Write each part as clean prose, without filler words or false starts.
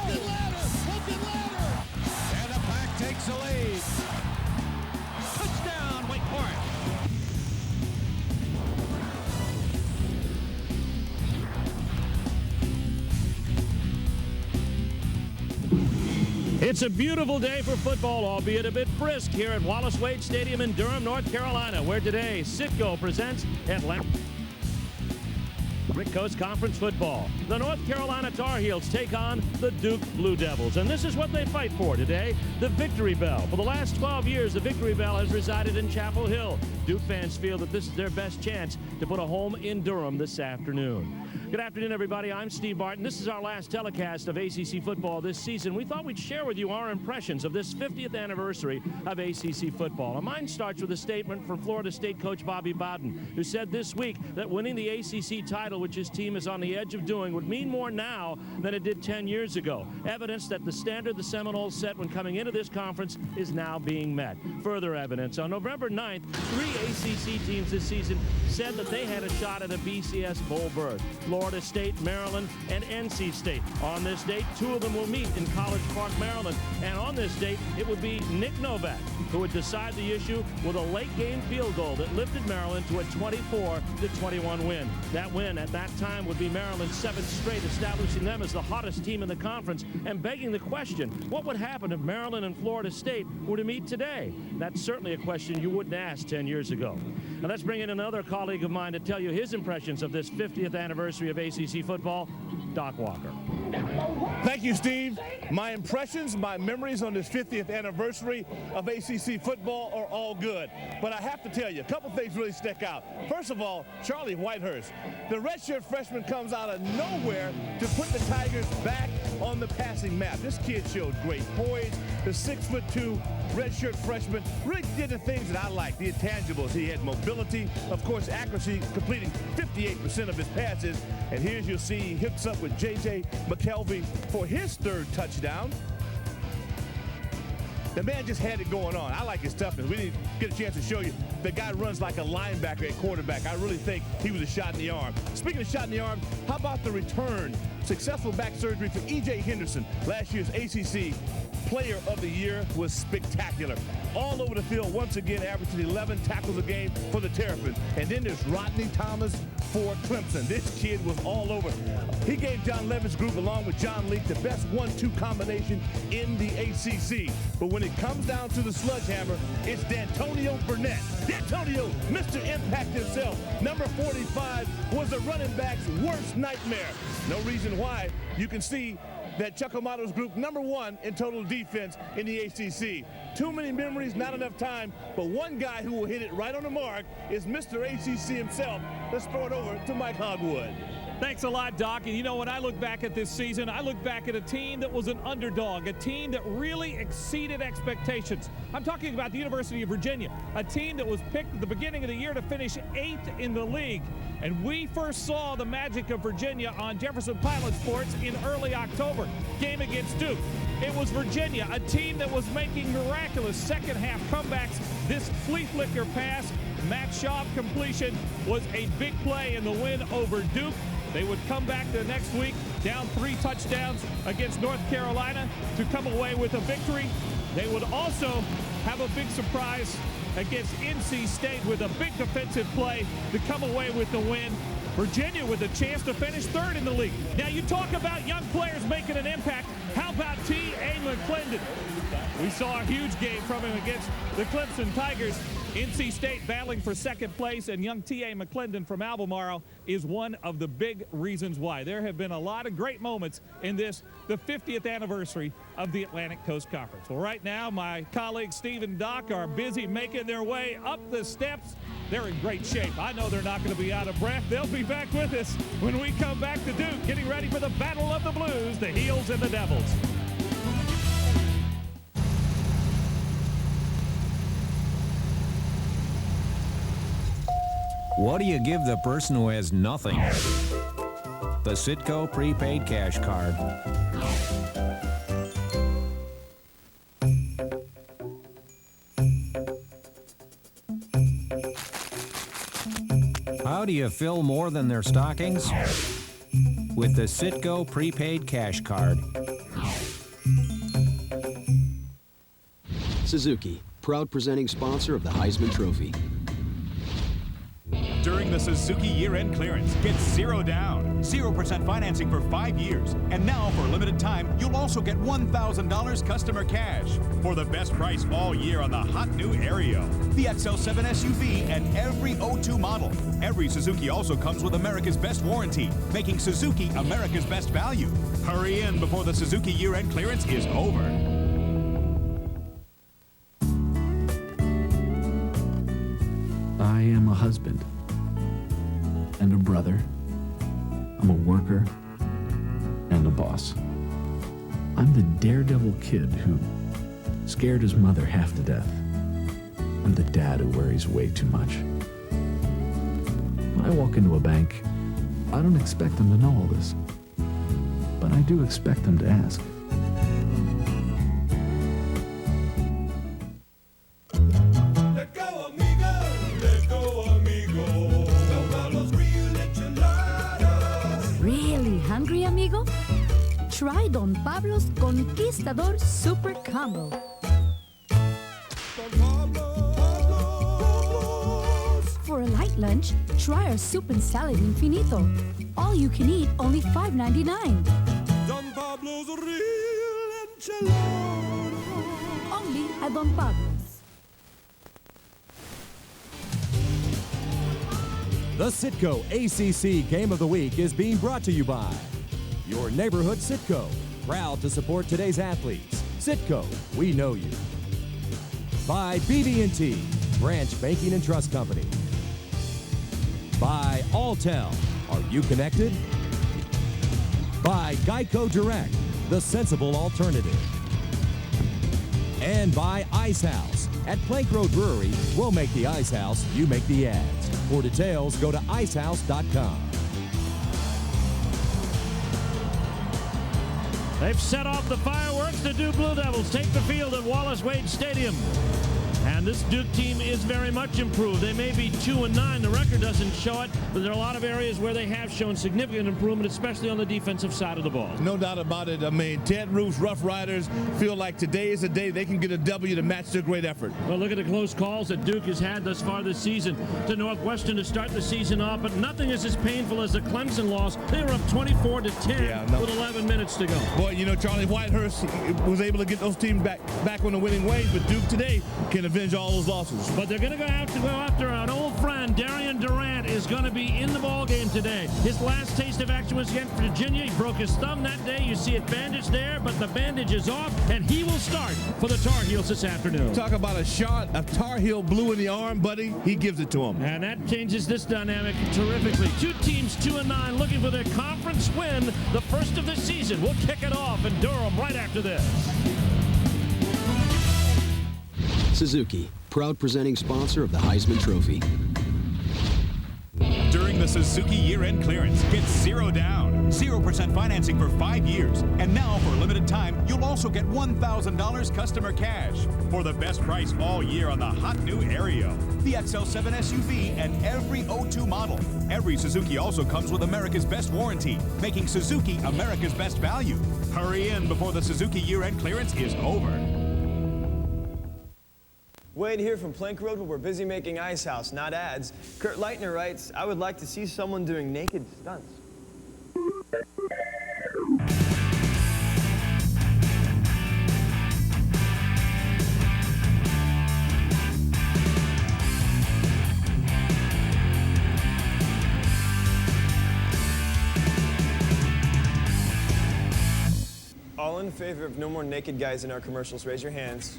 And the Pack takes the lead. Touchdown, Wake Forest. It's a beautiful day for football, albeit a bit brisk here at Wallace Wade Stadium in Durham, North Carolina, where today Citgo presents Atlantic Coast Conference football. The North Carolina Tar Heels take on the Duke Blue Devils, and this is what they fight for today, the Victory Bell. For the last 12 years, the Victory Bell has resided in Chapel Hill. Duke fans feel that this is their best chance to put a home in Durham this afternoon. Good afternoon, everybody. I'm Steve Barton. This is our last telecast of ACC football this season. We thought we'd share with you our impressions of this 50th anniversary of ACC football. And mine starts with a statement from Florida State coach Bobby Bowden, who said this week that winning the ACC title, which his team is on the edge of doing, would mean more now than it did 10 years ago. Evidence that the standard the Seminoles set when coming into this conference is now being met. Further evidence, on November 9th, 3 ACC teams this season said that they had a shot at a BCS bowl berth. Florida State, Maryland, and NC State. On this date, 2 of them will meet in College Park, Maryland. And on this date, it would be Nick Novak who would decide the issue with a late-game field goal that lifted Maryland to a 24-21 win. That win at that time would be Maryland's 7th straight, establishing them as the hottest team in the conference and begging the question, what would happen if Maryland and Florida State were to meet today? That's certainly a question you wouldn't ask 10 years ago. Now let's bring in another colleague of mine to tell you his impressions of this 50th anniversary of ACC football, Doc Walker. Thank you, Steve. My impressions, my memories on this 50th anniversary of ACC football are all good. But I have to tell you, a couple things really stick out. First of all, Charlie Whitehurst. The redshirt freshman comes out of nowhere to put the Tigers back on the passing map. This kid showed great poise. The 6'2" redshirt freshman really did the things that I like, the intangibles. He had mobility, of course, accuracy, completing 58% of his passes. And here's you'll see he hooks up with J.J. McKelvey for his 3rd touchdown. The man just had it going on. I like his toughness. We didn't get a chance to show you. The guy runs like a linebacker at quarterback. I really think he was a shot in the arm. Speaking of shot in the arm, how about the return? Successful back surgery for E.J. Henderson. Last year's ACC Player of the Year was spectacular. All over the field, once again, averaging 11 tackles a game for the Terrapins. And then there's Rodney Thomas for Clemson. This kid was all over. He gave John Levin's group, along with John Leak, the best 1-2 combination in the ACC. But when it comes down to the sledgehammer, it's D'Antonio Burnett. D'Antonio, Mr. Impact himself. Number 45 was the running back's worst nightmare. No reason why. You can see that Chuck Amato's group #1 in total defense in the ACC. Too many memories, not enough time, but one guy who will hit it right on the mark is Mr. ACC himself. Let's throw it over to Mike Hogwood. Thanks a lot, Doc. And you know, when I look back at this season, I look back at a team that was an underdog, a team that really exceeded expectations. I'm talking about the University of Virginia, a team that was picked at the beginning of the year to finish 8th in the league. And we first saw the magic of Virginia on Jefferson Pilot Sports in early October, game against Duke. It was Virginia, a team that was making miraculous second-half comebacks. This flea flicker pass, Matt Schaub completion, was a big play in the win over Duke. They would come back the next week, down 3 touchdowns against North Carolina to come away with a victory. They would also have a big surprise against NC State with a big defensive play to come away with the win. Virginia with a chance to finish 3rd in the league. Now you talk about young players making an impact. How about T.A. McClendon? We saw a huge game from him against the Clemson Tigers. NC State battling for 2nd place, and young T.A. McClendon from Albemarle is one of the big reasons why. There have been a lot of great moments in this, the 50th anniversary of the Atlantic Coast Conference. Well, right now, my colleagues Steve and Doc are busy making their way up the steps. They're in great shape. I know they're not going to be out of breath. They'll be back with us when we come back to Duke, getting ready for the Battle of the Blues, the Heels and the Devils. What do you give the person who has nothing? The Citgo prepaid cash card. How do you fill more than their stockings? With the Citgo prepaid cash card. Suzuki, proud presenting sponsor of the Heisman Trophy. During the Suzuki year-end clearance, get 0 down, 0% financing for 5 years. And now, for a limited time, you'll also get $1,000 customer cash for the best price all year on the hot new Aereo, the XL7 SUV, and every '02 model. Every Suzuki also comes with America's best warranty, making Suzuki America's best value. Hurry in before the Suzuki year-end clearance is over. I am a husband and a brother. I'm a worker and a boss. I'm the daredevil kid who scared his mother half to death. I'm the dad who worries way too much. When I walk into a bank, I don't expect them to know all this, but I do expect them to ask. Hungry, amigo? Try Don Pablo's Conquistador Super Combo. For a light lunch, try our soup and salad infinito. All you can eat, only $5.99. Don Pablo's real enchilada. Only at Don Pablo's. The Citgo ACC Game of the Week is being brought to you by your neighborhood Citgo, proud to support today's athletes. Citgo, we know you. By BB&T, Branch Banking and Trust Company. By Alltel, are you connected? By Geico Direct, the sensible alternative. And by Ice House. At Plank Road Brewery, we'll make the Ice House, you make the ads. For details, go to icehouse.com. They've set off the fireworks. The Duke Blue Devils take the field at Wallace Wade Stadium. And this Duke team is very much improved. They may be 2-9. The record doesn't show it, but there are a lot of areas where they have shown significant improvement, especially on the defensive side of the ball. No doubt about it. I mean, Ted Roof's Rough Riders feel like today is a day they can get a W to match their great effort. Well, look at the close calls that Duke has had thus far this season. To Northwestern to start the season off, but nothing is as painful as the Clemson loss. They were up 24-10 with 11 minutes to go. Boy, you know, Charlie Whitehurst was able to get those teams back on the winning ways, but Duke today can avenge all those losses. But they're going to go after an old friend. Darian Durant is going to be in the ball game today. His last taste of action was against Virginia. He broke his thumb that day. You see it bandaged there, but the bandage is off, and he will start for the Tar Heels this afternoon. Talk about a shot of Tar Heel blue in the arm, buddy. He gives it to him. And that changes this dynamic terrifically. Two teams 2-9 looking for their conference win, the first of the season. We'll kick it off in Durham right after this. Suzuki, proud presenting sponsor of the Heisman Trophy. During the Suzuki year-end clearance, get 0 down, 0% financing for 5 years. And now, for a limited time, you'll also get $1,000 customer cash for the best price all year on the hot new Aereo, the XL7 SUV, and every '02 model. Every Suzuki also comes with America's best warranty, making Suzuki America's best value. Hurry in before the Suzuki year-end clearance is over. Wade here from Plank Road, where we're busy making Ice House, not ads. Kurt Leitner writes, I would like to see someone doing naked stunts. All in favor of no more naked guys in our commercials, raise your hands.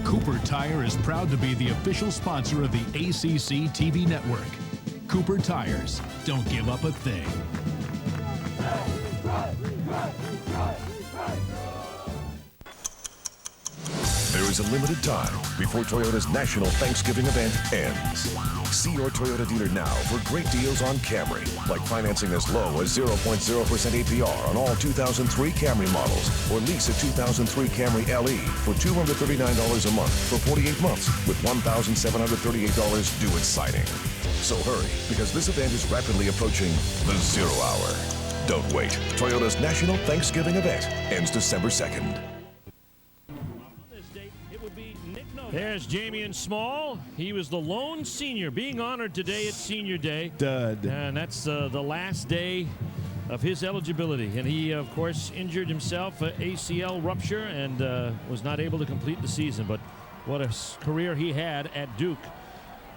Cooper Tire is proud to be the official sponsor of the ACC TV network. Cooper Tires, don't give up a thing. There is a limited time before Toyota's National Thanksgiving event ends. See your Toyota dealer now for great deals on Camry, like financing as low as 0.0% APR on all 2003 Camry models, or lease a 2003 Camry LE for $239 a month for 48 months with $1,738 due at signing. So hurry, because this event is rapidly approaching the 0 hour. Don't wait. Toyota's National Thanksgiving event ends December 2nd. There's Jamian Small. He was the lone senior being honored today at Senior Day. Dud. And that's the last day of his eligibility. And he, of course, injured himself, ACL rupture, and was not able to complete the season. But what a career he had at Duke.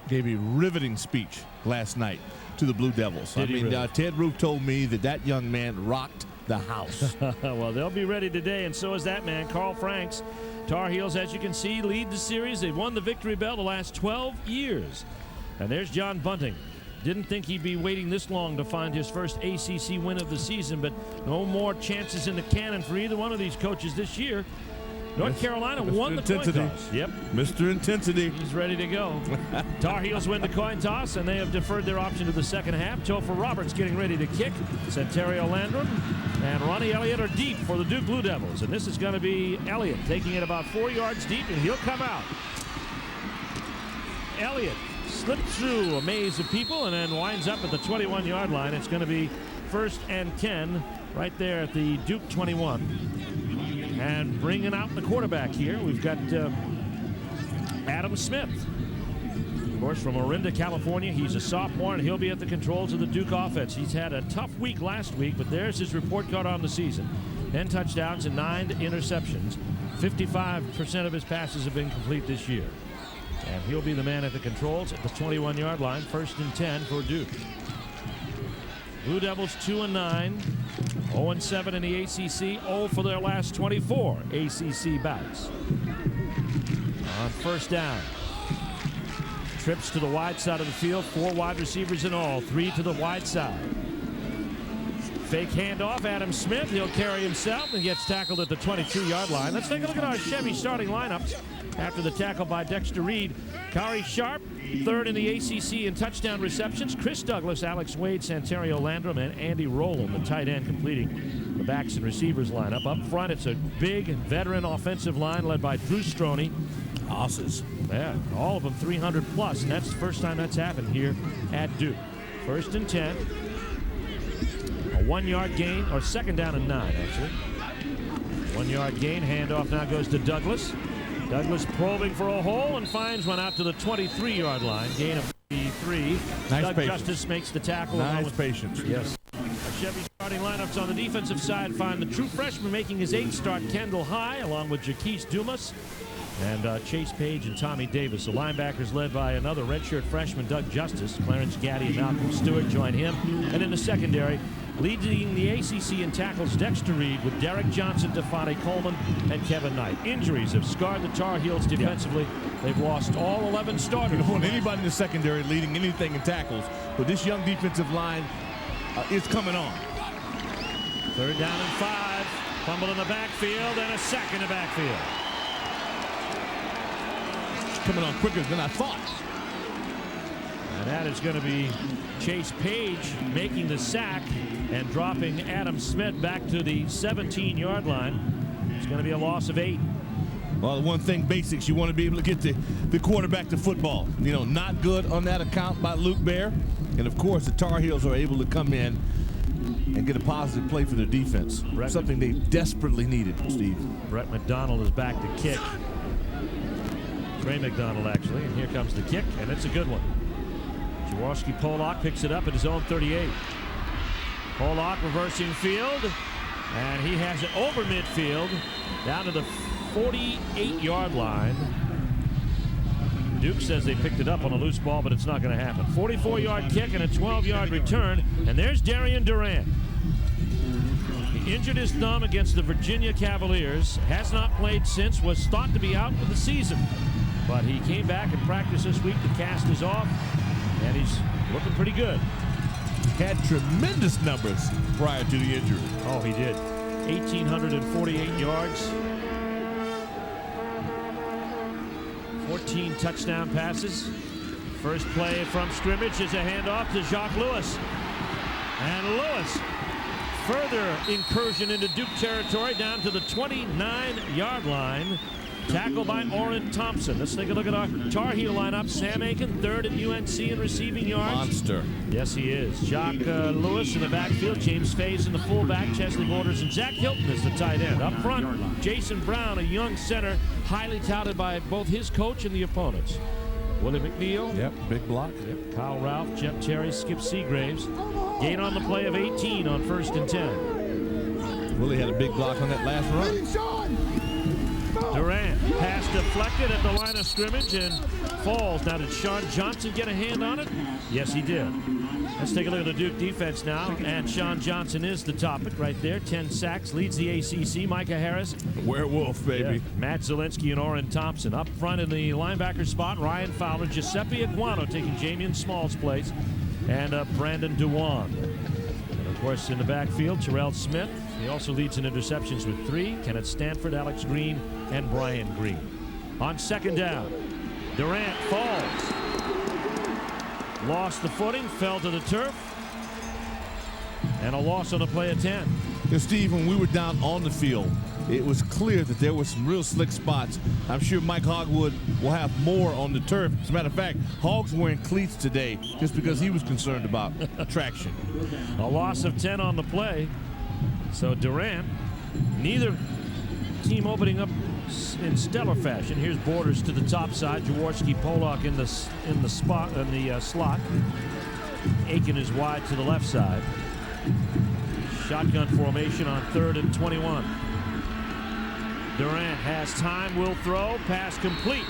Gave a riveting speech last night to the Blue Devils. Really? Ted Roof told me that young man rocked the house. Well, they'll be ready today, and so is that man, Carl Franks. Tar Heels, as you can see, lead the series. They've won the Victory Bell the last 12 years. And there's John Bunting. Didn't think he'd be waiting this long to find his first ACC win of the season, but no more chances in the cannon for either one of these coaches this year. North Carolina won the coin toss. Yep. Mr. Intensity. He's ready to go. Tar Heels win the coin toss, and they have deferred their option to the second half. Topher Roberts getting ready to kick. Santerio Landrum and Ronnie Elliott are deep for the Duke Blue Devils. And this is going to be Elliott taking it about 4 yards deep, and he'll come out. Elliott slipped through a maze of people and then winds up at the 21-yard line. It's going to be 1st and 10 right there at the Duke 21. And bringing out the quarterback here, we've got Adam Smith. Of course, from Orinda, California. He's a sophomore, and he'll be at the controls of the Duke offense. He's had a tough week last week, but there's his report card on the season. 10 touchdowns and 9 interceptions. 55% of his passes have been complete this year. And he'll be the man at the controls at the 21-yard line. 1st and 10 for Duke. Blue Devils 2-9, 0-7 in the ACC, 0 for their last 24 ACC bouts. On 1st down, trips to the wide side of the field, 4 wide receivers in all, 3 to the wide side. Fake handoff, Adam Smith, he'll carry himself and gets tackled at the 22-yard line. Let's take a look at our Chevy starting lineups after the tackle by Dexter Reed. Kari Sharp, 3rd in the ACC in touchdown receptions. Chris Douglas, Alex Wade, Santerio Landrum, and Andy Rowland, the tight end, completing the backs and receivers lineup. Up front, it's a big veteran offensive line led by Drew Stroney. Osses. Yeah, all of them 300 plus, and that's the first time that's happened here at Duke. 1st and 10. A 1-yard gain, or 2nd down and 9, actually. 1-yard gain, handoff now goes to Douglas. Douglas probing for a hole and finds one out to the 23-yard line. Gain of 53. Nice Doug patience. Justice makes the tackle. Nice patience. Yes. Chevy starting lineups on the defensive side find the true freshman making his 8th start, Kendall High, along with Jaquise Dumas and Chase Page and Tommy Davis. The linebackers led by another redshirt freshman, Doug Justice. Clarence Gaddy and Malcolm Stewart join him. And in the secondary, leading the ACC in tackles, Dexter Reed, with Derek Johnson, Defante Coleman, and Kevin Knight. Injuries have scarred the Tar Heels defensively. They've lost all 11 starters. You don't want anybody in the secondary leading anything in tackles, but this young defensive line is coming on. 3rd down and 5. Fumble in the backfield and a sack in the backfield. Coming on quicker than I thought. And that is going to be Chase Page making the sack and dropping Adam Smith back to the 17-yard line. It's going to be a loss of 8. Well, one thing, basics, you want to be able to get the quarterback to football. You know, not good on that account by Luke Bear. And, of course, the Tar Heels are able to come in and get a positive play for their defense. Something they desperately needed, Steve. Brett McDonald is back to kick. Trey McDonald, actually. And here comes the kick, and it's a good one. Jaworski Pollock picks it up at his own 38. Pollock reversing field, and he has it over midfield down to the 48-yard line. Duke says they picked it up on a loose ball, but it's not going to happen. 44-yard kick and a 12-yard return, and there's Darian Durant. He injured his thumb against the Virginia Cavaliers, has not played since, was thought to be out for the season. But he came back and practiced this week. The cast is off, and he's looking pretty good. Had tremendous numbers prior to the injury. Oh, he did. 1,848 yards. 14 touchdown passes. First play from scrimmage is a handoff to Jacques Lewis. And Lewis, further incursion into Duke territory down to the 29-yard line. Tackled by Orrin Thompson. Let's take a look at our Tar Heel lineup. Sam Aiken, third at UNC in receiving yards. Monster. Yes, he is. Jacques Lewis in the backfield. James Faze in the fullback. Chesley Borders and Zach Hilton is the tight end. Up front, Jason Brown, a young center, highly touted by both his coach and the opponents. Willie McNeil. Yep, big block. Yep, Kyle Ralph, Jeff Terry, Skip Seagraves. Gain on the play of 18 on 1st and 10. Willie had a big block on that last run. Durant, pass deflected at the line of scrimmage and falls. Now, did Sean Johnson get a hand on it? Yes, he did. Let's take a look at the Duke defense now. And Sean Johnson is the topic right there. 10 sacks, leads the ACC. Micah Harris. Werewolf, baby. Yeah. Matt Zielinski and Orrin Thompson. Up front in the linebacker spot, Ryan Fowler. Giuseppe Aguano taking Jamian Small's place. And Brandon Dewan. And, of course, in the backfield, Terrell Smith. He also leads in interceptions with 3. Kenneth Stanford, Alex Green, and Brian Green. On 2nd down, Durant falls. Lost the footing, fell to the turf. And a loss on the play of 10. And Steve, when we were down on the field, it was clear that there were some real slick spots. I'm sure Mike Hogwood will have more on the turf. As a matter of fact, Hog's wearing cleats today just because he was concerned about traction. A loss of 10 on the play. So Durant, neither team opening up in stellar fashion. Here's Borders to the top side. Jaworski Pollock in the slot. Aiken is wide to the left side. Shotgun formation on 3rd and 21. Durant has time, will throw, pass complete.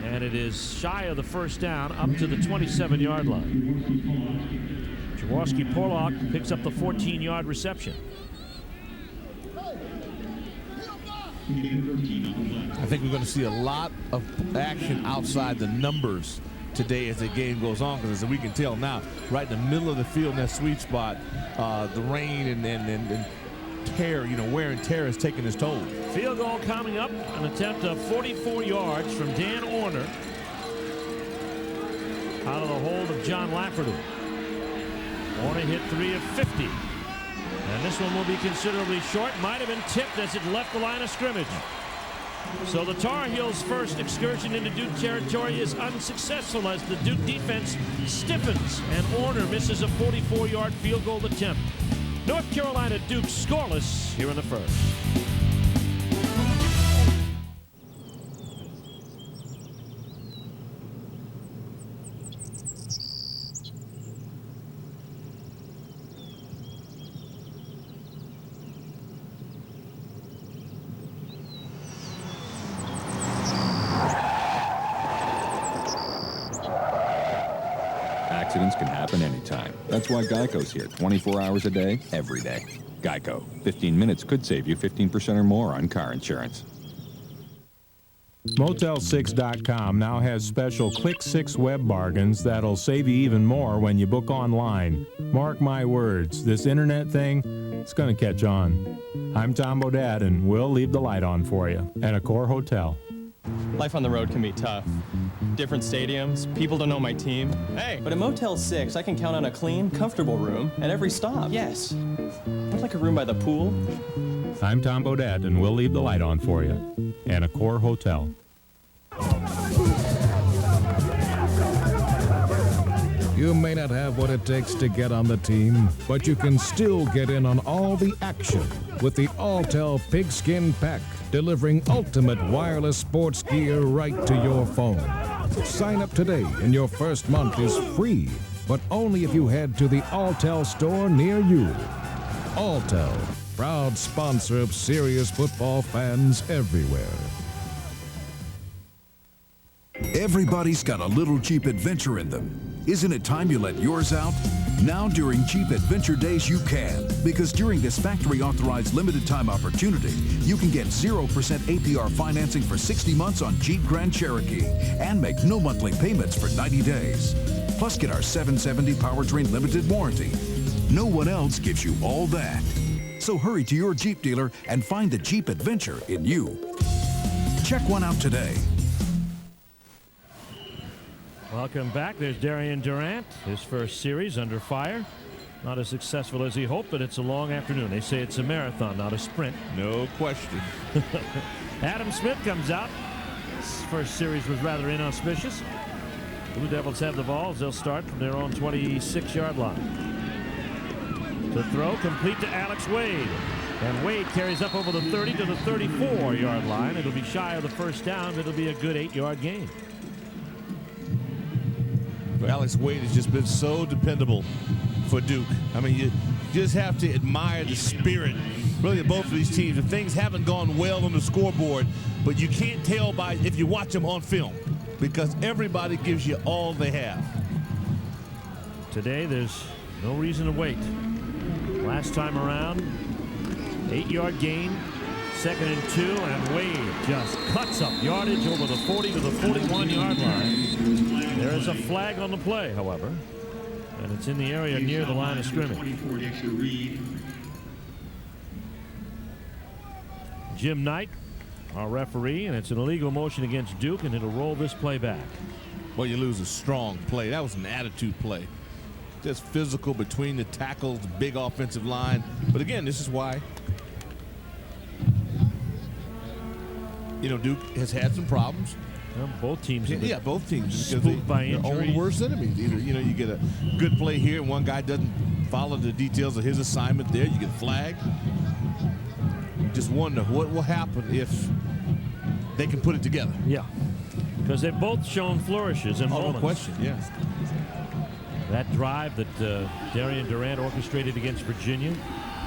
And it is shy of the 1st down, up to the 27-yard line. Jaworski Pollock picks up the 14-yard reception. I think we're going to see a lot of action outside the numbers today as the game goes on, because as we can tell now, right in the middle of the field in that sweet spot, the rain and tear, wear and tear is taking its toll. Field goal coming up, an attempt of 44 yards from Dan Orner out of the hold of John Lafferty. Orner hit 3 of 50. And this one will be considerably short. Might have been tipped as it left the line of scrimmage. So the Tar Heels' first excursion into Duke territory is unsuccessful as the Duke defense stiffens and Orner misses a 44-yard field goal attempt. North Carolina Duke scoreless here in the first. Accidents can happen anytime. That's why Geico's here 24 hours a day, every day. Geico. 15 minutes could save you 15% or more on car insurance. Motel6.com now has special Click 6 web bargains that'll save you even more when you book online. Mark my words, this internet thing, it's going to catch on. I'm Tom Bodad, and we'll leave the light on for you at Accor Hotel. Life on the road can be tough. Different stadiums, people don't know my team. Hey! But at Motel 6, I can count on a clean, comfortable room at every stop. Yes. I'd like a room by the pool. I'm Tom Bodad, and we'll leave the light on for you at Accor Hotel. You may not have what it takes to get on the team, but you can still get in on all the action with the Alltel Pigskin Pack, delivering ultimate wireless sports gear right to your phone. Sign up today and your first month is free, but only if you head to the Alltel store near you. Alltel, proud sponsor of serious football fans everywhere. Everybody's got a little Jeep adventure in them. Isn't it time you let yours out? Now during Jeep Adventure Days you can, because during this factory-authorized limited-time opportunity, you can get 0% APR financing for 60 months on Jeep Grand Cherokee and make no monthly payments for 90 days. Plus get our 770 powertrain limited warranty. No one else gives you all that. So hurry to your Jeep dealer and find the Jeep Adventure in you. Check one out today. Welcome back. There's Darian Durant. His first series under fire. Not as successful as he hoped, but it's a long afternoon. They say it's a marathon, not a sprint. No question. Adam Smith comes out. His first series was rather inauspicious. Blue Devils have the ball as they'll start from their own 26-yard line. The throw complete to Alex Wade. And Wade carries up over the 30 to the 34-yard line. It'll be shy of the first down, but it'll be a good 8-yard gain. Alex Wade has just been so dependable for Duke. I mean, you just have to admire the spirit, really, of both of these teams. If things haven't gone well on the scoreboard, but you can't tell by if you watch them on film, because everybody gives you all they have. Today, there's no reason to wait. Last time around, 8-yard gain, 2nd and 2, and Wade just cuts up yardage over the 40 to the 41-yard line. There is a flag on the play, however, and it's in the area near the line of scrimmage. Jim Knight, our referee, and it's an illegal motion against Duke, and it'll roll this play back. Well, you lose a strong play. That was an attitude play. Just physical between the tackles, big offensive line. But again, this is why, you know, Duke has had some problems. Well, both teams. Yeah, both teams. Spooked by their injuries. own worst enemies. Either, you know, you get a good play here and one guy doesn't follow the details of his assignment there. You get flagged. Just wonder what will happen if they can put it together. Yeah, because they've both shown flourishes in moments. No question, yeah. That drive that Darian Durant orchestrated against Virginia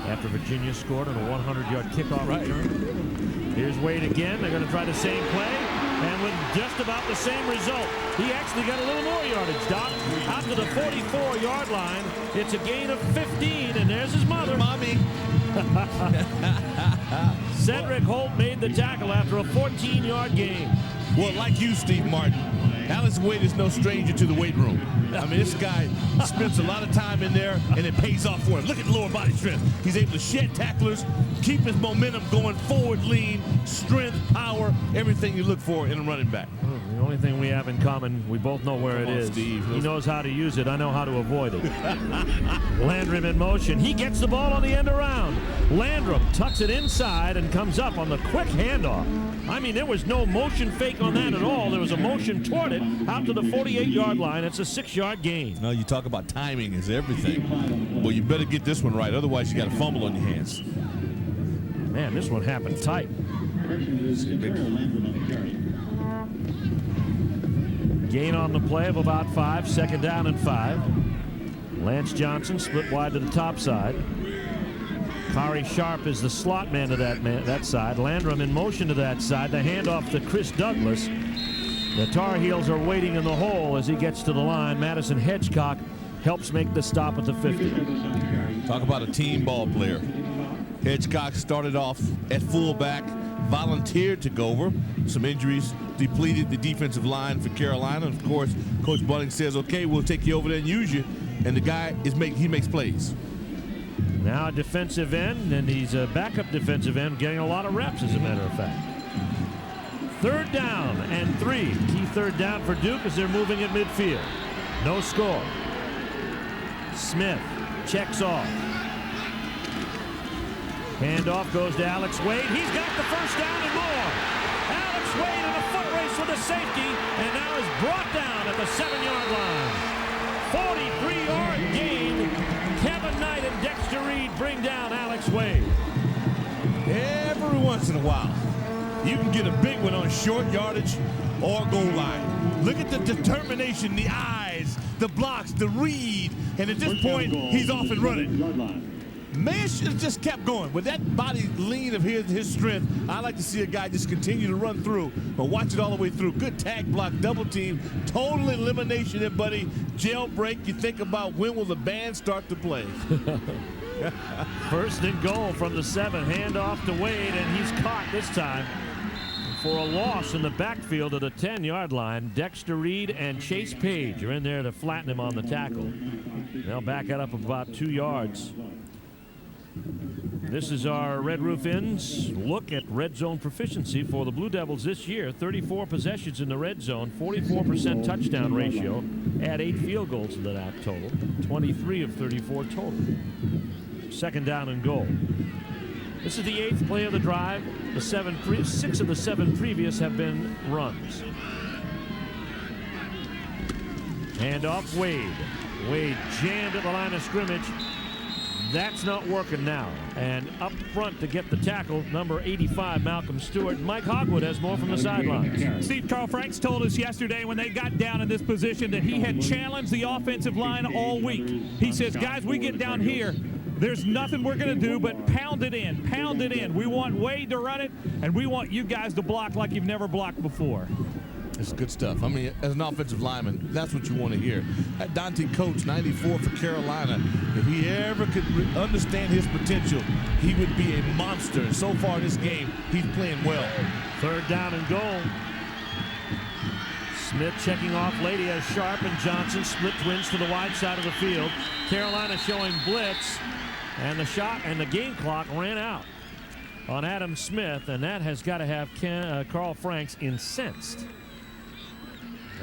after Virginia scored on a 100-yard kickoff return. Here's Wade again. They're going to try the same play, and with just about the same result. He actually got a little more yardage, Doc. Out to the 44-yard line. It's a gain of 15, and there's his mother. Mommy. Cedric Holt made the tackle after a 14-yard gain. Well, like you, Steve Martin, Alex Wade is no stranger to the weight room. I mean, this guy spends a lot of time in there, and it pays off for him. Look at lower body strength. He's able to shed tacklers, keep his momentum going forward, lean, strength, power, everything you look for in a running back. The only thing we have in common, we both know where it is. Steve. He knows how to use it. I know how to avoid it. Landrum in motion. He gets the ball on the end around. Landrum tucks it inside and comes up on the quick handoff. I mean, there was no motion fake on that at all. There was a motion toward it out to the 48-yard line. It's a 6-yard gain. No, you talk about timing is everything. Well, you better get this one right. Otherwise, you got a fumble on your hands. Man, this one happened tight. Gain on the play of about 5, 2nd down and 5. Lance Johnson split wide to the top side. Kari Sharp is the slot man to that side. Landrum in motion to that side. The handoff to Chris Douglas. The Tar Heels are waiting in the hole as he gets to the line. Madison Hedgecock helps make the stop at the 50. Talk about a team ball player. Hedgecock started off at fullback, volunteered to go over. Some injuries depleted the defensive line for Carolina. Of course, Coach Bunning says, okay, we'll take you over there and use you. And the guy he makes plays. Now a defensive end, and he's a backup defensive end, getting a lot of reps, as a matter of fact. 3rd down and 3. Key 3rd down for Duke as they're moving at midfield. No score. Smith checks off. Handoff goes to Alex Wade. He's got the first down and more. Alex Wade in a foot race with a safety, and now is brought down at the 7-yard line. 43-yard gain. Kevin Knight and Dexter Reed bring down Alex Wade. Every once in a while, you can get a big one on short yardage or goal line. Look at the determination, the eyes, the blocks, the read, and at this point, he's off and running. Man should have just kept going. With that body lean of his strength, I like to see a guy just continue to run through, but watch it all the way through. Good tag block, double team, total elimination there, buddy. Jailbreak, you think about when will the band start to play. 1st and goal from the 7. Handoff to Wade, and he's caught this time for a loss in the backfield of the 10-yard line. Dexter Reed and Chase Page are in there to flatten him on the tackle. They'll back it up about 2 yards. This is our Red Roof Inn's look at red zone proficiency for the Blue Devils this year. 34 possessions in the red zone, 44% touchdown ratio. Add 8 field goals to that total. 23 of 34 total. Second down and goal. This is the 8th play of the drive. The 6 of the 7 previous have been runs. Hand off Wade. Wade jammed at the line of scrimmage. That's not working now. And up front to get the tackle, number 85, Malcolm Stewart. Mike Hogwood has more from the sidelines. Steve, Carl Franks told us yesterday when they got down in this position that he had challenged the offensive line all week. He says, guys, we get down here, there's nothing we're going to do but pound it in, pound it in. We want Wade to run it, and we want you guys to block like you've never blocked before. It's good stuff. I mean, as an offensive lineman, that's what you want to hear. That Dante Coates, 94 for Carolina, if he ever could understand his potential, he would be a monster. And so far in this game, he's playing well. Third down and goal. Smith checking off Lady as Sharp and Johnson split twins to the wide side of the field. Carolina showing blitz, and the shot and the game clock ran out on Adam Smith, and that has got to have Carl Franks incensed,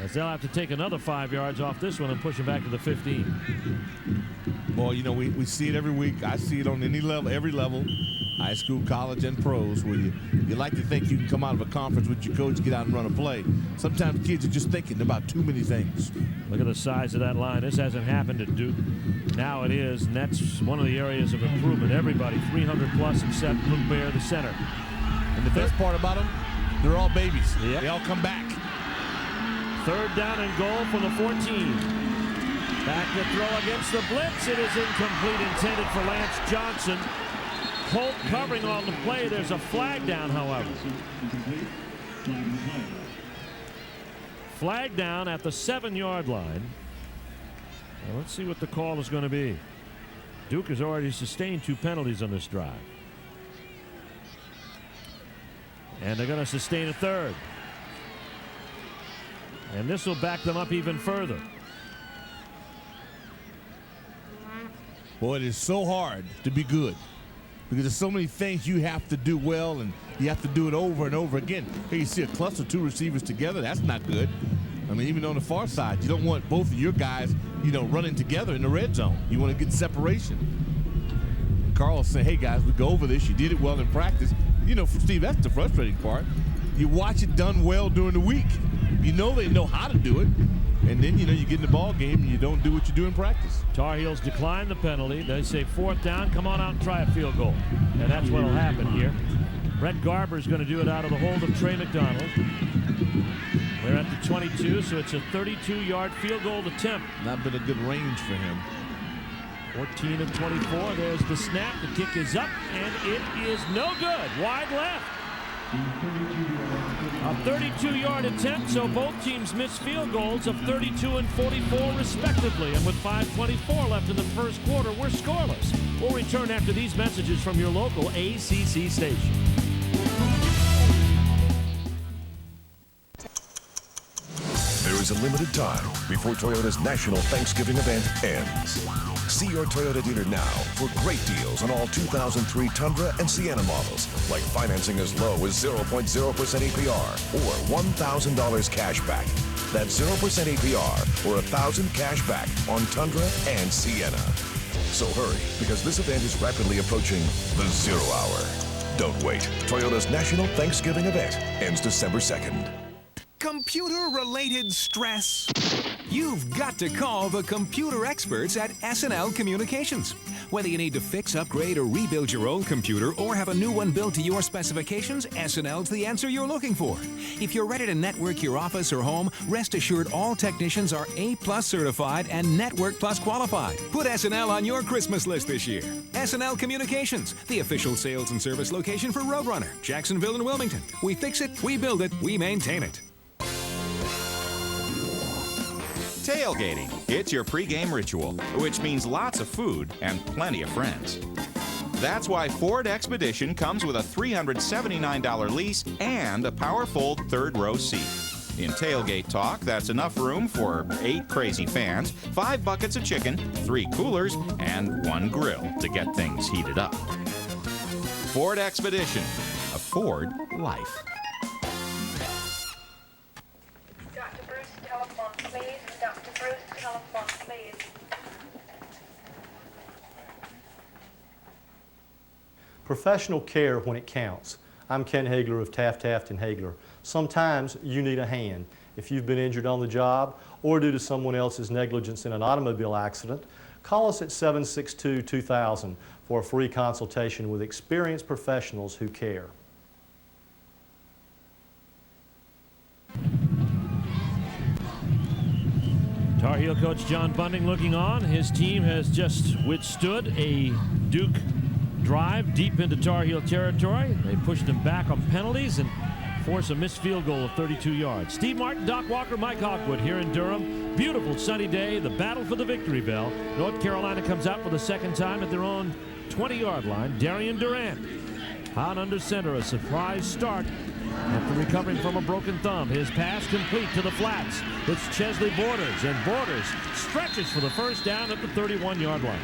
as they'll have to take another 5 yards off this one and push it back to the 15. Well, you know, we see it every week. I see it on any level, every level, high school, college, and pros, where you like to think you can come out of a conference with your coach, get out and run a play. Sometimes kids are just thinking about too many things. Look at the size of that line. This hasn't happened at Duke. Now it is, and that's one of the areas of improvement. Everybody 300 plus except Luke Bear, the center. And the best part about them, they're all babies. Yep. They all come back. Third down and goal for the 14. Back to throw against the blitz. It is incomplete, intended for Lance Johnson. Holt covering on the play. There's a flag down, however. Flag down at the 7-yard line. Now let's see what the call is going to be. Duke has already sustained 2 penalties on this drive. And they're going to sustain a third. And this will back them up even further. Boy, it is so hard to be good, because there's so many things you have to do well, and you have to do it over and over again. Here you see a cluster, 2 receivers together. That's not good. I mean, even on the far side, you don't want both of your guys, you know, running together in the red zone. You want to get separation. Carl saying, hey, guys, we go over this. You did it well in practice. You know, Steve, that's the frustrating part. You watch it done well during the week. You know they know how to do it. And then, you know, you get in the ball game and you don't do what you do in practice. Tar Heels decline the penalty. They say 4th down. Come on out and try a field goal. And that's what will happen here. Brett Garber is going to do it out of the hold of Trey McDonald. We're at the 22, so it's a 32-yard field goal attempt. Not been a good range for him. 14 of 24. There's the snap. The kick is up, and it is no good. Wide left. A 32-yard attempt, so both teams missed field goals of 32 and 44 respectively. And with 5:24 left in the first quarter, we're scoreless. We'll return after these messages from your local ACC station. There is a limited time before Toyota's National Thanksgiving event ends. See your Toyota dealer now for great deals on all 2003 Tundra and Sienna models, like financing as low as 0.0% APR or $1,000 cash back. That's 0% APR or $1,000 cash back on Tundra and Sienna. So hurry, because this event is rapidly approaching the 0 hour. Don't wait. Toyota's National Thanksgiving event ends December 2nd. Computer-related stress? You've got to call the computer experts at S&L Communications. Whether you need to fix, upgrade, or rebuild your old computer or have a new one built to your specifications, S&L's the answer you're looking for. If you're ready to network your office or home, rest assured all technicians are A+ certified and Network Plus qualified. Put S&L on your Christmas list this year. S&L Communications, the official sales and service location for Roadrunner, Jacksonville, and Wilmington. We fix it, we build it, we maintain it. Tailgating. It's your pregame ritual, which means lots of food and plenty of friends. That's why Ford Expedition comes with a $379 lease and a power-fold third-row seat. In tailgate talk, that's enough room for 8 crazy fans, 5 buckets of chicken, 3 coolers, and 1 grill to get things heated up. Ford Expedition, a Ford life. Dr. Bruce, telephone, please. Dr. Bruce, telephone, please. Professional care when it counts. I'm Ken Hagler of Taft, & Hagler. Sometimes you need a hand. If you've been injured on the job or due to someone else's negligence in an automobile accident, call us at 762-2000 for a free consultation with experienced professionals who care. Tar Heel coach John Bunting looking on. His team has just withstood a Duke drive deep into Tar Heel territory. They pushed them back on penalties and force a missed field goal of 32 yards. Steve Martin, Doc Walker, Mike Hawkwood here in Durham. Beautiful sunny day, the battle for the victory bell. North Carolina comes out for the second time at their own 20-yard line. Darian Durant out under center, a surprise start after recovering from a broken thumb. His pass complete to the flats. It's Chesley Borders, and Borders stretches for the first down at the 31-yard line.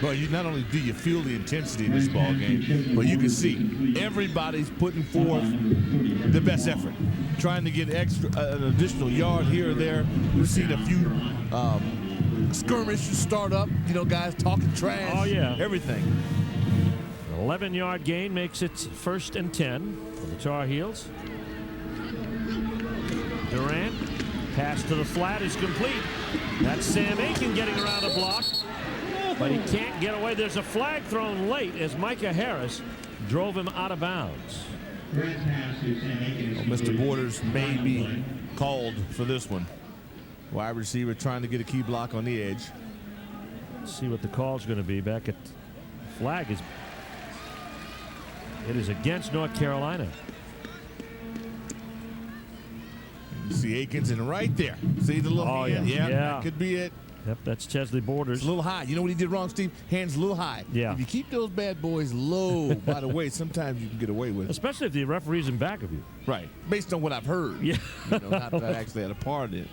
Well, you not only do you feel the intensity in this ball game, but you can see everybody's putting forth the best effort, trying to get an additional yard here or there. We've seen a few skirmishes start up, guys talking trash. Oh, yeah. Everything. An 11-yard gain makes it 1st and 10 for the Tar Heels. Durant, pass to the flat is complete. That's Sam Aiken getting around a block. But he can't get away. There's a flag thrown late as Micah Harris drove him out of bounds. Well, Mr. Borders may be called for this one. Wide receiver trying to get a key block on the edge. Let's see what the call's going to be back at flag. It is against North Carolina. You see Aikens in right there. See the little hand? Yeah. That could be it. Yep, that's Chesley Borders. It's a little high. You know what he did wrong, Steve? Hands a little high. Yeah. If you keep those bad boys low, by the way, sometimes you can get away with it. Especially if the referee's in back of you. Right. Based on what I've heard. Yeah. Not that I actually had a part in it.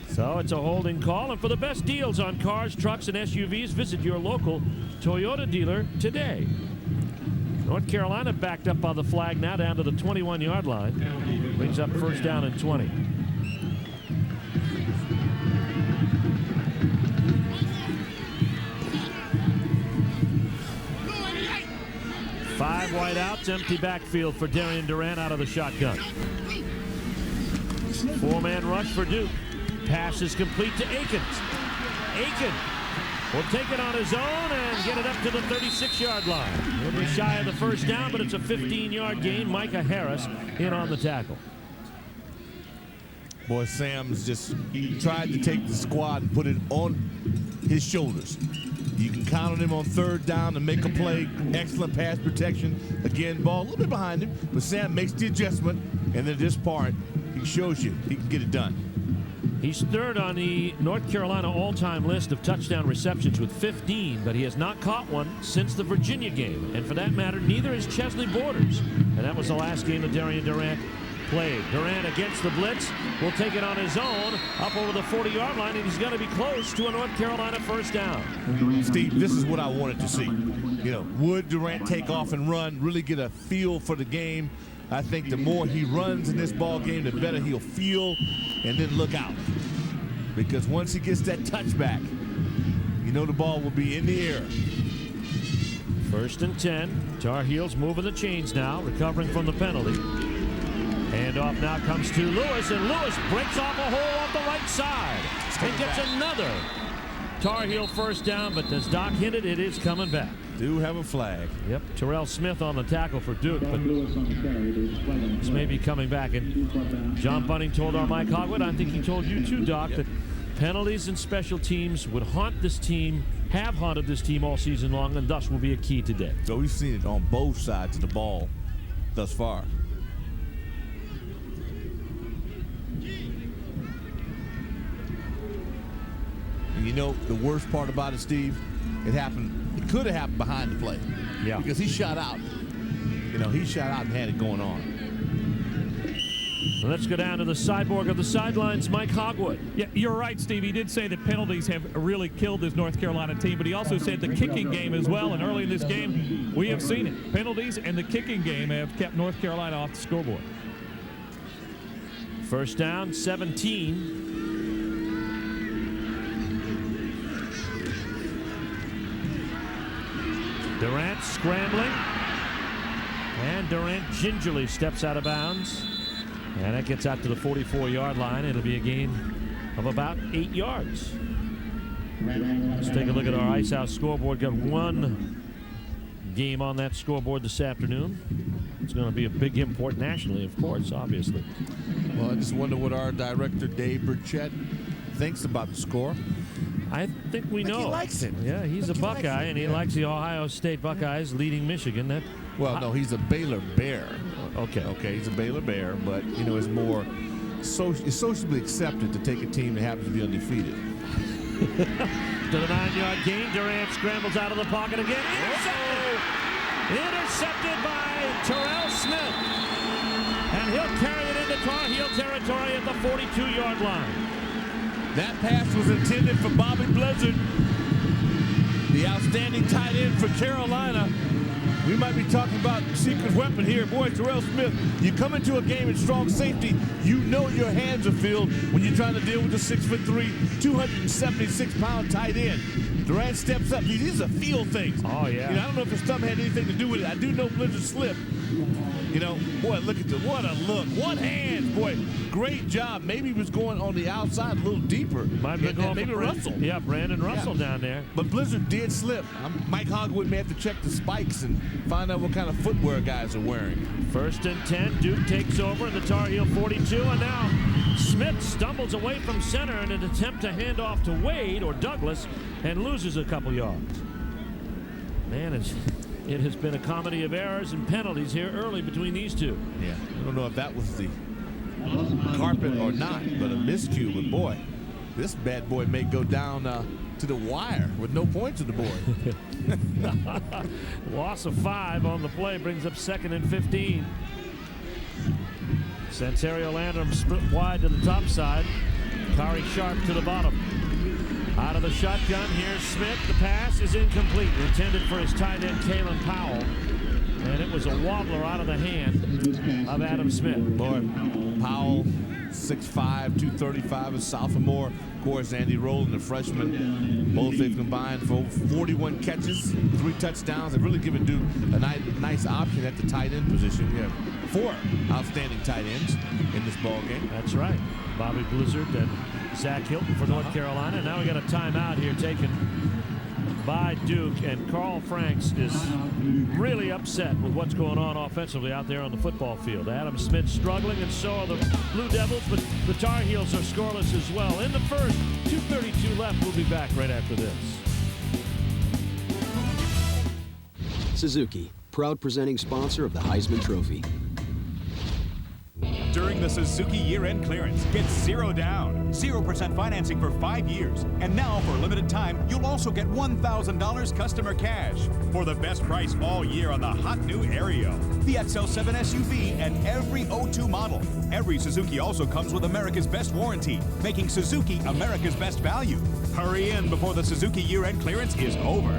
So it's a holding call, and for the best deals on cars, trucks, and SUVs, visit your local Toyota dealer today. North Carolina backed up on the flag now down to the 21-yard line. Brings up 1st down and 20. Five wideouts, empty backfield for Darian Durant out of the shotgun. 4-man rush for Duke. Pass is complete to Aikens. Aiken will take it on his own and get it up to the 36-yard line. He'll be shy of the 1st down, but it's a 15-yard gain. Micah Harris in on the tackle. Boy, Sam's just tried to take the squad and put it on his shoulders. You can count on him on 3rd down to make a play. Excellent pass protection. Again, ball a little bit behind him, but Sam makes the adjustment, and then this part, he shows you he can get it done. He's 3rd on the North Carolina all-time list of touchdown receptions with 15, but he has not caught one since the Virginia game. And for that matter, neither is Chesley Borders. And that was the last game that Darian Durant played. Durant against the blitz will take it on his own up over the 40-yard line, and he's going to be close to a North Carolina 1st down. Steve, this is what I wanted to see. Would Durant take off and run, really get a feel for the game? I think the more he runs in this ball game, the better he'll feel, and then look out. Because once he gets that touchback, the ball will be in the air. 1st and 10. Tar Heels moving the chains now, recovering from the penalty. Handoff now comes to Lewis, and Lewis breaks off a hole off the right side and gets another Tar Heel 1st down, but as Doc hinted, it is coming back. Do have a flag. Yep, Terrell Smith on the tackle for Duke, but this may be coming back. And John Bunting told our Mike Hogwood, I think he told you too, Doc, that penalties and special teams would haunt this team, have haunted this team all season long, and thus will be a key today. So we've seen it on both sides of the ball thus far. you know the worst part about it, Steve? It could have happened behind the play. Yeah. Because he shot out. You know, he shot out and had it going on. Let's go down to the cyborg of the sidelines, Mike Hogwood. Yeah, you're right, Steve. He did say that penalties have really killed this North Carolina team, but he also said the kicking game as well. And early in this game, we have seen it. Penalties and the kicking game have kept North Carolina off the scoreboard. First down, 17. Durant scrambling. And Durant gingerly steps out of bounds. And that gets out to the 44-yard line. It'll be a gain of about 8 yards. Let's take a look at our Ice House scoreboard. Got one game on that scoreboard this afternoon. It's going to be a big import nationally, of course, obviously. Well, I just wonder what our director, Dave Burchett, thinks about the score. I think we know. He likes it. Yeah, he's a Buckeye, and he likes the Ohio State Buckeyes leading Michigan. Well, no, he's a Baylor Bear. Okay. Okay, he's a Baylor Bear, but, you know, it's more it's socially accepted to take a team that happens to be undefeated. To the 9-yard gain, Durant scrambles out of the pocket again. Intercepted by Terrell Smith. And he'll carry it into Tar Heel territory at the 42-yard line. That pass was intended for Bobby Blizzard, the outstanding tight end for Carolina. We might be talking about secret weapon here. Boy, Terrell Smith, you come into a game in strong safety, you know your hands are filled when you're trying to deal with the 6'3", 276-pound tight end. Durant steps up. These are feel things. Oh, yeah. You know, I don't know if his thumb had anything to do with it. I do know Blizzard slipped. You know, boy, look at what a look. One hand, boy, great job. Maybe he was going on the outside a little deeper. Might be going maybe for Russell. Yeah, Brandon Russell down there. But Blizzard did slip. Mike Hogwood may have to check the spikes and find out what kind of footwear guys are wearing. First and 10, Duke takes over in the Tar Heel 42, and now Smith stumbles away from center in an attempt to hand off to Wade or Douglas and loses a couple yards. Man, it has been a comedy of errors and penalties here early between these two. Yeah, I don't know if that was the carpet or not, but a miscue. But boy, this bad boy may go down to the wire with no points on the board. Loss of 5 on the play brings up 2nd and 15. Santario Landrum split wide to the top side. Kari Sharp to the bottom. Out of the shotgun, here's Smith. The pass is incomplete. Intended for his tight end, Kalen Powell. And it was a wobbler out of the hand of Adam Smith. Boy, Powell, 6'5", 235, a sophomore. Of course, Andy Rowland, the freshman. Both they've combined for 41 catches, 3 touchdowns. They've really given Duke a nice option at the tight end position. We have 4 outstanding tight ends in this ball game. That's right. Bobby Blizzard and Zach Hilton for North Carolina. Now we got a timeout here taken by Duke, and Carl Franks is really upset with what's going on offensively out there on the football field. Adam Smith struggling, and so are the Blue Devils, but the Tar Heels are scoreless as well. In the first, 2:32 left. We'll be back right after this. Suzuki, proud presenting sponsor of the Heisman Trophy. During the Suzuki year-end clearance, get 0 down, 0% financing for 5 years. And now, for a limited time, you'll also get $1,000 customer cash for the best price all year on the hot new Aereo, the XL7 SUV, and every O2 model. Every Suzuki also comes with America's best warranty, making Suzuki America's best value. Hurry in before the Suzuki year-end clearance is over.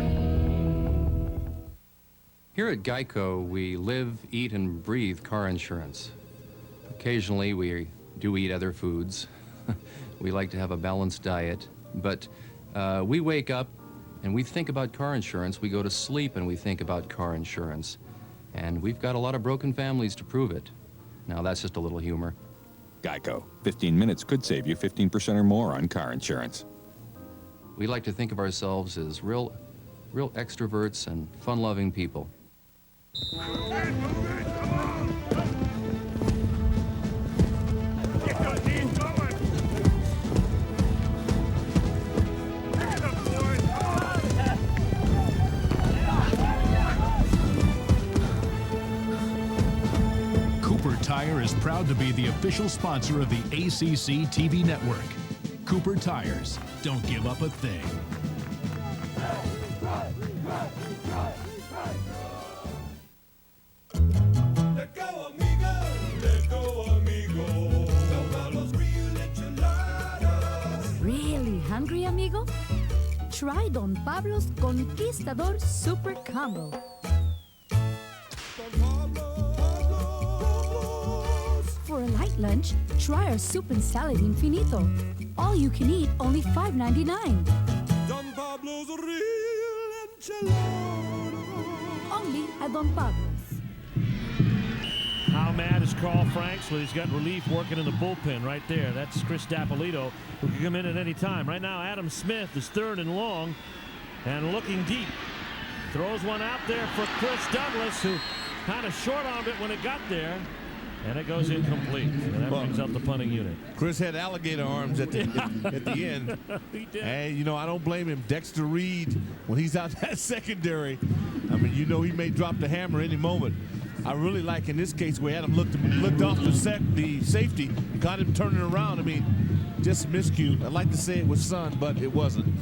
Here at Geico, we live, eat, and breathe car insurance. Occasionally, we do eat other foods. We like to have a balanced diet. But we wake up and we think about car insurance. We go to sleep and we think about car insurance. And we've got a lot of broken families to prove it. Now, that's just a little humor. Geico. 15 minutes could save you 15% or more on car insurance. We like to think of ourselves as real extroverts and fun-loving people. Cooper Tire is proud to be the official sponsor of the ACC TV network. Cooper Tires. Don't give up a thing. Let go, amigo. Let go, amigo. Don Pablo's real enchiladas. Really hungry, amigo? Try Don Pablo's Conquistador Super Combo. For a light lunch, try our soup and salad infinito. All you can eat, only $5.99. Don Pablo's real enchiladas. Only at Don Pablo's. How mad is Carl Franks? Well, he's got relief working in the bullpen right there. That's Chris Dapolito, who can come in at any time. Right now, Adam Smith is third and long and looking deep. Throws one out there for Chris Douglas, who kind of short-armed it when it got there. And it goes incomplete. And that brings up the punting unit. Chris had alligator arms at the end. He did. And, you know, I don't blame him. Dexter Reed, when he's out that secondary, I mean, you know he may drop the hammer any moment. I really like in this case where Adam looked off the safety, got him turning around. I mean, just miscue. I'd like to say it was Sun, but it wasn't.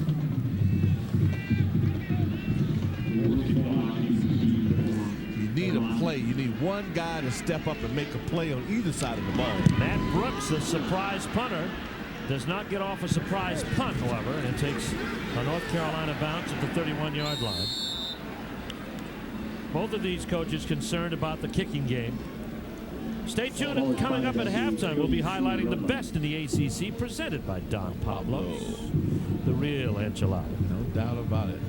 You need a play. You need one guy to step up and make a play on either side of the ball. Matt Brooks, the surprise punter, does not get off a surprise punt, however, and it takes a North Carolina bounce at the 31-yard line. Both of these coaches concerned about the kicking game. Stay tuned, and coming up at halftime, we'll be highlighting the best in the ACC, presented by Don Pablo's, the real enchilada. No doubt about it.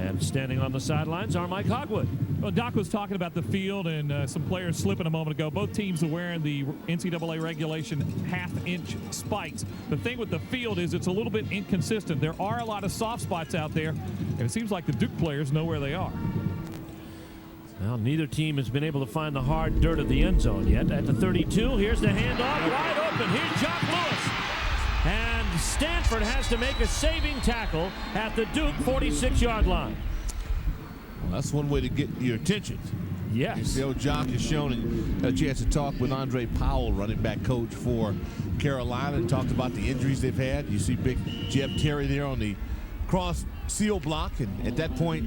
And standing on the sidelines are Mike Hogwood. Well, Doc was talking about the field and some players slipping a moment ago. Both teams are wearing the NCAA regulation half-inch spikes. The thing with the field is it's a little bit inconsistent. There are a lot of soft spots out there, and it seems like the Duke players know where they are. Well, neither team has been able to find the hard dirt of the end zone yet. At the 32, here's the handoff, wide open. Here's Jock Lewis. And Stanford has to make a saving tackle at the Duke 46-yard line. Well, that's one way to get your attention. Yes. You see how Jock has shown, and had a chance to talk with Andre Powell, running back coach for Carolina, and talked about the injuries they've had. You see big Jeb Terry there on the cross seal block, and at that point,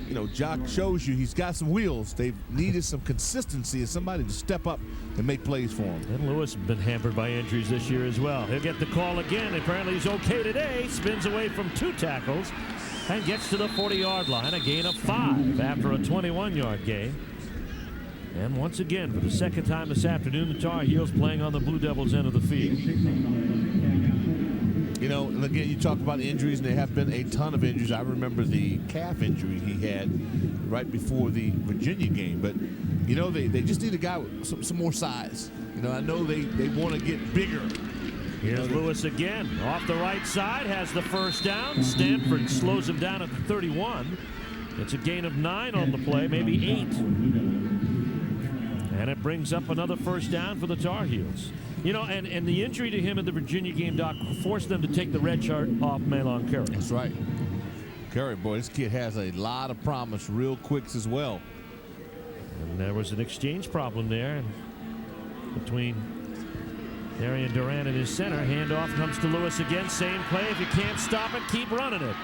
you know, Jock shows you he's got some wheels. They've needed some consistency and somebody to step up and make plays for him. And Lewis has been hampered by injuries this year as well. He'll get the call again. Apparently he's okay today. Spins away from 2 tackles and gets to the 40-yard line. A gain of 5 after a 21-yard gain. And once again, for the second time this afternoon, the Tar Heels playing on the Blue Devils' end of the field. You know, and again, you talk about injuries, and there have been a ton of injuries. I remember the calf injury he had right before the Virginia game. But, you know, they just need a guy with some more size. You know, I know they want to get bigger. Here's Lewis again. Off the right side, has the first down. Stanford slows him down at the 31. It's a gain of 9 on the play, maybe 8. And it brings up another first down for the Tar Heels. You know, and the injury to him in the Virginia game, Doc, forced them to take the red shirt off Malon Curry. That's right. Curry, boy, this kid has a lot of promise, real quicks as well. And there was an exchange problem there between Darian Durant and his center. Handoff comes to Lewis again. Same play. If you can't stop it, keep running it.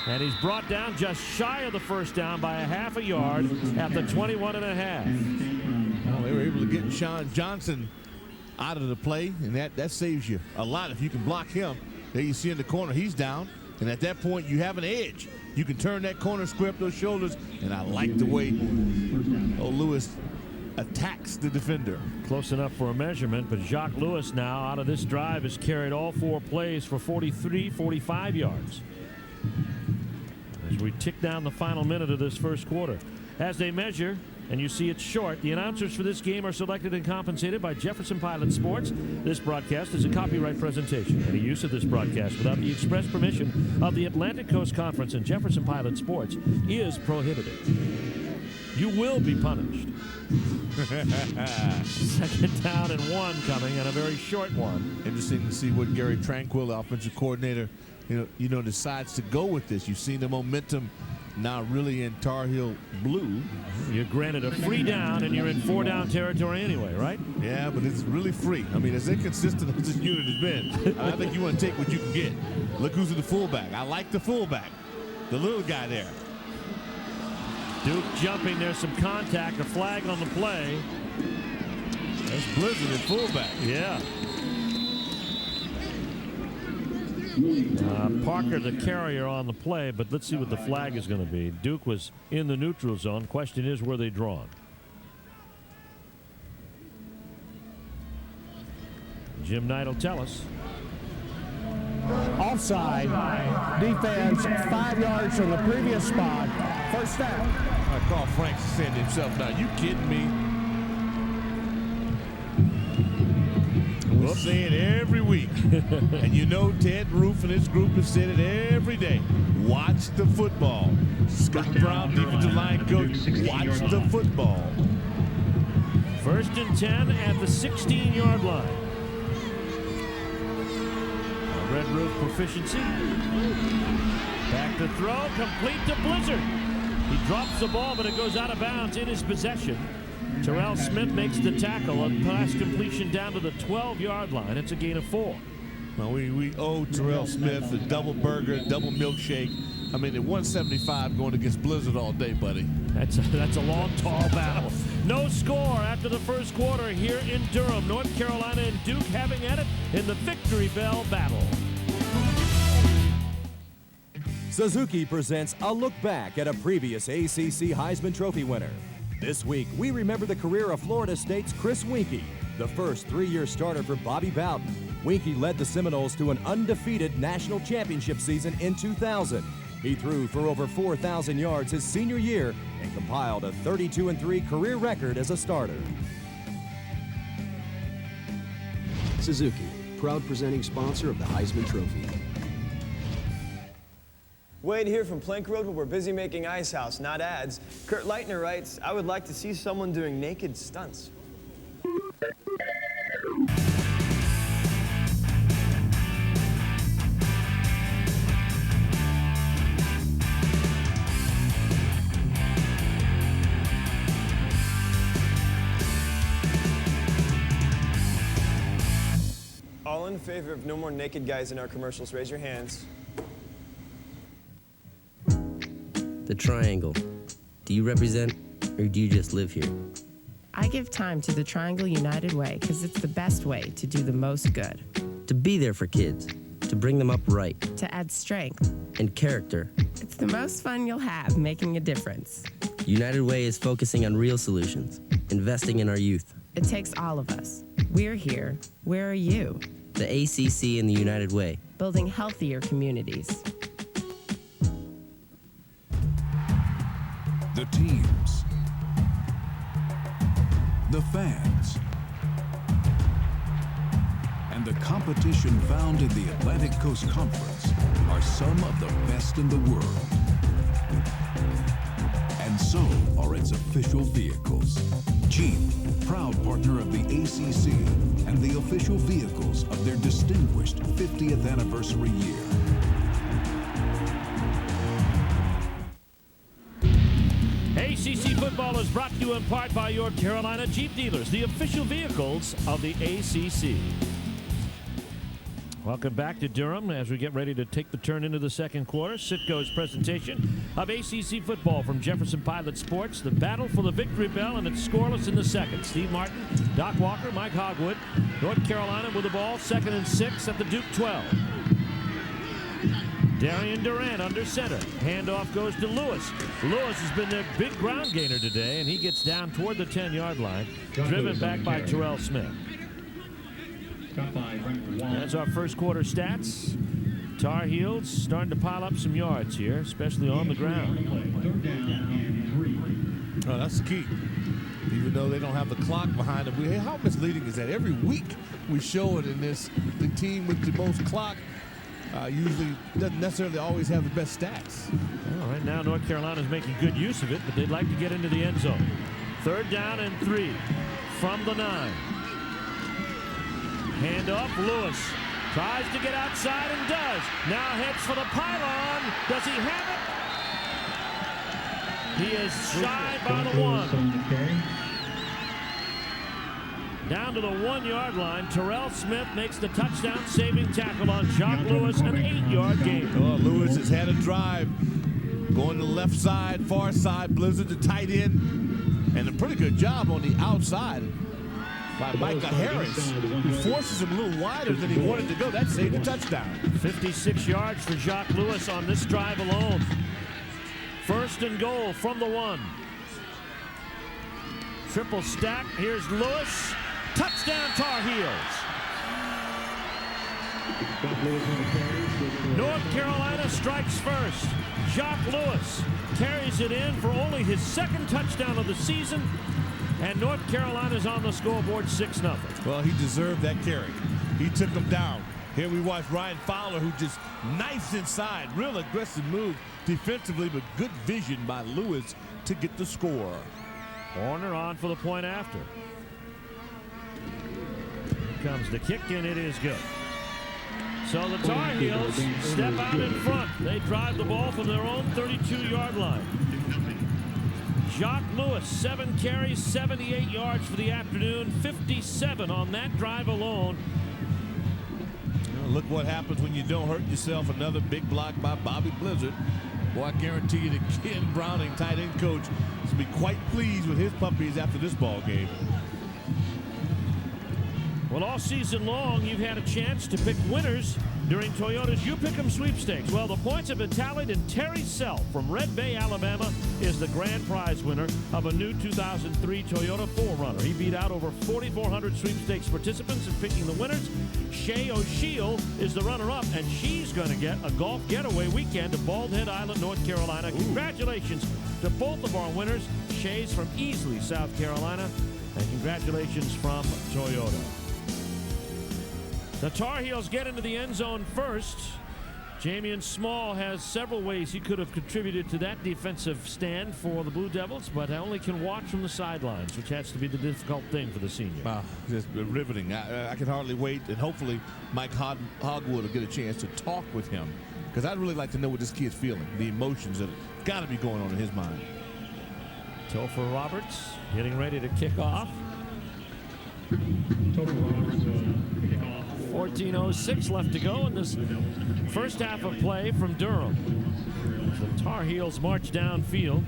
And he's brought down just shy of the first down by a half a yard at the 21.5. Well, they were able to get Sean Johnson out of the play, and that saves you a lot if you can block him. There you see in the corner, he's down, and at that point you have an edge. You can turn that corner, square up those shoulders, and I like the way Lewis attacks the defender. Close enough for a measurement, but Jacques Lewis now out of this drive has carried all 4 plays for 43, 45 yards. As we tick down the final minute of this first quarter. As they measure, and you see it's short, the announcers for this game are selected and compensated by Jefferson Pilot Sports. This broadcast is a copyright presentation. Any use of this broadcast without the express permission of the Atlantic Coast Conference and Jefferson Pilot Sports is prohibited. You will be punished. Second down and 1 coming, and a very short one. Interesting to see what Gary Tranquil, the offensive coordinator, you know, decides to go with this. You've seen the momentum now really in Tar Heel blue. You're granted a free down, and you're in 4-down territory anyway, right? Yeah, but it's really free. I mean, as inconsistent as this unit has been, I think you want to take what you can get. Look who's in the fullback. I like the fullback, the little guy there. Duke jumping. There's some contact, a flag on the play. That's Blizzard at fullback. Yeah. Parker, the carrier, on the play, but let's see what the flag is going to be. Duke was in the neutral zone. Question is, were they drawn? Jim Knight will tell us. Offside. Defense 5 yards from the previous spot. First down. Carl Franks is saying to himself, now, you kidding me? We'll say it every week. And you know Ted Roof and his group have said it every day. Watch the football. Scott Brown, defensive line coach, watch the football. 1st and 10 at the 16-yard line. Red Roof proficiency. Back to throw, complete to Blizzard. He drops the ball, but it goes out of bounds in his possession. Terrell Smith makes the tackle. A pass completion down to the 12-yard line. It's a gain of 4. Well, we owe Terrell Smith the double burger, double milkshake. I mean, at 175 going against Blizzard all day, buddy. That's a long, tall battle. No score after the first quarter here in Durham. North Carolina and Duke having at it in the Victory Bell battle. Suzuki presents a look back at a previous ACC Heisman Trophy winner. This week, we remember the career of Florida State's Chris Weinke, the first 3-year starter for Bobby Bowden. Weinke led the Seminoles to an undefeated national championship season in 2000. He threw for over 4,000 yards his senior year and compiled a 32-3 career record as a starter. Suzuki, proud presenting sponsor of the Heisman Trophy. Wade here from Plank Road, where we're busy making Ice House, not ads. Kurt Leitner writes, I would like to see someone doing naked stunts. All in favor of no more naked guys in our commercials, raise your hands. The Triangle. Do you represent, or do you just live here? I give time to the Triangle United Way because it's the best way to do the most good. To be there for kids, to bring them up right. To add strength. And character. It's the most fun you'll have making a difference. United Way is focusing on real solutions, investing in our youth. It takes all of us. We're here. Where are you? The ACC and the United Way. Building healthier communities. The teams, the fans, and the competition found in the Atlantic Coast Conference are some of the best in the world. And so are its official vehicles. Jeep, proud partner of the ACC and the official vehicles of their distinguished 50th anniversary year. ACC football is brought to you in part by your Carolina Jeep dealers, the official vehicles of the ACC. Welcome back to Durham as we get ready to take the turn into the second quarter. Citgo's presentation of ACC football from Jefferson Pilot Sports. The battle for the victory bell, and it's scoreless in the second. Steve Martin, Doc Walker, Mike Hogwood. North Carolina with the ball, 2nd and 6 at the Duke 12. Darian Durant under center. Handoff goes to Lewis. Lewis has been their big ground gainer today, and he gets down toward the 10-yard line, driven back by Terrell Smith. That's our first quarter stats. Tar Heels starting to pile up some yards here, especially on the ground. Oh, that's the key. Even though they don't have the clock behind them. How misleading is that? Every week we show it in this. The team with the most clock usually doesn't necessarily always have the best stats. Well, right now North Carolina's making good use of it, but they'd like to get into the end zone. 3rd down and 3 from the 9. Handoff, Lewis tries to get outside and does. Now heads for the pylon. Does he have He is shy by the 1. Down to the 1-yard line, Terrell Smith makes the touchdown-saving tackle on Jock Lewis, an 8-yard gain. Oh, Lewis has had a drive. Going to the left side, far side, Blizzard to tight end. And a pretty good job on the outside by Micah Harris, who forces him a little wider than he wanted to go. That saved the touchdown. 56 yards for Jock Lewis on this drive alone. First and goal from the 1. Triple stack. Here's Lewis. Touchdown, Tar Heels. North Carolina strikes first. Jock Lewis carries it in for only his 2nd touchdown of the season, and North Carolina's on the scoreboard 6-0. Well, he deserved that carry. He took him down. Here we watch Ryan Fowler, who just knifes inside. Real aggressive move defensively, but good vision by Lewis to get the score. Warner on for the point after. Here comes the kick, and it is good. So the Tar Heels step out in front. They drive the ball from their own 32-yard line. Jock Lewis, 7 carries, 78 yards for the afternoon, 57 on that drive alone. Look what happens when you don't hurt yourself. Another big block by Bobby Blizzard. Boy, I guarantee you that Ken Browning, tight end coach, will be quite pleased with his puppies after this ball game. Well, all season long, you've had a chance to pick winners during Toyota's You Pick 'em sweepstakes. Well, the points have been tallied, and Terry Self from Red Bay, Alabama, is the grand prize winner of a new 2003 Toyota 4Runner. He beat out over 4,400 sweepstakes participants in picking the winners. Shay O'Sheal is the runner-up, and she's going to get a golf getaway weekend to Bald Head Island, North Carolina. Congratulations to both of our winners. Shay's from Easley, South Carolina, and congratulations from Toyota. The Tar Heels get into the end zone first. Jamian Small has several ways he could have contributed to that defensive stand for the Blue Devils, but only can watch from the sidelines, which has to be the difficult thing for the senior. Wow, just riveting. I can hardly wait, and hopefully Mike Hogwood will get a chance to talk with him, because I'd really like to know what this kid's feeling, the emotions that have got to be going on in his mind. Topher Roberts getting ready to kick off. 14:06 left to go in this first half of play from Durham. The Tar Heels march downfield.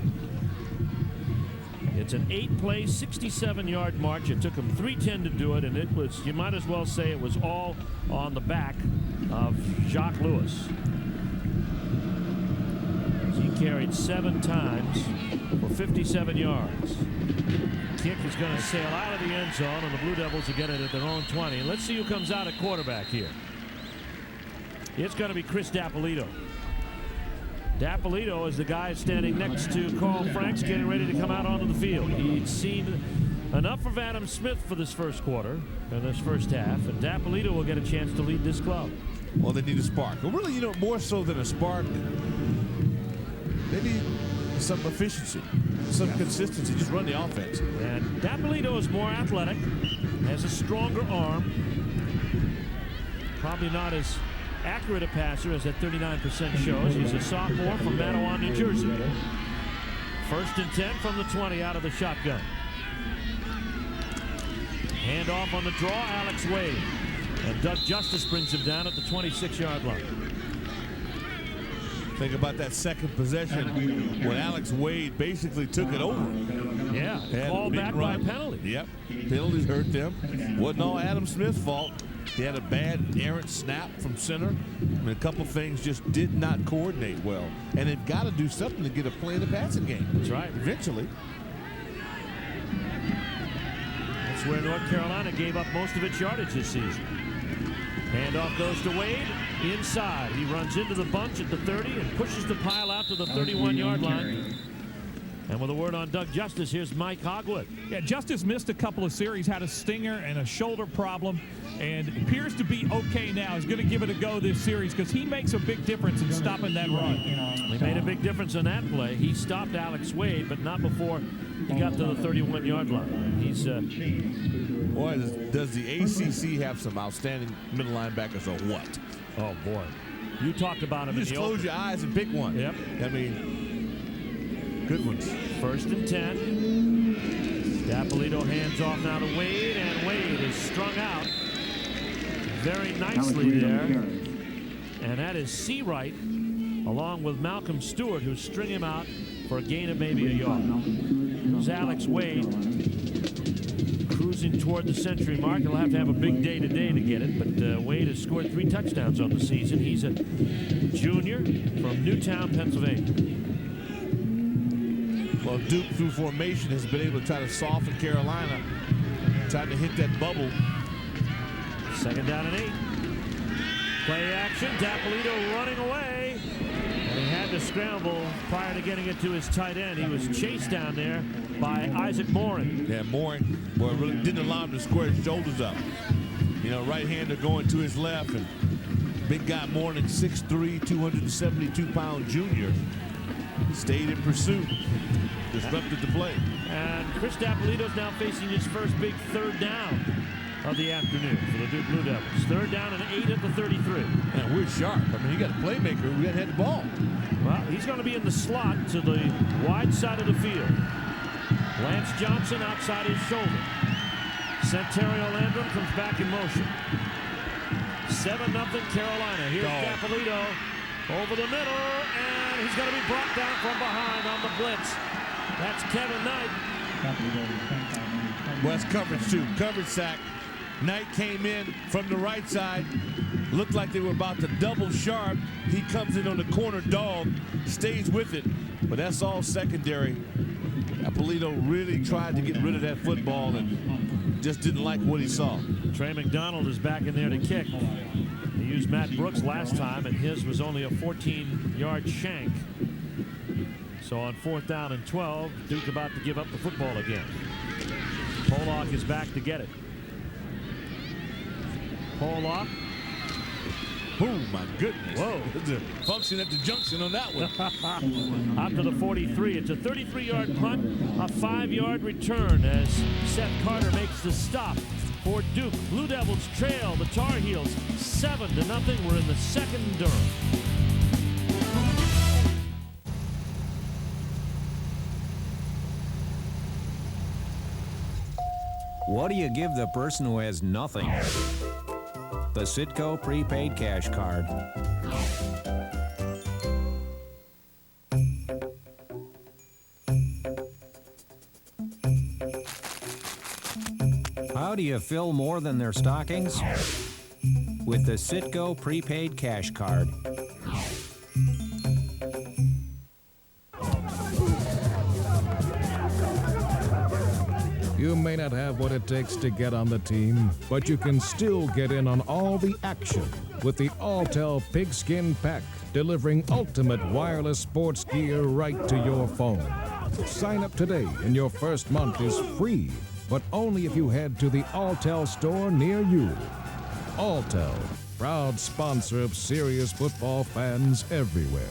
It's an 8-play, 67-yard march. It took them 3:10 to do it, and it was, you might as well say it was all on the back of Jock Lewis. He carried 7 times for 57 yards. Kick is going to sail out of the end zone, and the Blue Devils will get it at their own 20. And let's see who comes out at quarterback here. It's going to be Chris Dapolito. Dapolito is the guy standing next to Carl Franks, getting ready to come out onto the field. He'd seen enough of Adam Smith for this first quarter, or this first half, and Dapolito will get a chance to lead this club. Well, they need a spark. Well, really, you know, more so than a spark, they need some efficiency, some consistency. Just run the offense. And Dapolito is more athletic, has a stronger arm. Probably not as accurate a passer as that 39% shows. He's a sophomore from Matawan, New Jersey. First and 10 from the 20 out of the shotgun. Hand off on the draw, Alex Wade. And Doug Justice brings him down at the 26-yard line. Think about that second possession when Alex Wade basically took it over. Yeah, called back by a penalty. Yep, penalties hurt them. Wasn't all Adam Smith's fault. He had a bad errant snap from center. I mean, a couple things just did not coordinate well. And they've got to do something to get a play in the passing game. That's right. Eventually. That's where North Carolina gave up most of its yardage this season. Handoff goes to Wade. Inside. He runs into the bunch at the 30 and pushes the pile out to the 31-yard line. And with a word on Doug Justice, here's Mike Hogwood. Yeah, Justice missed a couple of series, had a stinger and a shoulder problem, and appears to be okay now. He's going to give it a go this series because he makes a big difference in stopping that run. He made a big difference in that play. He stopped Alex Wade, but not before he got to the 31-yard line. He's boy, does the ACC have some outstanding middle linebackers or what? Oh, boy. You talked about him. You just close your eyes and pick one. Yep. I mean, good ones. 1st and 10. Dapolito hands off now to Wade, and Wade is strung out very nicely there. And that is Seawright, along with Malcolm Stewart, who string him out for a gain of maybe a yard. Here's Alex Wade, cruising toward the century mark. He'll have to have a big day today to get it, but Wade has scored 3 touchdowns on the season. He's a junior from Newtown, Pennsylvania. Well, Duke, through formation, has been able to try to soften Carolina, trying to hit that bubble. 2nd down and 8. Play action, Dapolito running away. And he had to scramble prior to getting it to his tight end. He was chased down there by Isaac Morin. Yeah, Morin, boy, really didn't allow him to square his shoulders up. You know, right-hander going to his left, and big guy Morin, 6'3", 272-pound junior, stayed in pursuit, disrupted the play. And Chris Dapolito's now facing his first big 3rd down of the afternoon for the Duke Blue Devils. 3rd down and 8 at the 33. And we're sharp. I mean, you got a playmaker who had the ball. Well, he's going to be in the slot to the wide side of the field. Lance Johnson outside his shoulder. Santario Landrum comes back in motion. 7-0 Carolina. Here's Dapolito over the middle, and he's going to be brought down from behind on the blitz. That's Kevin Knight. Well, that's coverage, too. Coverage sack. Knight came in from the right side. Looked like they were about to double sharp. He comes in on the corner dog, stays with it, but that's all secondary. Dapolito really tried to get rid of that football and just didn't like what he saw. Trey McDonald is back in there to kick. He used Matt Brooks last time, and his was only a 14-yard shank. So on 4th down and 12, Duke about to give up the football again. Pollock is back to get it. Pollock. Oh, my goodness. Whoa. There's a function at the junction on that one. Out to the 43. It's a 33-yard punt, a 5-yard return as Seth Carter makes the stop for Duke. Blue Devils trail the Tar Heels 7-0. We're in the 2nd Durham. What do you give the person who has nothing? The Citgo prepaid cash card. How do you fill more than their stockings? With the Citgo prepaid cash card. You may not have what it takes to get on the team, but you can still get in on all the action with the Alltel Pigskin Pack, delivering ultimate wireless sports gear right to your phone. Sign up today and your first month is free, but only if you head to the Alltel store near you. Alltel, proud sponsor of serious football fans everywhere.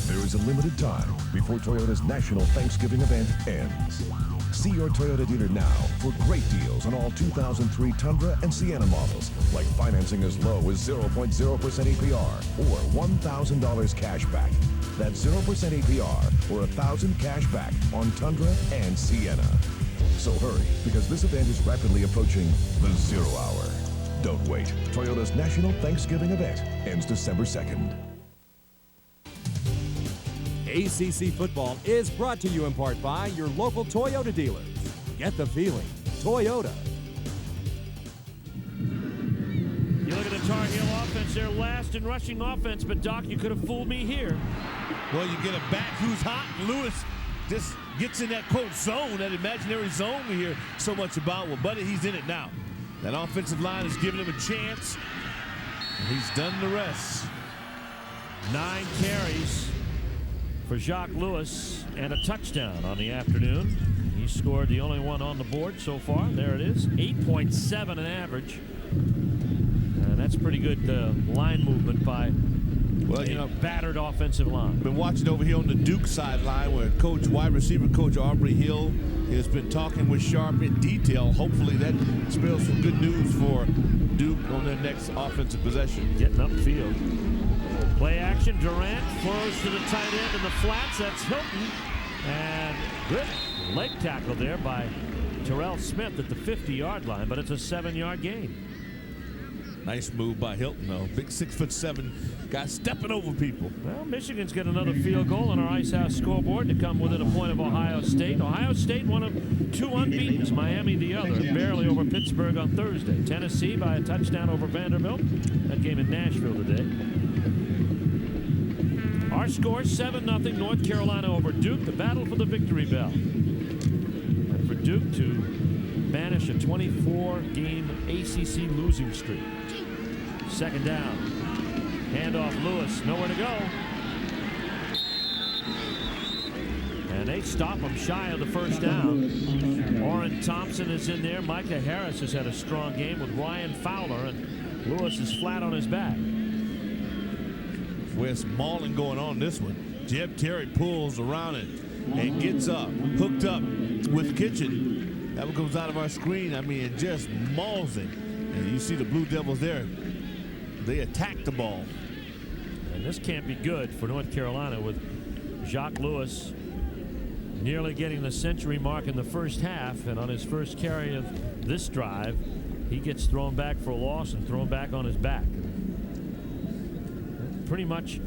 There is a limited time before Toyota's National Thanksgiving event ends. See your Toyota dealer now for great deals on all 2003 Tundra and Sienna models, like financing as low as 0.0% APR or $1,000 cash back. That's 0% APR or $1,000 cash back on Tundra and Sienna. So hurry, because this event is rapidly approaching the 0 hour. Don't wait. Toyota's National Thanksgiving event ends December 2nd. ACC Football is brought to you in part by your local Toyota dealers. Get the feeling. Toyota. You look at the Tar Heel offense, they're last in rushing offense, but Doc, you could have fooled me here. Well, you get a back who's hot. Lewis just gets in that, quote, zone, that imaginary zone we hear so much about. Well, buddy, he's in it now. That offensive line is giving him a chance, and he's done the rest. 9 carries for Jacques Lewis and a touchdown on the afternoon. He scored the only one on the board so far. There it is, 8.7 an average. And that's pretty good line movement by a battered offensive line. Been watching over here on the Duke sideline where wide receiver coach Aubrey Hill has been talking with Sharp in detail. Hopefully that spells some good news for Duke on their next offensive possession. Getting upfield. Play action, Durant throws to the tight end in the flats. That's Hilton. And good leg tackle there by Terrell Smith at the 50-yard line, but it's a 7-yard gain. Nice move by Hilton, though. Big 6'7" guy stepping over people. Well, Michigan's got another field goal on our Ice House scoreboard to come within a point of Ohio State. Ohio State, one of 2 unbeatens. Miami, the other, barely over Pittsburgh on Thursday. Tennessee by a touchdown over Vanderbilt. That game in Nashville today. Our score, 7-0, North Carolina over Duke. The battle for the victory bell. And for Duke to banish a 24-game ACC losing streak. Second down. Handoff Lewis. Nowhere to go. And they stop him shy of the first down. Orrin Thompson is in there. Micah Harris has had a strong game with Ryan Fowler. And Lewis is flat on his back. Wes mauling going on this one. Jeb Terry pulls around it and gets up. Hooked up with Kitchen. That one comes out of our screen. I mean, it just mauls it. And you see the Blue Devils there. They attack the ball. And this can't be good for North Carolina with Jacques Lewis nearly getting the century mark in the first half. And on his first carry of this drive, he gets thrown back for a loss and thrown back on his back. Pretty much.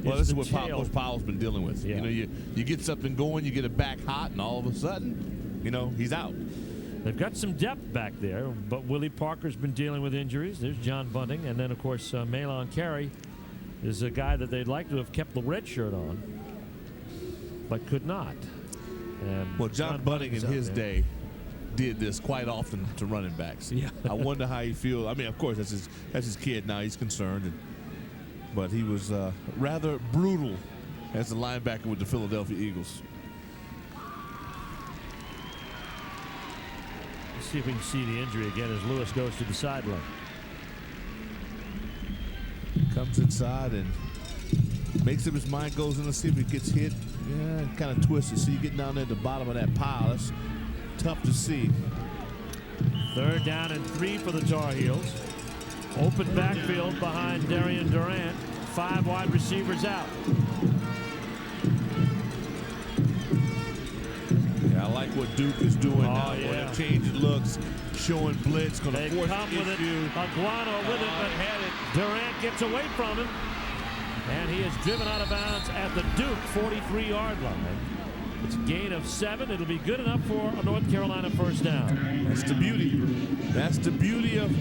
Well, this is what Coach Powell's been dealing with. Yeah. You know, you get something going, you get it back hot, and all of a sudden, you know, he's out. They've got some depth back there, but Willie Parker's been dealing with injuries. There's John Bunting, and then, of course, Malon Carey is a guy that they'd like to have kept the red shirt on, but could not. And well, John Bunting in his day did this quite often to running backs. Yeah. I wonder how he feels. I mean, of course, that's his kid now. He's concerned, but he was rather brutal as a linebacker with the Philadelphia Eagles. Let's see if we can see the injury again as Lewis goes to the sideline. Comes inside and makes up his mind, goes in to see if he gets hit. Yeah, kind of twisted. See, you get down there at the bottom of that pile. That's tough to see. 3rd down and 3 for the Tar Heels. Open backfield behind Darian Durant. 5 wide receivers out. Yeah, I like what Duke is doing now. Yeah. When changing looks, showing blitz, going to force come with it. Aguano with it, but Durant gets away from him. And he is driven out of bounds at the Duke 43-yard line. It's a gain of 7. It'll be good enough for a North Carolina first down. That's the beauty. That's the beauty of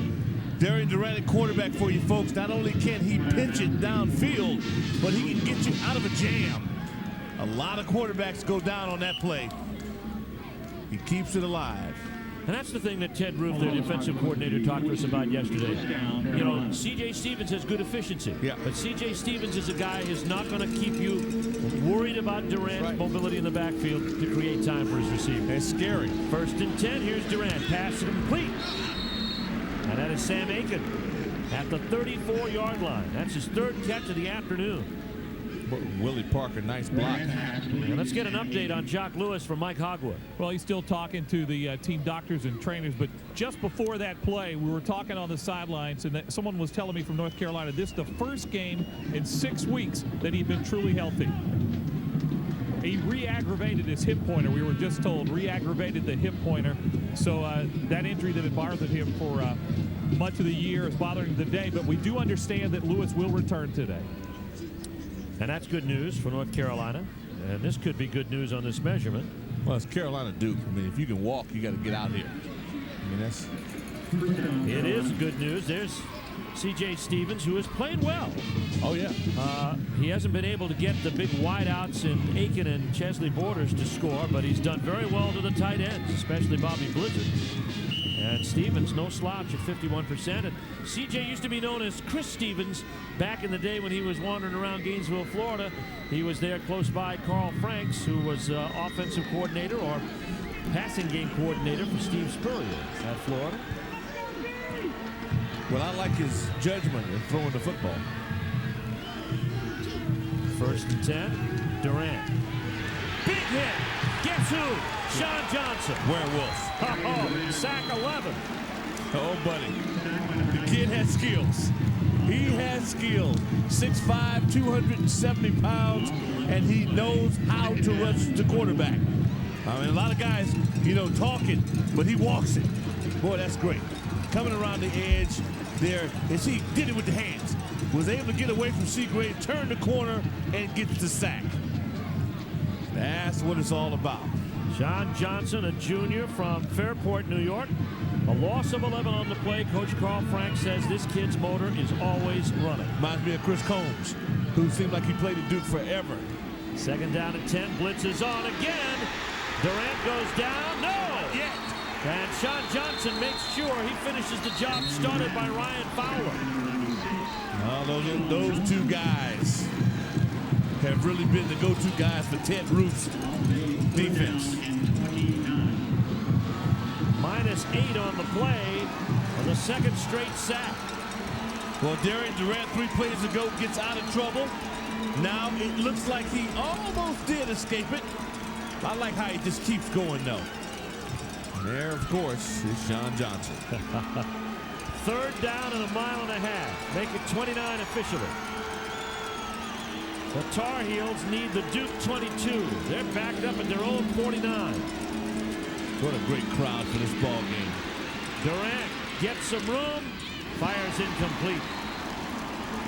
Darian Durant at quarterback for you folks. Not only can he pitch it downfield, but he can get you out of a jam. A lot of quarterbacks go down on that play. He keeps it alive. And that's the thing that Ted Roof, their defensive coordinator, talked to us about yesterday. You know, C.J. Stevens has good efficiency. Yeah. But C.J. Stevens is a guy who's not going to keep you worried about Durant's mobility in the backfield to create time for his receiver. That's scary. 1st and 10. Here's Durant. Pass complete. And that is Sam Aiken at the 34-yard line. That's his 3rd catch of the afternoon. Willie Parker, nice block. And let's get an update on Jacques Lewis from Mike Hogwood. Well, he's still talking to the team doctors and trainers, but just before that play, we were talking on the sidelines, and someone was telling me from North Carolina, this is the first game in 6 weeks that he'd been truly healthy. He re-aggravated his hip pointer. We were just told re-aggravated the hip pointer. So that injury that had bothered him for much of the year is bothering him today, but we do understand that Lewis will return today. And that's good news for North Carolina. And this could be good news on this measurement. Well, it's Carolina Duke. I mean, if you can walk, you got to get out here. I mean, that's... It is good news. There's C.J. Stevens, who has played well. Oh, yeah. He hasn't been able to get the big wideouts in Aiken and Chesley Borders to score, but he's done very well to the tight ends, especially Bobby Blizzard. And Stevens, no slouch at 51%. And C.J. used to be known as Chris Stevens back in the day when he was wandering around Gainesville, Florida. He was there close by Carl Franks, who was offensive coordinator or passing game coordinator for Steve Spurrier at Florida. Well, I like his judgment in throwing the football. 1st and 10. Durant. Big hit. Guess who? Sean Johnson. Werewolf. Oh, sack 11. Oh, buddy. The kid has skills. He has skill. 6'5", 270 pounds, and he knows how to rush the quarterback. I mean, a lot of guys, you know, talking, but he walks it. Boy, that's great. Coming around the edge there, and he did it with the hands. Was able to get away from Seagrave, turn the corner, and get the sack. That's what it's all about. Sean Johnson, a junior from Fairport, New York. A loss of 11 on the play. Coach Carl Frank says this kid's motor is always running. Reminds me of Chris Combs, who seemed like he played at Duke forever. Second down and 10. Blitz is on again. Durant goes down. No! Yet. And Sean Johnson makes sure he finishes the job started by Ryan Fowler. Those two guys have really been the go-to guys for Ted Roof's defense. -8 on the play for the second straight sack. Well, Darian Durant 3 plays ago gets out of trouble. Now it looks like he almost did escape it. I like how he just keeps going, though. There, of course, is Sean Johnson. Third down and 1.5 miles. Make it 29 officially. The Tar Heels need the Duke 22. They're backed up at their own 49. What a great crowd for this ball game. Durant gets some room, fires incomplete.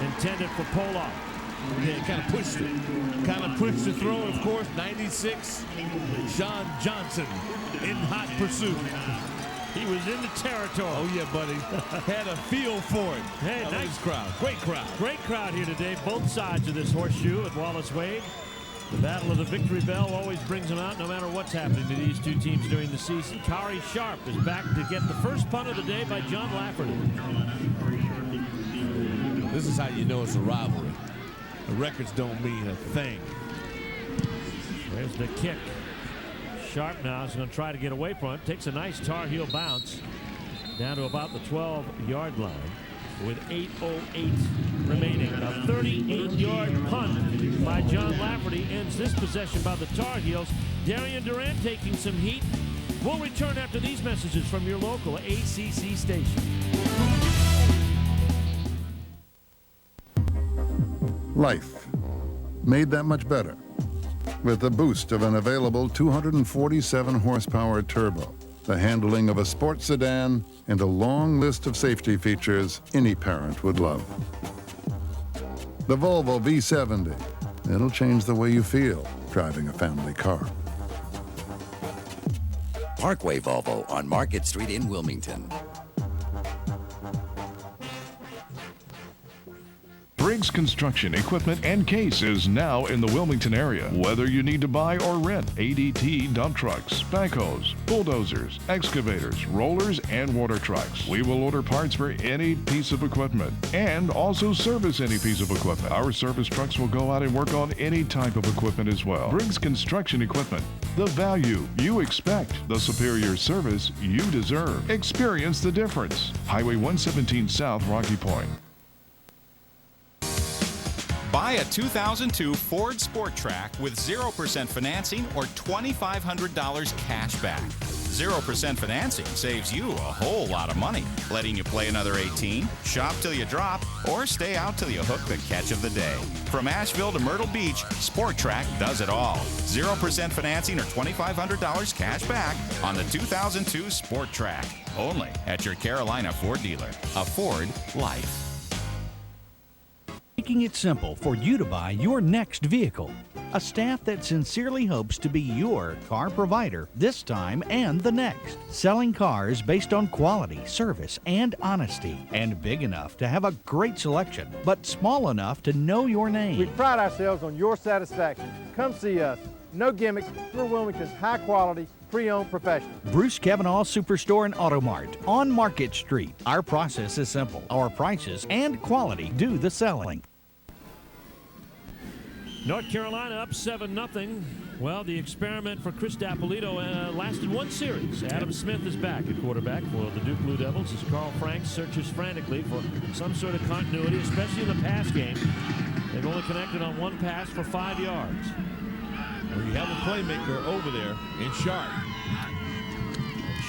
Intended for Pollock. Yeah, kind of pushed it. Kind of pushed the throw, of course. 96, Sean Johnson in hot pursuit. He was in the territory. Oh, yeah, buddy. Had a feel for it. Hey, nice crowd. Great crowd. Great crowd here today. Both sides of this horseshoe at Wallace Wade. The Battle of the Victory Bell always brings them out no matter what's happening to these two teams during the season. Kari Sharp is back to get the first punt of the day by John Lafferty. This is how you know it's a rivalry. The records don't mean a thing. There's the kick. Sharp now is going to try to get away from it. Takes a nice Tar Heel bounce down to about the 12-yard line with 8:08 remaining. A 38-yard punt by John Lafferty ends this possession by the Tar Heels. Darian Durant taking some heat. We'll return after these messages from your local ACC station. Life made that much better with the boost of an available 247 horsepower turbo, the handling of a sports sedan, and a long list of safety features any parent would love. The Volvo V70. It'll change the way you feel driving a family car. Parkway Volvo on Market Street in Wilmington. Briggs Construction Equipment and Case is now in the Wilmington area. Whether you need to buy or rent ADT dump trucks, backhoes, bulldozers, excavators, rollers, and water trucks, we will order parts for any piece of equipment and also service any piece of equipment. Our service trucks will go out and work on any type of equipment as well. Briggs Construction Equipment, the value you expect, the superior service you deserve. Experience the difference. Highway 117 South, Rocky Point. Buy a 2002 Ford Sport Track with 0% financing or $2,500 cash back. 0% financing saves you a whole lot of money, letting you play another 18, shop till you drop, or stay out till you hook the catch of the day. From Asheville to Myrtle Beach, Sport Track does it all. 0% financing or $2,500 cash back on the 2002 Sport Track. Only at your Carolina Ford dealer. A Ford life. Making it simple for you to buy your next vehicle. A staff that sincerely hopes to be your car provider this time and the next. Selling cars based on quality, service, and honesty. And big enough to have a great selection, but small enough to know your name. We pride ourselves on your satisfaction. Come see us. No gimmicks. We're Wilmington's high-quality, pre-owned professional. Bruce Kavanaugh Superstore and Auto Mart on Market Street. Our process is simple. Our prices and quality do the selling. North Carolina up 7-0. Well, the experiment for Chris D'Appolito lasted one series. Adam Smith is back at quarterback for the Duke Blue Devils as Carl Frank searches frantically for some sort of continuity, especially in the pass game. They've only connected on one pass for 5 yards. Well, you have a playmaker over there in Sharp.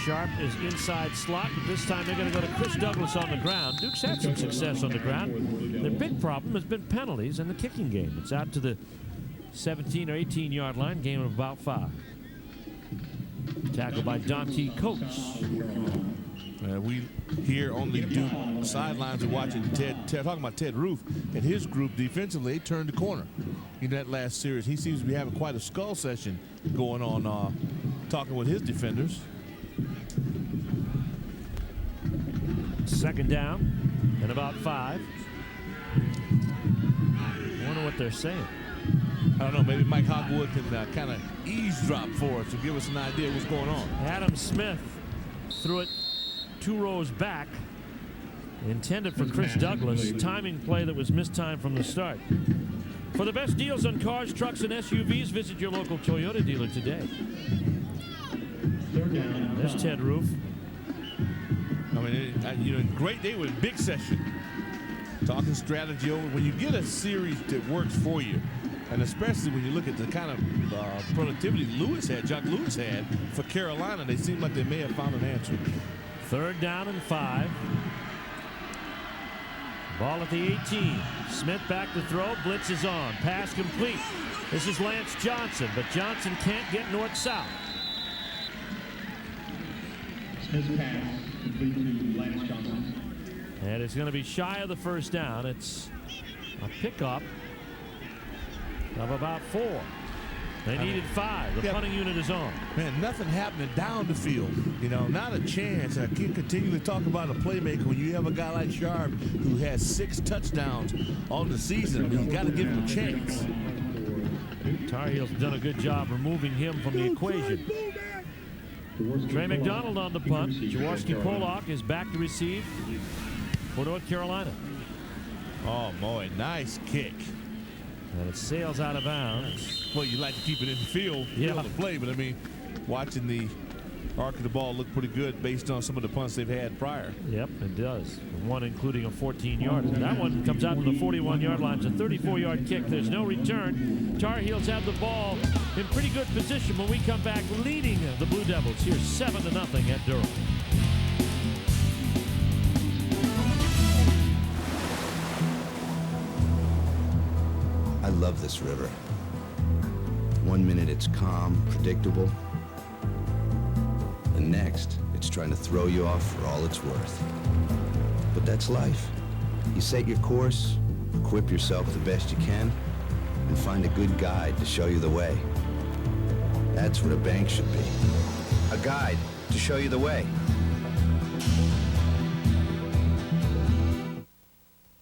Sharp is inside slot, but this time they're going to go to Chris Douglas on the ground. Duke's had some success on the ground. Their big problem has been penalties in the kicking game. It's out to the 17 or 18-yard line, game of about 5. Tackled by Dante Coates. We here on the Duke sidelines are watching talking about Ted Roof and his group defensively. They turned the corner in that last series. He seems to be having quite a skull session going on, talking with his defenders. Second down and about 5. I wonder what they're saying. I don't know. Maybe Mike Hogwood can kind of eavesdrop for us to give us an idea of what's going on. Adam Smith threw it 2 rows back, intended for Chris Douglas. Timing play that was mistimed from the start. For the best deals on cars, trucks, and SUVs, visit your local Toyota dealer today. There's Ted Roof. I mean, great day with big session. Talking strategy over. When you get a series that works for you, and especially when you look at the kind of productivity Jock Lewis had for Carolina, they seem like they may have found an answer. 3rd down and 5. Ball at the 18. Smith back to throw. Blitz is on. Pass complete. This is Lance Johnson, but Johnson can't get north-south. Smith's pass complete to Lance Johnson. And it's going to be shy of the 1st down. It's a pickup of about 4. They needed 5. The punting unit is on. Man, nothing happening down the field. You know, not a chance. I can't continue to talk about a playmaker when you have a guy like Sharp who has 6 touchdowns on the season. I mean, you got to give him a chance. Tar Heels have done a good job removing him from the equation. Trey McDonald on the punt. Jaworski Pollock is back to receive for North Carolina. Oh, boy, nice kick. And it sails out of bounds. Well, you like to keep it in the field, to play, but I mean, watching the arc of the ball look pretty good based on some of the punts they've had prior. Yep, it does. One including a 14-yarder. That one comes out to the 41-yard line. It's a 34-yard kick. There's no return. Tar Heels have the ball in pretty good position when we come back, leading the Blue Devils here 7-0 at Durham. I love this river. 1 minute it's calm, predictable. The next, it's trying to throw you off for all it's worth. But that's life. You set your course, equip yourself the best you can, and find a good guide to show you the way. That's what a bank should be. A guide to show you the way.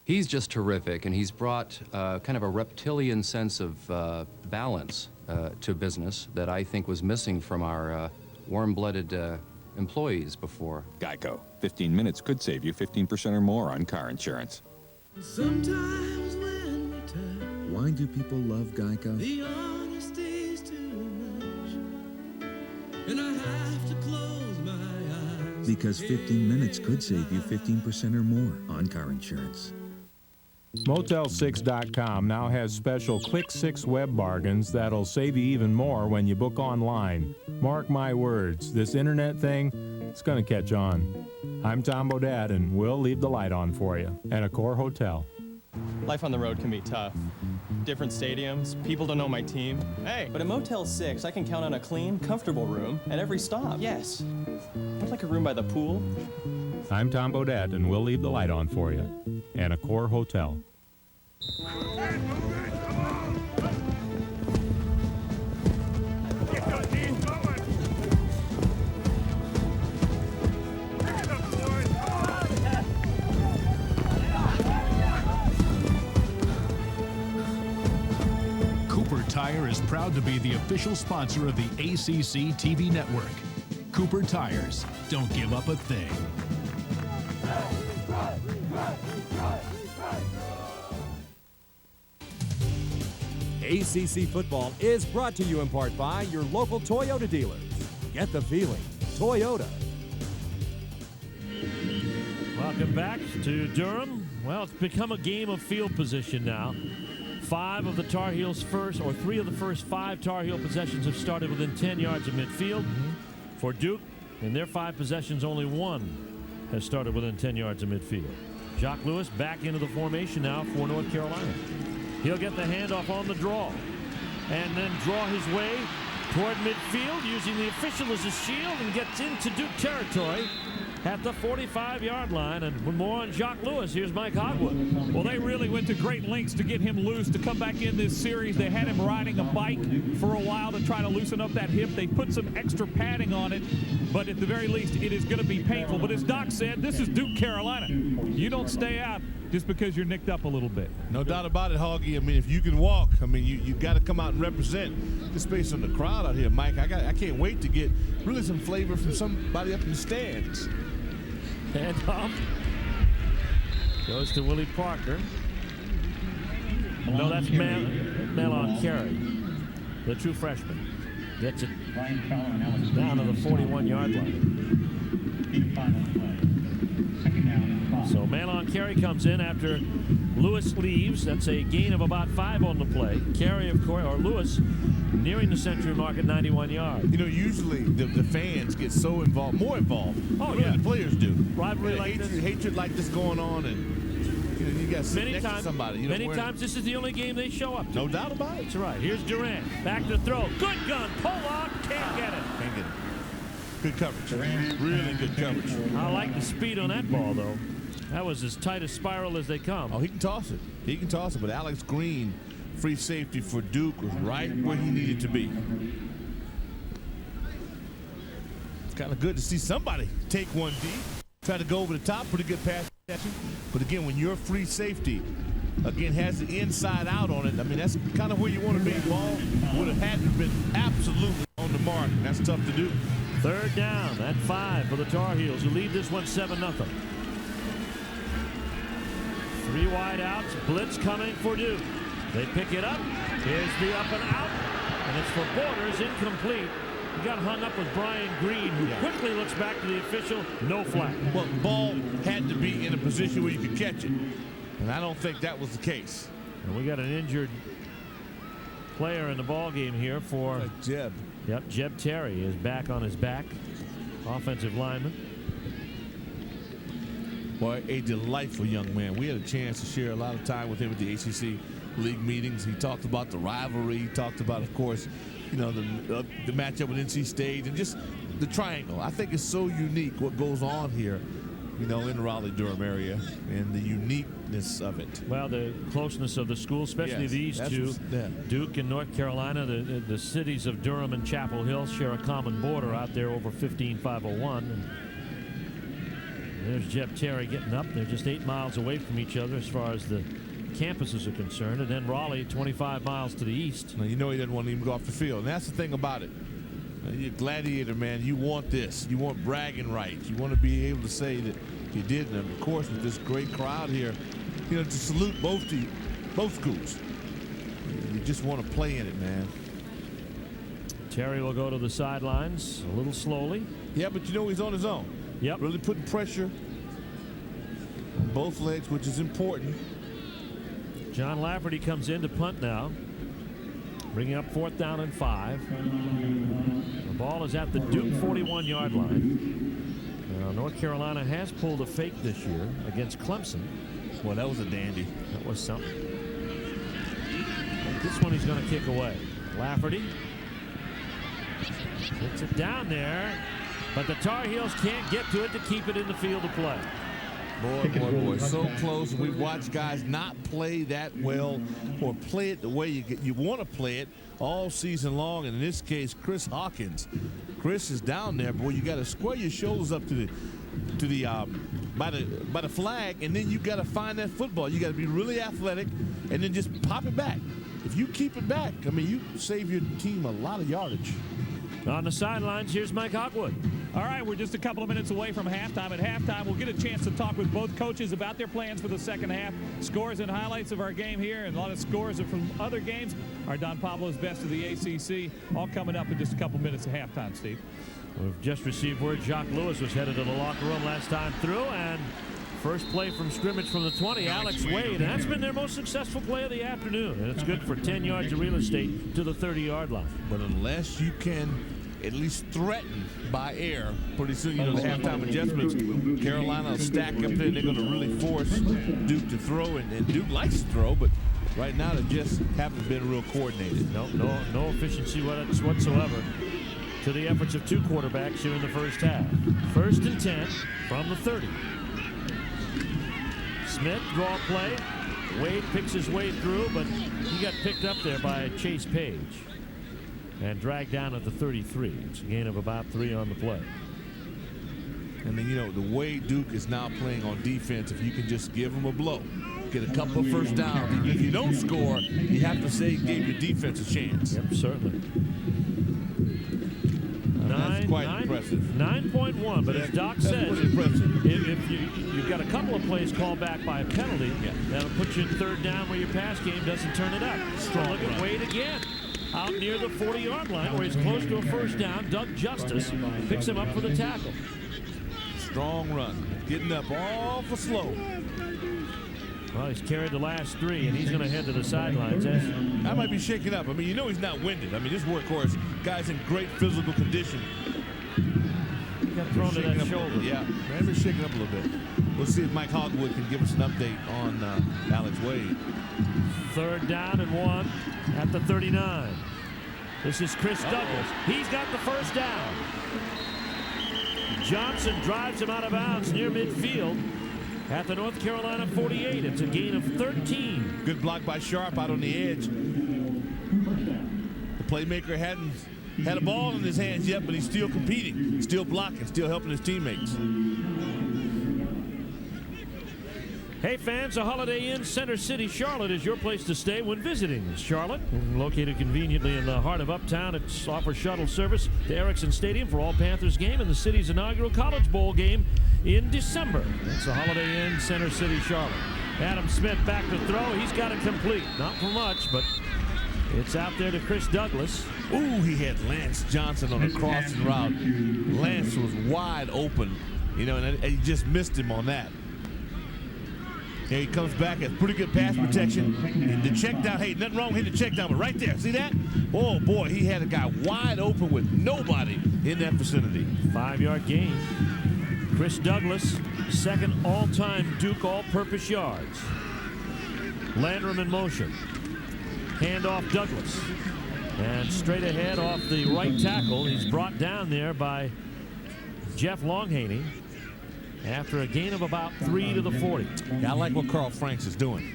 He's just terrific, and he's brought kind of a reptilian sense of balance to business that I think was missing from our warm-blooded employees before. Geico. 15 minutes could save you 15% or more on car insurance. Sometimes when we touch, Why do people love Geico? the honesty's too much, and I have to close my eyes. Because 15 minutes could save you 15% or more on car insurance. Motel6.com now has special Click 6 web bargains that'll save you even more when you book online. Mark my words, this internet thing, it's going to catch on. I'm Tom Bodad, and we'll leave the light on for you at Accor Hotel. Life on the road can be tough. Different stadiums, people don't know my team. Hey, but at Motel 6, I can count on a clean, comfortable room at every stop. Yes. I'd like a room by the pool. I'm Tom Bodad, and we'll leave the light on for you at Accor Hotel. Cooper Tire is proud to be the official sponsor of the ACC TV network. Cooper Tires, don't give up a thing. ACC Football is brought to you in part by your local Toyota dealers. Get the feeling. Toyota. Welcome back to Durham. Well, it's become a game of field position now. 5 of the Tar Heels' first, or 3 of the first 5 Tar Heel possessions have started within 10 yards of midfield. For Duke, In their 5 possessions, only 1 has started within 10 yards of midfield. Jacques Lewis back into the formation now for North Carolina. He'll get the handoff on the draw and then draw his way toward midfield using the official as a shield and gets into Duke territory at the 45-yard line. And with more on Jacques Lewis, here's Mike Hogwood. Well, they really went to great lengths to get him loose to come back in this series. They had him riding a bike for a while to try to loosen up that hip. They put some extra padding on it, but at the very least, it is going to be painful. But as Doc said, this is Duke, Carolina. You don't stay out just because you're nicked up a little bit. No doubt about it, Hoggy. I mean, if you can walk, I mean, you got to come out and represent. Just based on the crowd out here, Mike, I can't wait to get really some flavor from somebody up in the stands. Handoff goes to Willie Parker. No, that's Malon Carey, the true freshman. Gets it down to the 41-yard line. So Malon Carey comes in after Lewis leaves. That's a gain of about 5 on the play. Carey, of course, or Lewis, nearing the century mark at 91 yards. You know, usually the fans get so involved, more involved. Oh, yeah. The players do. Rivalry like this. Hatred like this going on, and you got to sit next to somebody. Many times this is the only game they show up to. No doubt about it. That's right. Here's Durant. Back to throw. Good gun. Pull out. Can't get it. Can't get it. Good coverage. Really good coverage. I like the speed on that ball, though. That was as tight a spiral as they come. Oh, he can toss it. He can toss it. But Alex Green, free safety for Duke, was right where he needed to be. It's kind of good to see somebody take one deep, try to go over the top, pretty good pass protection. But again, when your free safety, again, has the inside out on it, I mean, that's kind of where you want to be. Ball would have had to have been absolutely on the mark, and that's tough to do. 3rd down at 5 for the Tar Heels, who lead this one 7-0. 3 wide outs, blitz coming for Duke. They pick it up. Here's the up and out, and it's for Borders, incomplete. He got hung up with Brian Green, who quickly looks back to the official. No flag. Well, the ball had to be in a position where you could catch it, and I don't think that was the case. And we got an injured player in the ball game here for Jeb. Yep, Jeb Terry is back on his back, offensive lineman. Boy, a delightful young man. We had a chance to share a lot of time with him at the ACC league meetings. He talked about the rivalry. He talked about, of course, you know, the matchup with NC State and just the triangle. I think it's so unique what goes on here, you know, in the Raleigh-Durham area and the uniqueness of it. Well, the closeness of the schools, especially these two, Duke and North Carolina, the cities of Durham and Chapel Hill share a common border out there over 15501. And there's Jeb Terry getting up. They're just 8 miles away from each other as far as the campuses are concerned. And then Raleigh, 25 miles to the east. Now, you know he doesn't want to even go off the field. And that's the thing about it. You're a gladiator, man. You want this. You want bragging rights. You want to be able to say that you did. And, of course, with this great crowd here, you know, to salute both schools. You just want to play in it, man. Terry will go to the sidelines a little slowly. Yeah, but you know he's on his own. Yep. Really putting pressure on both legs, which is important. John Lafferty comes in to punt now, bringing up 4th down and 5. The ball is at the Duke 41-yard line. Now, North Carolina has pulled a fake this year against Clemson. Well, that was a dandy. That was something. But this one he's going to kick away. Lafferty gets it down there, but the Tar Heels can't get to it to keep it in the field of play. Boy, so close. We've watched guys not play that well or play it the way you want to play it all season long. And in this case, Chris Hawkins. Chris is down there. Boy, you got to square your shoulders up to the by the flag, and then you got to find that football. You got to be really athletic, and then just pop it back. If you keep it back, I mean, you save your team a lot of yardage. On the sidelines, here's Mike Hogwood. All right, we're just a couple of minutes away from halftime. At halftime, we'll get a chance to talk with both coaches about their plans for the second half, scores and highlights of our game here, and a lot of scores from other games. Our Don Pablo's best of the ACC, all coming up in just a couple minutes at halftime, Steve. We've just received word Jacques Lewis was headed to the locker room last time through, and first play from scrimmage from the 20, Alex Wade. And that's been their most successful play of the afternoon. And it's good for 10 yards of real estate to the 30-yard line. But unless you can at least threatened by air. Pretty soon, you know, the halftime adjustments, Carolina will stack up there, and they're going to really force Duke to throw, and Duke likes to throw, but right now they just haven't been real coordinated. No efficiency whatsoever to the efforts of two quarterbacks here in the first half. 1st and 10 from the 30. Smith, draw play. Wade picks his way through, but he got picked up there by Chase Page and dragged down at the 33. It's a gain of about 3 on the play. And then, you know, the way Duke is now playing on defense, if you can just give them a blow, get a couple of first downs. If you don't score, you have to say gave your defense a chance. Yep, certainly. That's quite impressive. 9.1, but as Doc says, if you've got a couple of plays called back by a penalty, that'll put you in 3rd down where your pass game doesn't turn it up. Strong look at Wade again. Out near the 40-yard line where he's close to a first down. Doug Justice picks him up for the tackle. Strong run. Getting up awful slow. Well, he's carried the last 3, and he's going to head to the sidelines. I might be shaking up. I mean, you know he's not winded. I mean, this workhorse guy's in great physical condition. He got thrown to that shoulder. Yeah, maybe shaking up a little bit. We'll see if Mike Hogwood can give us an update on Alex Wade. 3rd down and 1 at the 39. This is Chris Douglas. He's got the first down. Johnson drives him out of bounds near midfield at the North Carolina 48. It's a gain of 13. Good block by Sharp out on the edge. The playmaker hadn't had a ball in his hands yet, but he's still competing, still blocking, still helping his teammates. Hey fans, a Holiday Inn Center City, Charlotte is your place to stay when visiting Charlotte. Located conveniently in the heart of Uptown, it offers shuttle service to Erickson Stadium for all Panthers game and the city's inaugural College Bowl game in December. That's the Holiday Inn Center City, Charlotte. Adam Smith back to throw. He's got it complete. Not for much, but it's out there to Chris Douglas. Ooh, he had Lance Johnson on a crossing route. Lance was wide open, you know, and he just missed him on that. Here he comes back, has pretty good pass protection. And the check down, hey, nothing wrong with hitting the check down, but right there, see that? Oh boy, he had a guy wide open with nobody in that vicinity. 5-yard gain. Chris Douglas, 2nd all-time Duke all-purpose yards. Landrum in motion. Handoff Douglas. And straight ahead off the right tackle. He's brought down there by Jeff Longhaney after a gain of about 3 to the 40. Yeah, I like what Carl Franks is doing.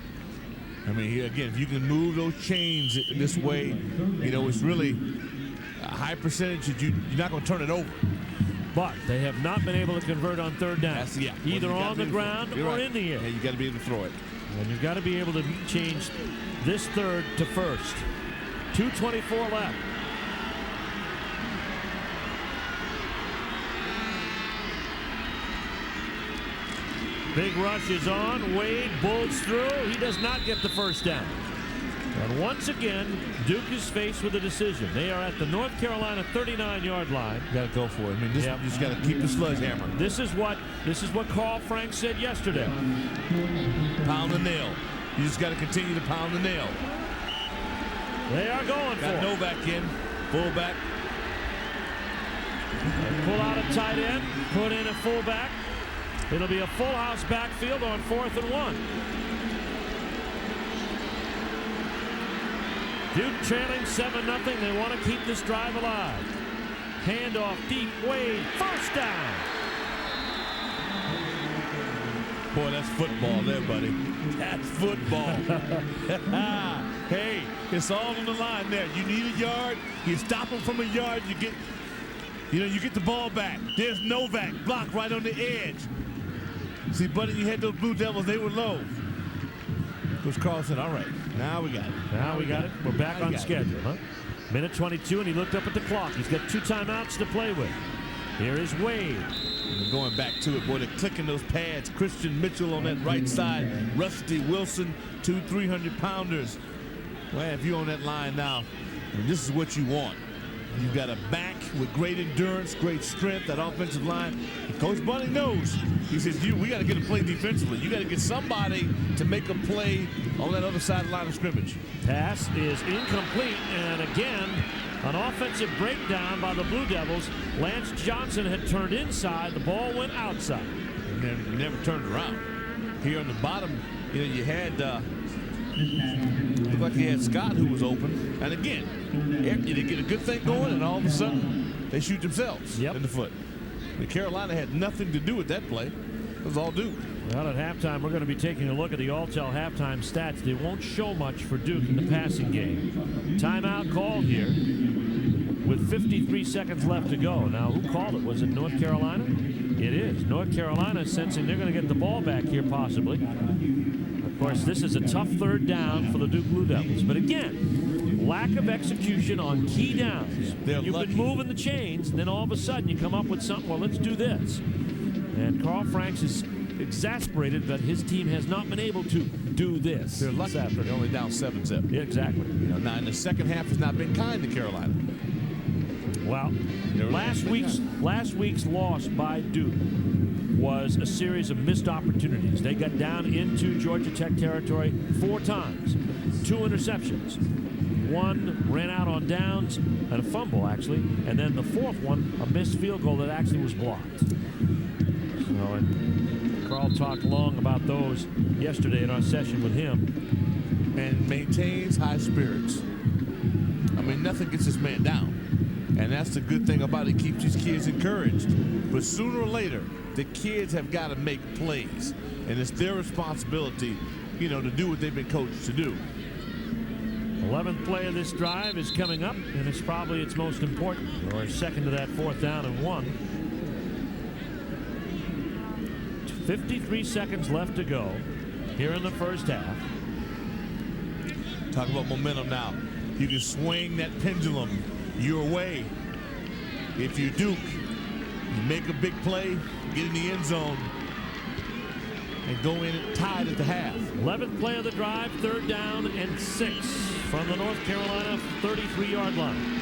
I mean, again, if you can move those chains this way, you know, it's really a high percentage that you're not going to turn it over. But they have not been able to convert on 3rd down. Either on the ground or in the air. Yeah, you got to be able to throw it. And you've got to be able to change this 3rd to 1st. 2:24 left. Big rush is on. Wade bolts through. He does not get the first down. And once again, Duke is faced with a decision. They are at the North Carolina 39-yard line. Got to go for it. I mean, you just got to keep the sledgehammer. This is what Carl Franks said yesterday. Pound the nail. You just got to continue to pound the nail. They are going for it. Got Novak in, fullback. They pull out a tight end, put in a fullback. It'll be a full house backfield on 4th and 1. Duke trailing 7-0. They want to keep this drive alive. Handoff deep. Wade, first down. Boy, that's football there, buddy. That's football. Hey, it's all on the line there. You need a yard. You stop them from a yard. You get the ball back. There's Novak, blocked right on the edge. See, buddy, you had those Blue Devils. They were low. Coach Carl said, all right, now we got it. Now we got it. We're back on schedule, huh? Minute 22, and he looked up at the clock. He's got 2 timeouts to play with. Here is Wade. And going back to it, boy, they're clicking those pads. Christian Mitchell on that right side. Rusty Wilson, 2 300-pounders. Well, if you're on that line now, I mean, this is what you want. You've got a back with great endurance, great strength, that offensive line. Coach Bunning knows. He says, we got to get a play defensively. You got to get somebody to make a play on that other side of the line of scrimmage. Pass is incomplete, and again, an offensive breakdown by the Blue Devils. Lance Johnson had turned inside. The ball went outside. And then never turned around. Here on the bottom, you had looked like you had Scott who was open. And again, they get a good thing going, and all of a sudden, they shoot themselves in the foot. And Carolina had nothing to do with that play. It was all Duke. Well, at halftime, we're going to be taking a look at the Alltel halftime stats. They won't show much for Duke in the passing game. Timeout called here with 53 seconds left to go. Now, who called it? Was it North Carolina? It is. North Carolina sensing they're going to get the ball back here possibly. Of course, this is a tough third down for the Duke Blue Devils. But again, lack of execution on key downs. You've been moving the chains, and then all of a sudden you come up with something, well, let's do this. And Carl Franks is exasperated that his team has not been able to do this. They're lucky they're only down 7-0. Yeah, exactly. Now in the second half has not been kind to Carolina. Well, last week's loss by Duke was a series of missed opportunities. They got down into Georgia Tech territory 4 times, 2 interceptions. 1 ran out on downs and a fumble, actually, and then the 4th one, a missed field goal that actually was blocked. So, and Carl talked long about those yesterday in our session with him. And maintains high spirits. I mean, nothing gets this man down. And that's the good thing about it. Keeps these kids encouraged. But sooner or later, the kids have got to make plays. And it's their responsibility, to do what they've been coached to do. 11th play of this drive is coming up, and it's probably its most important, or second to that 4th down and 1. 53 seconds left to go here in the first half. Talk about momentum now. You can swing that pendulum your way. If you're Duke, you make a big play, get in the end zone, and go in tied at the half. 11th play of the drive, 3rd down and 6 from the North Carolina 33-yard line.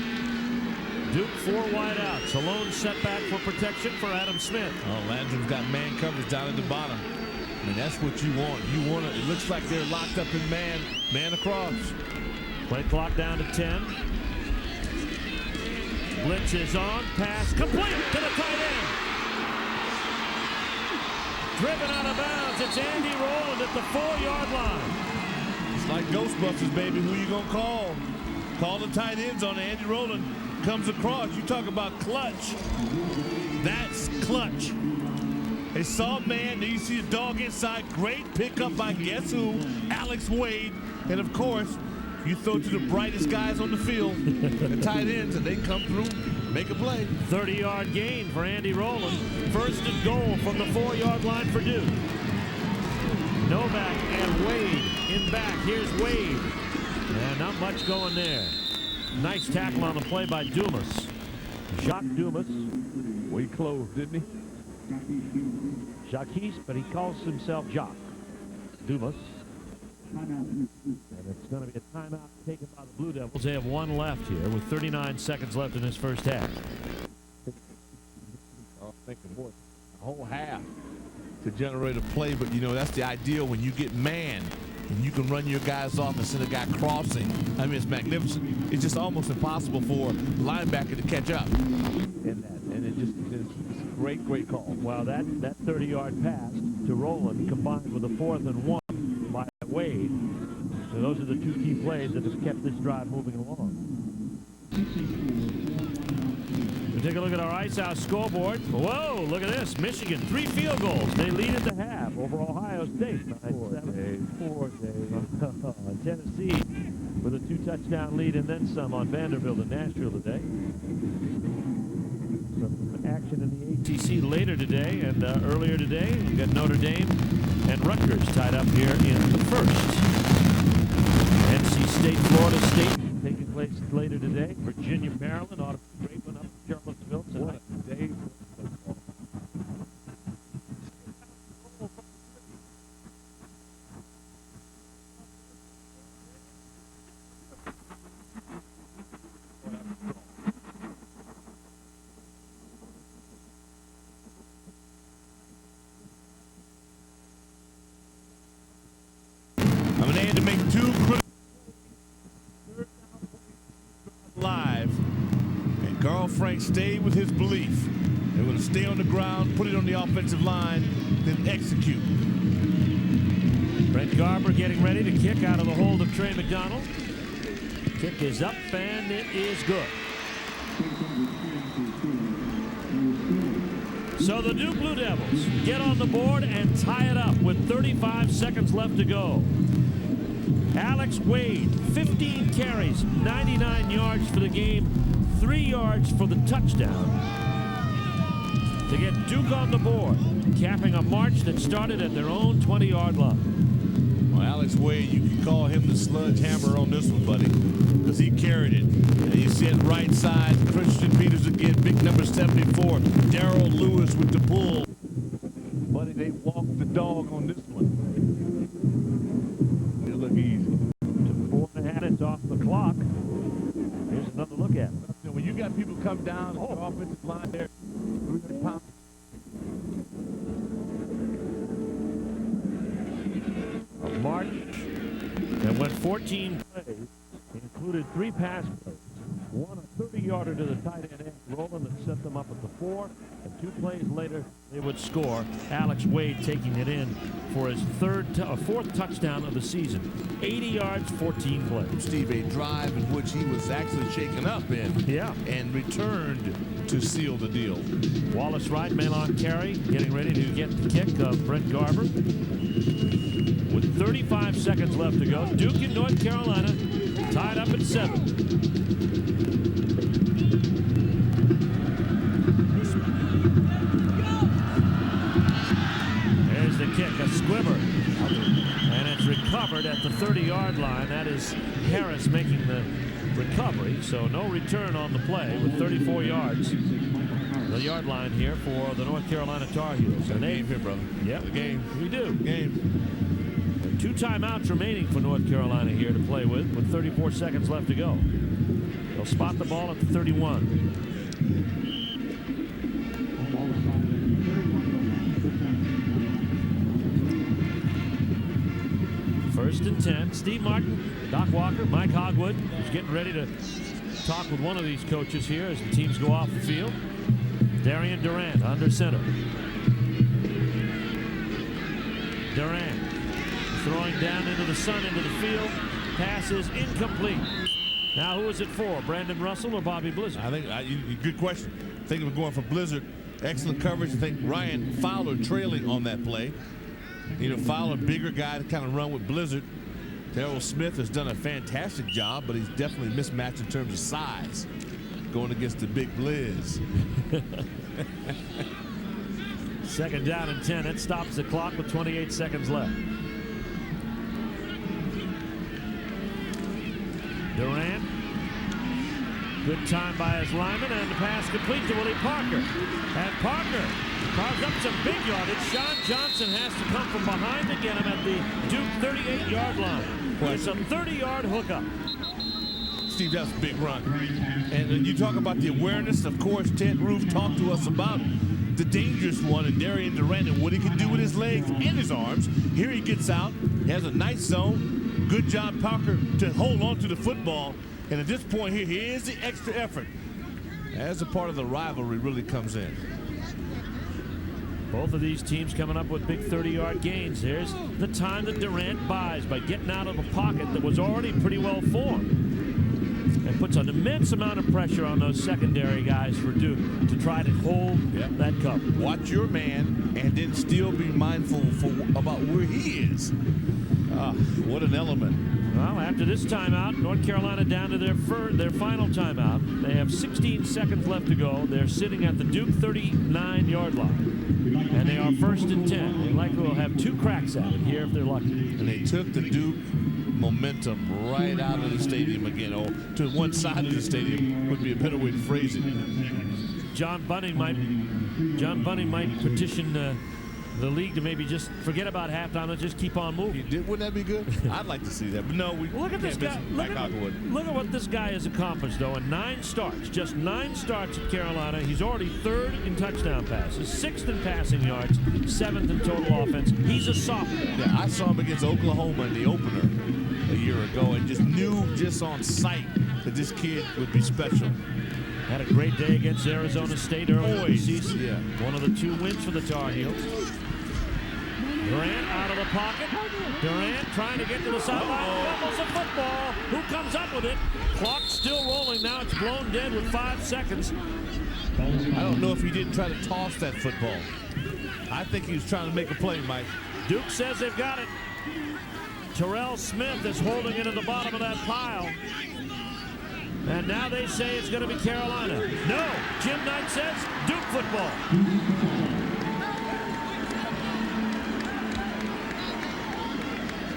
Duke 4 wide outs. A lone setback for protection for Adam Smith. Oh, Landrum's got man coverage down at the bottom. I mean, that's what you want. You want it. It looks like they're locked up in man across. Play clock down to 10. Blitz is on. Pass complete to the tight end. Driven out of bounds. It's Andy Rowland at the 4-yard line. It's like Ghostbusters, baby. Who you gonna call? Call the tight ends on Andy Rowland. Comes across. You talk about clutch. That's clutch. They saw a man. Then you see a dog inside. Great pickup by guess who? Alex Wade. And of course, you throw to the brightest guys on the field, the tight ends, and they come through, make a play. 30-yard gain for Andy Rowland. 1st and goal from the 4-yard line for Duke. Novak and Wade in back. Here's Wade. And not much going there. Nice tackle on the play by Dumas. Jacques Dumas. Well, he closed, didn't he? Jacques, but he calls himself Jacques. Dumas. And it's going to be a timeout taken by the Blue Devils. They have 1 left here with 39 seconds left in this first half. I'm thinking, boy, a whole half to generate a play, but that's the ideal when you get man and you can run your guys off and send a guy crossing. I mean, it's magnificent. It's just almost impossible for a linebacker to catch up. And it's a great call. Well, that 30-yard pass to Rowland combined with a 4th and 1 by Wade. So those are the 2 key plays that have kept this drive moving along. We take a look at our Ice House scoreboard. Whoa, look at this. Michigan, 3 field goals. They lead at the half over Ohio State. 4 days. Tennessee with a 2-touchdown lead and then some on Vanderbilt and Nashville today. Some action in the ACC later today and earlier today. We've got Notre Dame and Rutgers tied up here in the first. NC State, Florida State taking place later today. Virginia, Maryland ought to be a great one up in Charlottesville tonight. What a day for football. They had to make two critical live, and Carl Frank stayed with his belief. They're going to stay on the ground, put it on the offensive line, then execute. Brent Garber getting ready to kick out of the hold of Trey McDonald. Kick is up, and it is good. So the Duke Blue Devils get on the board and tie it up with 35 seconds left to go. Alex Wade, 15 carries, 99 yards for the game, 3 yards for the touchdown to get Duke on the board, capping a march that started at their own 20-yard line. Well, Alex Wade, you can call him the sledgehammer on this one, buddy, because he carried it. And you see it right side, Christian Peters again, big number 74, Darrell Lewis with the pull. Buddy, they walked the dog on this one. It'll look easy. 4.5 minutes off the clock. Here's another look at it. When you got people come down the offensive line there, 300 pounds. A march that went 14 plays, included 3 pass plays. One a 30-yarder to the tight end, Roland, that set them up at the 4, and 2 plays later they would score. Alex Wade taking it in for his 4th touchdown of the season. 80 yards, 14 plays. Steve, a drive in which he was actually shaken up in, and returned to seal the deal. Wallace Wright, Malon Carey, getting ready to get the kick of Brent Garber. With 35 seconds left to go, Duke in North Carolina tied up at 7. There's the kick, a squibber, and it's recovered at the 30-yard line. That is Harris making the recovery, so no return on the play with 34 yards. The yard line here for the North Carolina Tar Heels. And game here, brother. Yep. The game. We do. Game. 2 timeouts remaining for North Carolina here to play with 34 seconds left to go. They'll spot the ball at the 31. First and 10. Steve Martin, Doc Walker, Mike Hogwood is getting ready to talk with one of these coaches here as the teams go off the field. Darian Durant under center. Durant throwing down into the sun, into the field. Pass is incomplete. Now who is it for? Brandon Russell or Bobby Blizzard? I think, good question. I think we're going for Blizzard. Excellent coverage. I think Ryan Fowler trailing on that play. You know, Fowler, bigger guy to kind of run with Blizzard. Terrell Smith has done a fantastic job, but he's definitely mismatched in terms of size going against the big Blizz. Second down and 10. It stops the clock with 28 seconds left. Durant. Good time by his lineman, and the pass complete to Willie Parker. And Parker carves up some big yardage. Sean Johnson has to come from behind to get him at the Duke 38-yard line. It's a 30-yard hookup. Steve, that's a big run. And you talk about the awareness. Of course, Ted Roof talked to us about the dangerous one in Darian Durant and what he can do with his legs and his arms. Here he gets out, has a nice zone. Good job, Parker, to hold on to the football. And at this point here, here's the extra effort as a part of the rivalry really comes in. Both of these teams coming up with big 30-yard gains. Here's the time that Durant buys by getting out of a pocket that was already pretty well formed. And puts an immense amount of pressure on those secondary guys for Duke to try to hold that cover. Watch your man and then still be mindful about where he is. What an element. Well, after this timeout, North Carolina down to their final timeout. They have 16 seconds left to go. They're sitting at the Duke 39-yard line. And they are first and 10. They likely will have 2 cracks at it here if they're lucky. And they took the Duke momentum right out of the stadium again, or to one side of the stadium would be a better way to phrase it. John Bunning might petition the league to maybe just forget about halftime and just keep on moving. Wouldn't that be good? I'd like to see that. But no, we look at this guy. Look at what this guy has accomplished, though. In 9 starts, just 9 starts at Carolina. He's already 3rd in touchdown passes, 6th in passing yards, 7th in total offense. He's a sophomore. Yeah, I saw him against Oklahoma in the opener. a year ago and just knew just on sight that this kid would be special. Had a great day against Arizona State earlier in the season. Yeah. One of the 2 wins for the Tar Heels. Durant out of the pocket. Durant trying to get to the sideline. Fumbles the football. Who comes up with it? Clock still rolling. Now it's blown dead with 5 seconds. I don't know if he didn't try to toss that football. I think he was trying to make a play, Mike. Duke says they've got it. Terrell Smith is holding it at the bottom of that pile. And now they say it's going to be Carolina. No, Jim Knight says Duke football.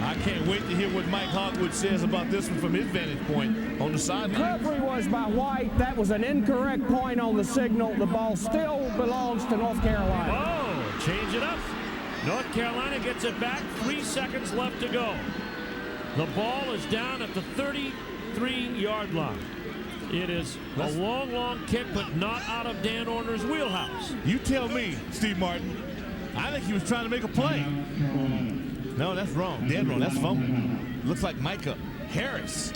I can't wait to hear what Mike Hogwood says about this one from his vantage point on the sideline. Recovery was by White. That was an incorrect point on the signal. The ball still belongs to North Carolina. Oh, change it up. North Carolina gets it back. 3 seconds left to go. The ball is down at the 33-yard line. It is a long, long kick, but not out of Dan Orner's wheelhouse. You tell me, Steve Martin. I think he was trying to make a play. No, that's wrong. Dead wrong. That's fumble. Looks like Micah Harris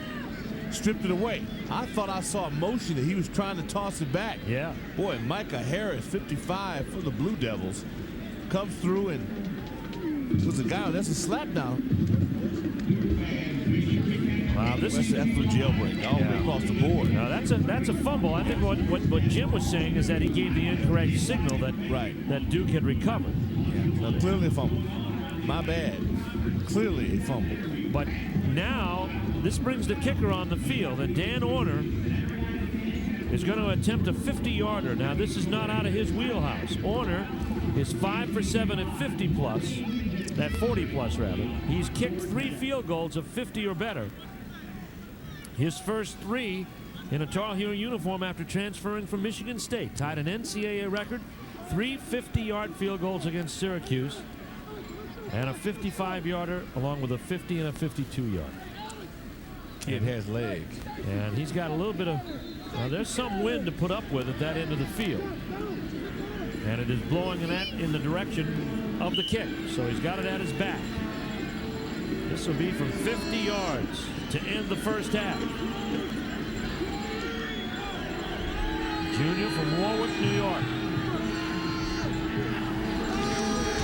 stripped it away. I thought I saw a motion that he was trying to toss it back. Yeah. Boy, Micah Harris, 55 for the Blue Devils, comes through and was a guy. That's a slap down. Wow, that's for jailbreak all the way across the board. Now that's a fumble. I think what Jim was saying is that he gave the incorrect signal that Duke had recovered. Yeah. Now, clearly a fumble. My bad. Clearly a fumble. But now this brings the kicker on the field, and Dan Orner is going to attempt a 50-yarder. Now this is not out of his wheelhouse. Orner is 5 for 7 at 50-plus. That 40-plus, rather. He's kicked 3 field goals of 50 or better. His first 3 in a Tar Heel uniform after transferring from Michigan State. Tied an NCAA record, 3 50-yard field goals against Syracuse, and a 55-yarder along with a 50 and a 52-yarder. Kid has leg. And he's got a little bit of, there's some wind to put up with at that end of the field. And it is blowing in the direction of the kick. So he's got it at his back. This will be from 50 yards to end the first half. Junior from Warwick, New York.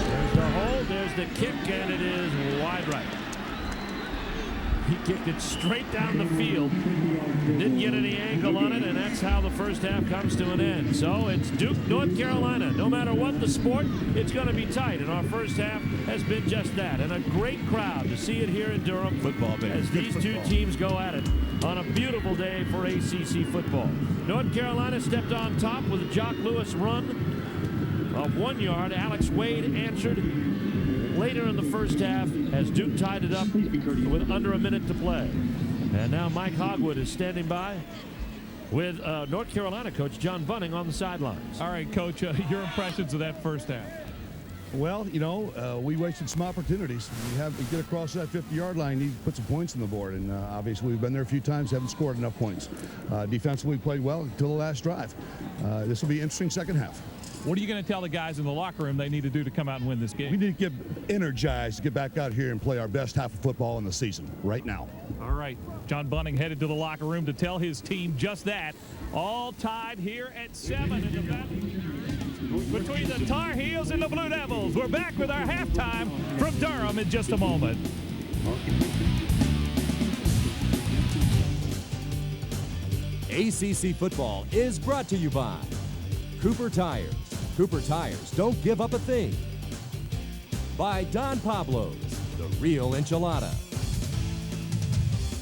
There's the hold, there's the kick, and it is wide right. He kicked it straight down the field. Didn't get any angle on it, and that's how the first half comes to an end. So it's Duke, North Carolina. No matter what the sport, it's going to be tight. And our first half has been just that. And a great crowd to see it here in Durham. Football, baby. As these two teams go at it on a beautiful day for ACC football. North Carolina stepped on top with a Jock Lewis run of 1 yard. Alex Wade answered later in the first half as Duke tied it up with under a minute to play. And now Mike Hogwood is standing by with North Carolina coach John Bunning on the sidelines. All right, Coach, your impressions of that first half. Well, you know, we wasted some opportunities. We get across that 50-yard line, need to put some points on the board, and obviously we've been there a few times, haven't scored enough points. Defensively, we played well until the last drive. This will be an interesting second half. What are you going to tell the guys in the locker room they need to do to come out and win this game? We need to get energized to get back out here and play our best half of football in the season right now. All right. John Bunning headed to the locker room to tell his team just that. All tied here at 7 in the battle between the Tar Heels and the Blue Devils. We're back with our halftime from Durham in just a moment. ACC football is brought to you by Cooper Tires. Cooper Tires don't give up a thing. By Don Pablo's, the real enchilada.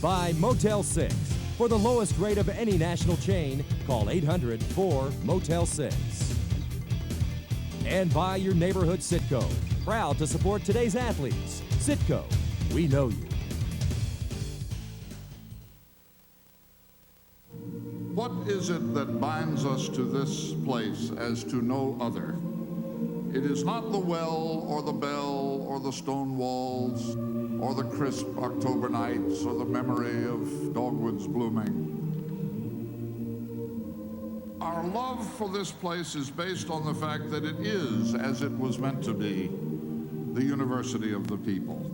By Motel 6. For the lowest rate of any national chain, call 800-4-MOTEL-6. And by your neighborhood Citco. Proud to support today's athletes. Citco, we know you. What is it that binds us to this place as to no other? It is not the well or the bell or the stone walls or the crisp October nights or the memory of dogwoods blooming. Our love for this place is based on the fact that it is, as it was meant to be, the university of the people.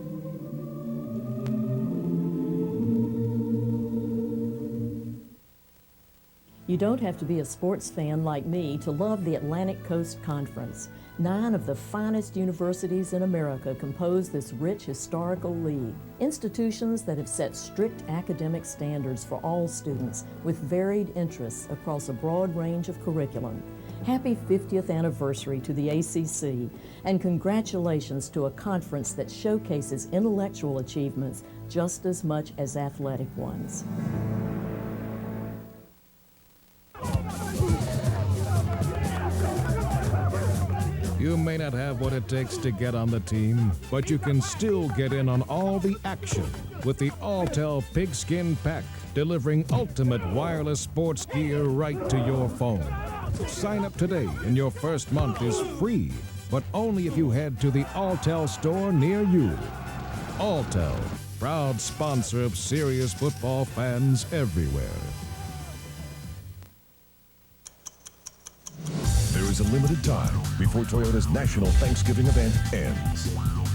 You don't have to be a sports fan like me to love the Atlantic Coast Conference. 9 of the finest universities in America compose this rich historical league. Institutions that have set strict academic standards for all students with varied interests across a broad range of curriculum. Happy 50th anniversary to the ACC, and congratulations to a conference that showcases intellectual achievements just as much as athletic ones. You may not have what it takes to get on the team, but you can still get in on all the action with the Alltel Pigskin Pack, delivering ultimate wireless sports gear right to your phone. Sign up today and your first month is free, but only if you head to the Alltel store near you. Alltel, proud sponsor of serious football fans everywhere. There is a limited time before Toyota's National Thanksgiving event ends.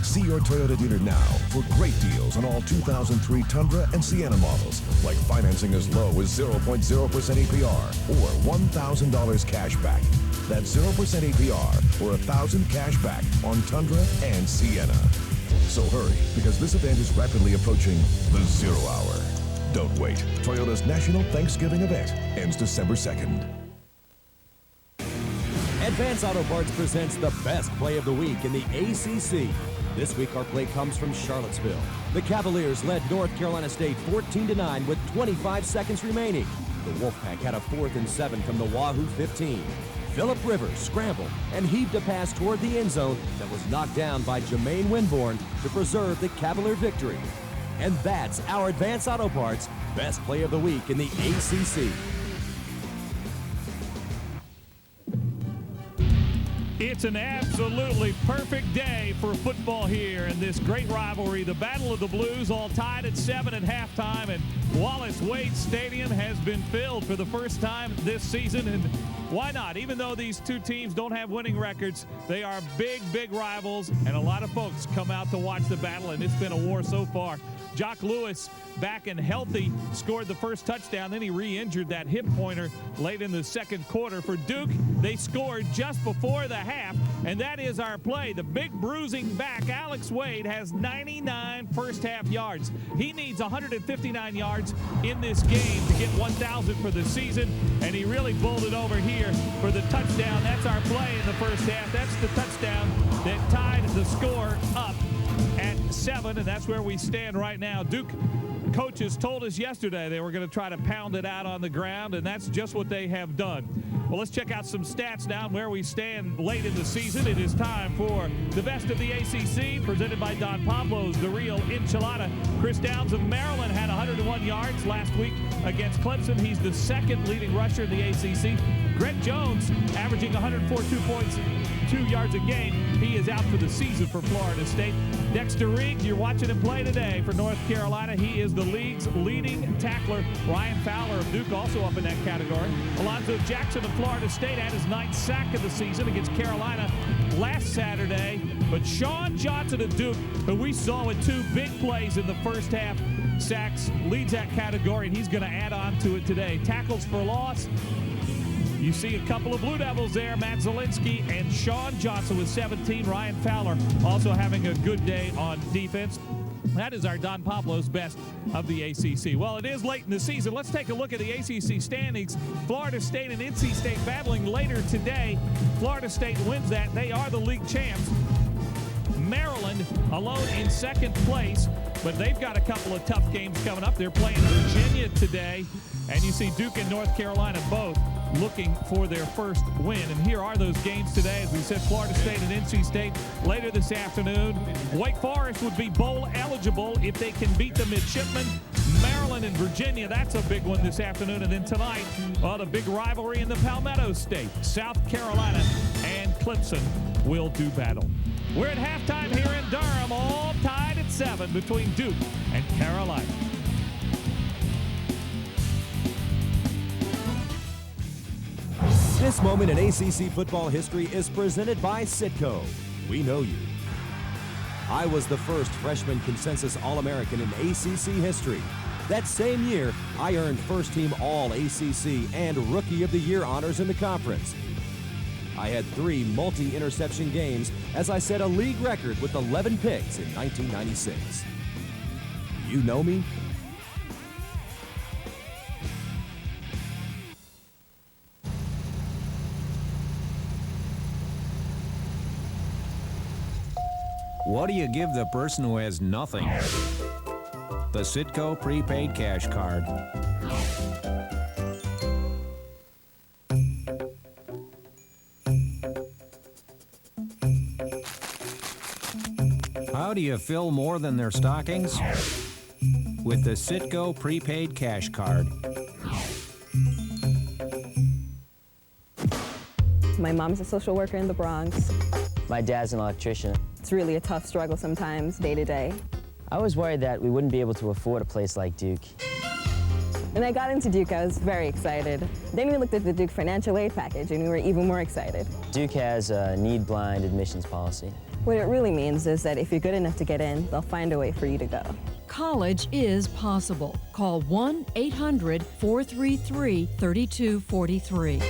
See your Toyota dealer now for great deals on all 2003 Tundra and Sienna models, like financing as low as 0.0% APR or $1,000 cash back. That's 0% APR or $1,000 cash back on Tundra and Sienna. So hurry, because this event is rapidly approaching the 0 hour. Don't wait. Toyota's National Thanksgiving event ends December 2nd. Advance Auto Parts presents the best play of the week in the ACC. This week our play comes from Charlottesville. The Cavaliers led North Carolina State 14-9 with 25 seconds remaining. The Wolfpack had a 4th and 7 from the Wahoo 15. Phillip Rivers scrambled and heaved a pass toward the end zone that was knocked down by Jermaine Winborn to preserve the Cavalier victory. And that's our Advance Auto Parts best play of the week in the ACC. It's an absolutely perfect day for football here in this great rivalry. The Battle of the Blues, all tied at 7 at halftime, and Wallace Wade Stadium has been filled for the first time this season. And why not? Even though these two teams don't have winning records, they are big, big rivals, and a lot of folks come out to watch the battle, and it's been a war so far. Jock Lewis, back and healthy, scored the first touchdown. Then he re-injured that hip pointer late in the second quarter. For Duke, they scored just before the half, and that is our play. The big bruising back, Alex Wade, has 99 first-half yards. He needs 159 yards in this game to get 1,000 for the season, and he really bowled it over here for the touchdown. That's our play in the first half. That's the touchdown that tied the score up at 7, and that's where we stand right now. Duke coaches told us yesterday they were going to try to pound it out on the ground, and that's just what they have done. Well, let's check out some stats now where we stand late in the season. It is time for the best of the ACC, presented by Don Pablo's The Real Enchilada. Chris Downs of Maryland had 101 yards last week against Clemson. He's the second leading rusher in the ACC. Greg Jones averaging 142 points, 2 yards a game. He is out for the season for Florida State. Dexter Riggs, you're watching him play today for North Carolina. He is the league's leading tackler. Ryan Fowler of Duke also up in that category. Alonzo Jackson of Florida State had his 9th sack of the season against Carolina last Saturday. But Sean Johnson of Duke, who we saw with 2 big plays in the first half, sacks, leads that category, and he's going to add on to it today. Tackles for loss. You see a couple of Blue Devils there, Matt Zielinski and Sean Johnson with 17. Ryan Fowler also having a good day on defense. That is our Don Pablo's best of the ACC. Well, it is late in the season. Let's take a look at the ACC standings. Florida State and NC State battling later today. Florida State wins that. They are the league champs. Maryland alone in second place, but they've got a couple of tough games coming up. They're playing Virginia today, and you see Duke and North Carolina both looking for their first win. And here are those games today. As we said, Florida State and NC State later this afternoon. Wake Forest would be bowl eligible if they can beat the Midshipmen. Maryland and Virginia, that's a big one this afternoon. And then tonight, well, the big rivalry in the Palmetto State. South Carolina and Clemson will do battle. We're at halftime here in Durham, all tied at 7 between Duke and Carolina. This moment in ACC football history is presented by Citco. We know you. I was the first freshman consensus All-American in ACC history. That same year, I earned first-team All-ACC and Rookie of the Year honors in the conference. I had 3 multi-interception games as I set a league record with 11 picks in 1996. You know me? What do you give the person who has nothing? The Citgo prepaid cash card. How do you fill more than their stockings? With the Citgo prepaid cash card. My mom's a social worker in the Bronx. My dad's an electrician. It's really a tough struggle sometimes, day to day. I was worried that we wouldn't be able to afford a place like Duke. When I got into Duke, I was very excited. Then we looked at the Duke financial aid package, and we were even more excited. Duke has a need-blind admissions policy. What it really means is that if you're good enough to get in, they'll find a way for you to go. College is possible. Call 1-800-433-3243.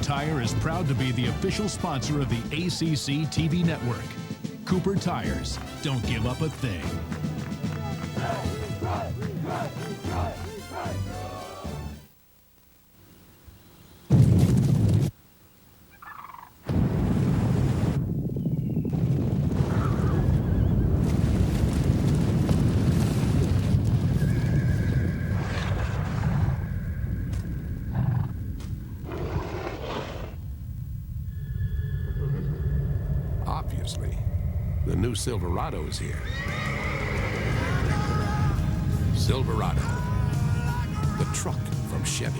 Tire is proud to be the official sponsor of the ACC TV network. Cooper Tires, don't give up a thing. Obviously, the new Silverado is here. Silverado, the truck from Chevy.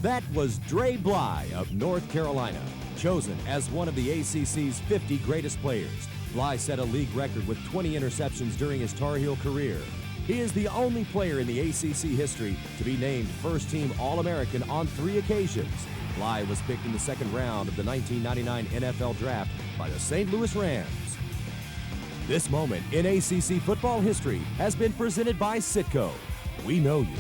That was Dre Bly of North Carolina, chosen as one of the ACC's 50 greatest players. Bly set a league record with 20 interceptions during his Tar Heel career. He is the only player in the ACC history to be named first-team All-American on 3 occasions. Bly was picked in the second round of the 1999 NFL Draft by the St. Louis Rams. This moment in ACC football history has been presented by Citgo. We know you.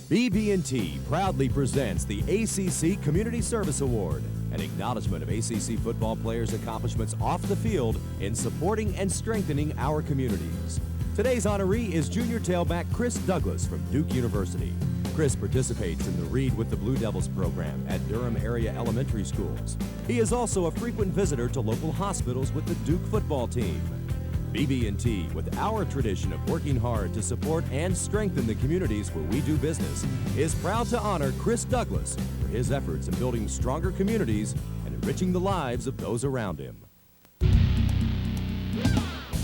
BB&T proudly presents the ACC Community Service Award, an acknowledgement of ACC football players' accomplishments off the field in supporting and strengthening our communities. Today's honoree is junior tailback Chris Douglas from Duke University. Chris participates in the Read with the Blue Devils program at Durham area elementary schools. He is also a frequent visitor to local hospitals with the Duke football team. BB&T, with our tradition of working hard to support and strengthen the communities where we do business, is proud to honor Chris Douglas for his efforts in building stronger communities and enriching the lives of those around him.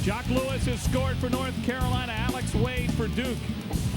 Jock Lewis has scored for North Carolina. Alex Wade for Duke.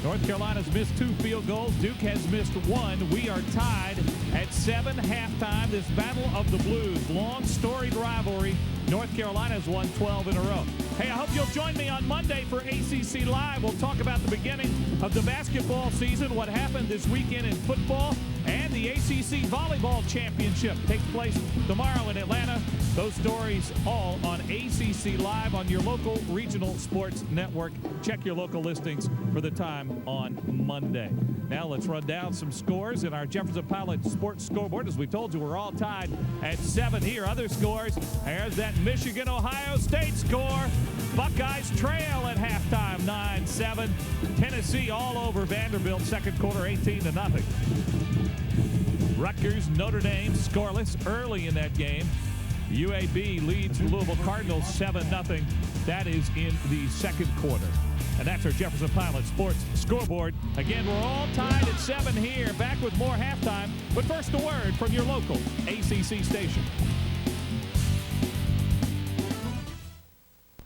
North Carolina's missed 2 field goals. Duke has missed 1. We are tied at 7 halftime. This Battle of the Blues, long storied rivalry. North Carolina's won 12 in a row. Hey, I hope you'll join me on Monday for ACC Live. We'll talk about the beginning of the basketball season, what happened this weekend in football, and the ACC Volleyball Championship takes place tomorrow in Atlanta. Those stories all on ACC Live on your local regional sports network. Check your local listings for the time on Monday. Now let's run down some scores in our Jefferson Pilot Sports Scoreboard. As we told you, we're all tied at 7 here. Other scores, there's that Michigan-Ohio State score. Buckeyes trail at halftime, 9-7. Tennessee all over Vanderbilt, second quarter, 18-0. Rutgers, Notre Dame, scoreless early in that game. UAB leads Louisville Cardinals 7-0. That is in the second quarter. And that's our Jefferson Pilot Sports Scoreboard. Again, we're all tied at 7 here. Back with more halftime. But first, a word from your local ACC station.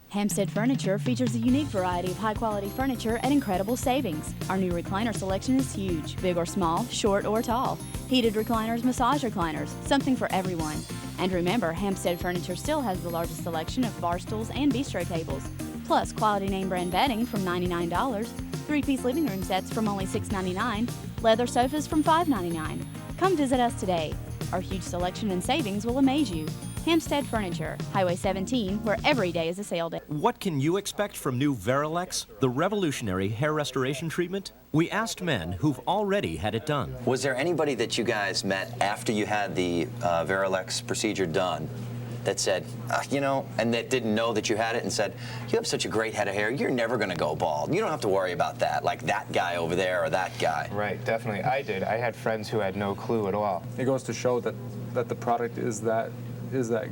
Hampstead Furniture features a unique variety of high-quality furniture at incredible savings. Our new recliner selection is huge, big or small, short or tall. Heated recliners, massage recliners, something for everyone. And remember, Hampstead Furniture still has the largest selection of bar stools and bistro tables, plus quality name brand bedding from $99, 3-piece living room sets from only $6.99, leather sofas from $5.99. Come visit us today. Our huge selection and savings will amaze you. Hampstead Furniture, Highway 17, where every day is a sale day. What can you expect from new Verilex, the revolutionary hair restoration treatment? We asked men who've already had it done. Was there anybody that you guys met after you had the Verilex procedure done that said, you know, and that didn't know that you had it and said, you have such a great head of hair, you're never going to go bald. You don't have to worry about that, like that guy over there or that guy. Right, definitely. I did. I had friends who had no clue at all. It goes to show that the product is that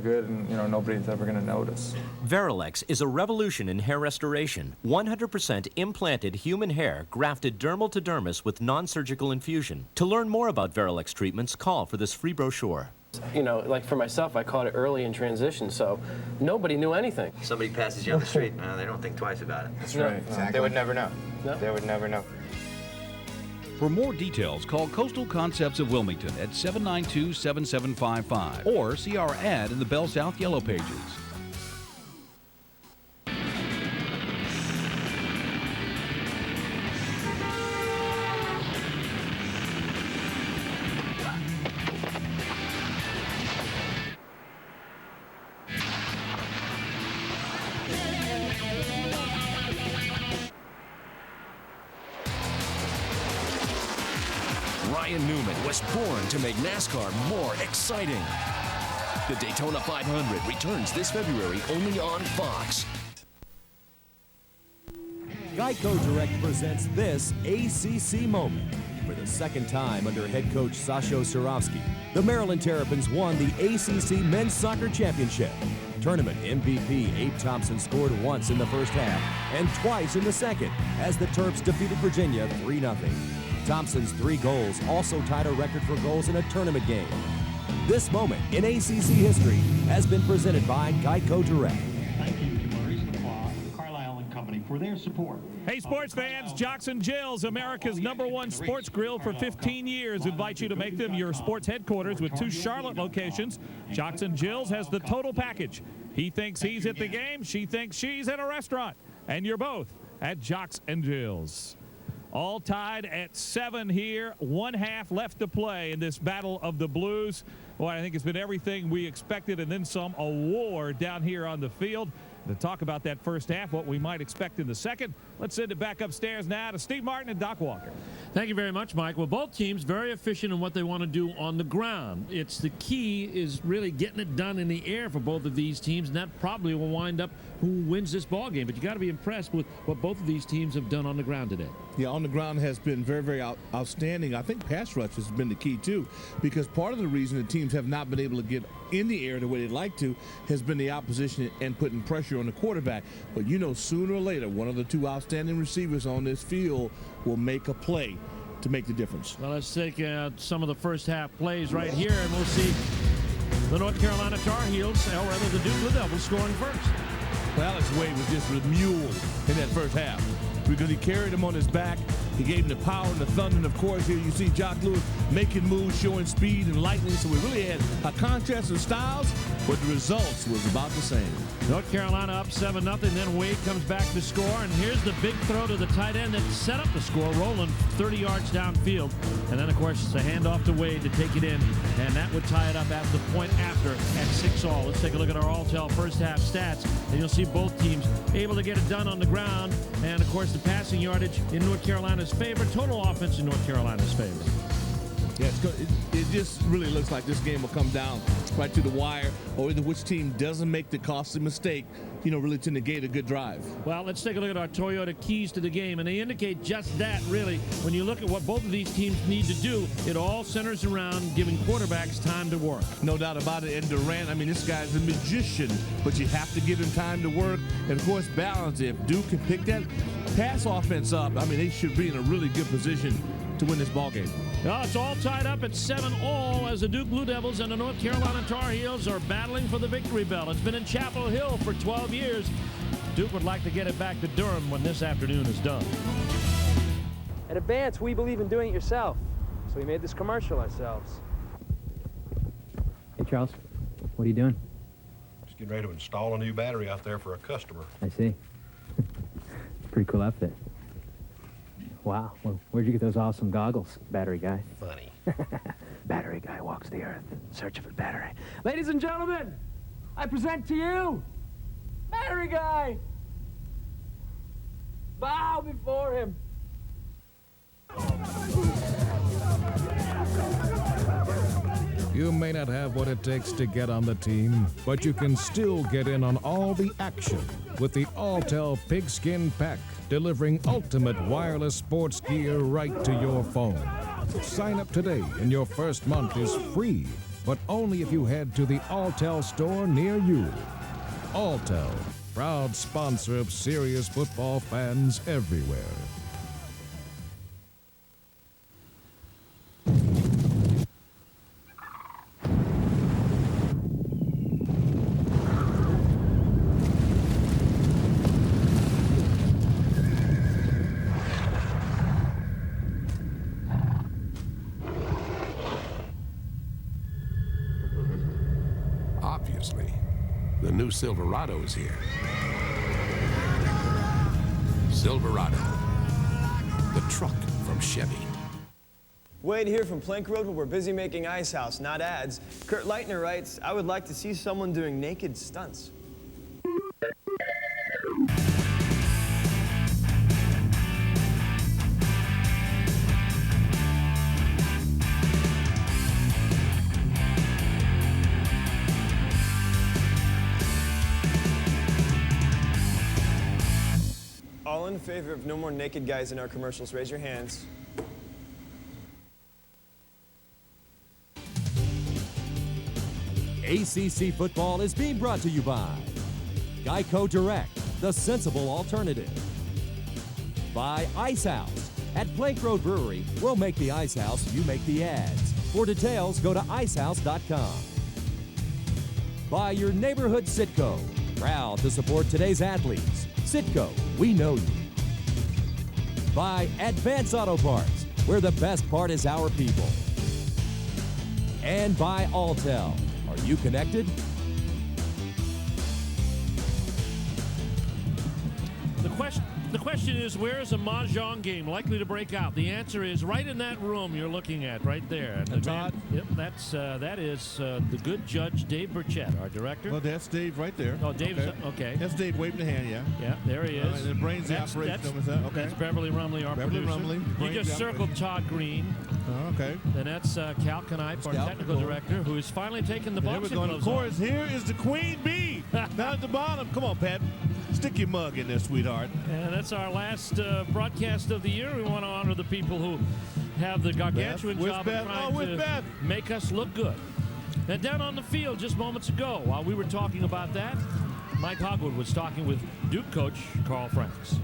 good, and you know, nobody's ever going to notice. Verilex is a revolution in hair restoration. 100% implanted human hair grafted dermal to dermis with non-surgical infusion. To learn more about Verilex treatments, call for this free brochure. You know, like for myself, I caught it early in transition, so nobody knew anything. Somebody passes you on the street, they don't think twice about it. That's right. Exactly. They would never know. No. They would never know. For more details, call Coastal Concepts of Wilmington at 792-7755 or see our ad in the Bell South Yellow Pages. Ryan Newman was born to make NASCAR more exciting. The Daytona 500 returns this February only on Fox. Geico Direct presents this ACC moment. For the second time under head coach Sasho Surovsky, the Maryland Terrapins won the ACC Men's Soccer Championship. Tournament MVP Abe Thompson scored once in the first half and twice in the second as the Terps defeated Virginia 3-0. Thompson's 3 goals also tied a record for goals in a tournament game. This moment in ACC history has been presented by Geico Direct. Thank you to Maurice LaCroix, Carlisle and Company for their support. Hey, sports fans, Jocks and Jills, America's #1 sports grill for 15 years, invite you to make them your sports headquarters with 2 Charlotte locations. Jocks and Jills has the total package. He thinks he's at the game, she thinks she's at a restaurant, and you're both at Jocks and Jills. All tied at 7 here, 1 half left to play in this battle of the Blues. Boy, I think it's been everything we expected and then some. A war down here on the field. To talk about that first half, what we might expect in the second, let's send it back upstairs now to Steve Martin and Doc Walker. Thank you very much, Mike. Well, both teams very efficient in what they want to do on the ground. It's the key is really getting it done in the air for both of these teams, and that probably will wind up who wins this ball game. But you got to be impressed with what both of these teams have done on the ground today. Yeah, on the ground has been very, very outstanding. I think pass rush has been the key, too, because part of the reason the teams have not been able to get in the air the way they'd like to has been the opposition and putting pressure on the quarterback. But, you know, sooner or later, one of the 2 outstanding receivers on this field will make a play to make the difference. Well, let's take some of the first half plays right here, and we'll see the North Carolina Tar Heels, or rather the Duke Blue Devils, scoring first. Well, Alex Wade was just a mule in that first half because he carried him on his back. He gave him the power and the thunder, and of course here you see Jock Lewis making moves, showing speed and lightning. So we really had a contrast of styles, but the results was about the same. North Carolina up 7-0, then Wade comes back to score, and here's the big throw to the tight end that set up the score, rolling 30 yards downfield. And then, of course, it's a handoff to Wade to take it in, and that would tie it up at the point after at 6-all. Let's take a look at our all-tell first half stats, and you'll see both teams able to get it done on the ground, and, of course, the passing yardage in North Carolina's favor, total offense in North Carolina's favor. Yeah, it just really looks like this game will come down right to the wire, or either which team doesn't make the costly mistake, you know, really to negate a good drive. Well, let's take a look at our Toyota keys to the game, and they indicate just that, really. When you look at what both of these teams need to do, it all centers around giving quarterbacks time to work. No doubt about it. And Durant, I mean, this guy's a magician, but you have to give him time to work. And, of course, balance. If Duke can pick that pass offense up, I mean, they should be in a really good position to win this ball game. Well, it's all tied up at 7-all as the Duke Blue Devils and the North Carolina Tar Heels are battling for the victory bell. It's been in Chapel Hill for 12 years. Duke would like to get it back to Durham when this afternoon is done. At Advance, we believe in doing it yourself, so we made this commercial ourselves. Hey, Charles. What are you doing? Just getting ready to install a new battery out there for a customer. I see. Pretty cool outfit. Wow. Well, where'd you get those awesome goggles, battery guy? Funny. Battery guy walks the earth, searching for battery. Ladies and gentlemen, I present to you, Battery Guy. Bow before him. You may not have what it takes to get on the team, but you can still get in on all the action with the Alltel Pigskin Pack, delivering ultimate wireless sports gear right to your phone. Sign up today and your first month is free, but only if you head to the Alltel store near you. Alltel, proud sponsor of serious football fans everywhere. Obviously, the new Silverado is here. Silverado, the truck from Chevy. Wade here from Plank Road, where we're busy making Ice House, not ads. Kurt Leitner writes, I would like to see someone doing naked stunts. All in favor of no more naked guys in our commercials, raise your hands. ACC football is being brought to you by Geico Direct, the sensible alternative. By Ice House. At Plank Road Brewery, we'll make the Ice House, you make the ads. For details, go to icehouse.com. By your neighborhood Citgo, proud to support today's athletes. Citgo, we know you. By Advance Auto Parts, where the best part is our people. And by Alltel. Are you connected? The question is, where is a mahjong game likely to break out? The answer is right in that room you're looking at, right there. That's Todd? Yep, that is the good judge, Dave Burchett, our director. Well, that's Dave right there. Oh, Dave's okay. That's Dave waving the hand, yeah. Yeah, there he is. And the brains the operation. Okay. That's Beverly Rumley, our producer. Rumley. You just circled Todd Green. Oh, okay. And that's Cal Knipe, our technical director, who is finally taking the boxing gloves Of course, here is the Queen Bee. Down at the bottom. Come on, Pat. Stick your mug in there, sweetheart. And that's our last broadcast of the year. We want to honor the people who have the gargantuan job of trying to make us look good. And down on the field just moments ago, while we were talking about that, Mike Hogwood was talking with Duke coach Carl Franks.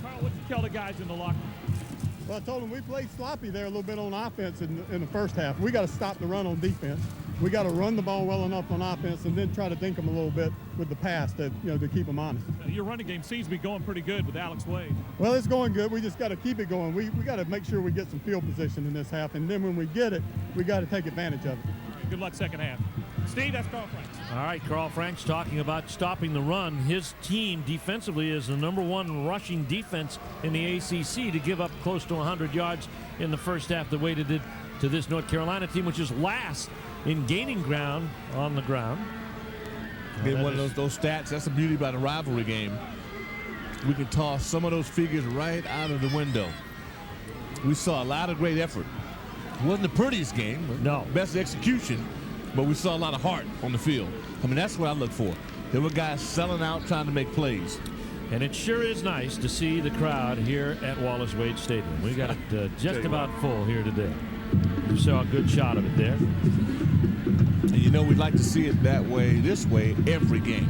Carl, what did you tell the guys in the locker room? Well, I told them we played sloppy there a little bit on offense in the first half. We got to stop the run on defense. We got to run the ball well enough on offense and then try to dink them a little bit with the pass to keep them honest. Your running game seems to be going pretty good with Alex Wade. Well, it's going good. We just got to keep it going. We got to make sure we get some field position in this half, and then when we get it, we got to take advantage of it. All right, good luck second half. Steve, that's Carl Franks. All right, Carl Franks talking about stopping the run. His team defensively is the #1 rushing defense in the ACC to give up close to 100 yards in the first half the way they did to this North Carolina team, which is last in gaining ground on the ground. Get one of those stats. That's the beauty about a rivalry game. We can toss some of those figures right out of the window. We saw a lot of great effort. It wasn't the prettiest game. No. Best execution, but we saw a lot of heart on the field. I mean, that's what I look for. There were guys selling out, trying to make plays. And it sure is nice to see the crowd here at Wallace Wade Stadium. We got it just about full here today. You saw a good shot of it there. And we'd like to see it that way, this way, every game.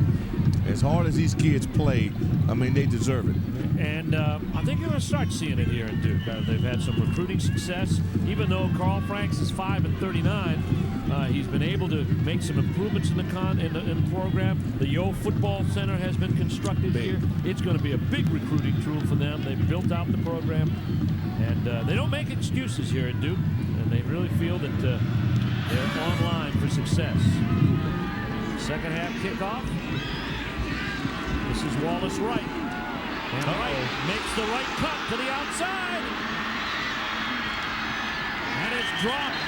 As hard as these kids play, I mean, they deserve it. And I think you're going to start seeing it here in Duke. They've had some recruiting success. Even though Carl Franks is 5-39, he's been able to make some improvements in the program. The Yo Football Center has been constructed here. It's going to be a big recruiting tool for them. They've built out the program. And they don't make excuses here at Duke. And they really feel that They're online for success. Second half kickoff. This is Wallace Wright. And Wright makes the right cut to the outside. And it's dropped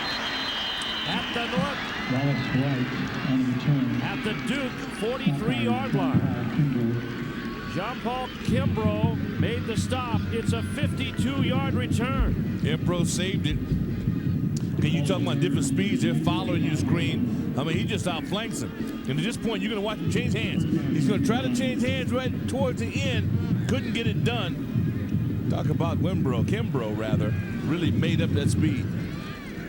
at the North. Wallace Wright on the return. At the Duke 43-yard line. Jean-Paul Kimbrough made the stop. It's a 52-yard return. Kimbrough saved it. Can you talk about different speeds? They're following your screen. I mean, he just outflanks him. And at this point, you're going to watch him change hands. He's going to try to change hands right towards the end. Couldn't get it done. Talk about Kimbrough, rather, really made up that speed.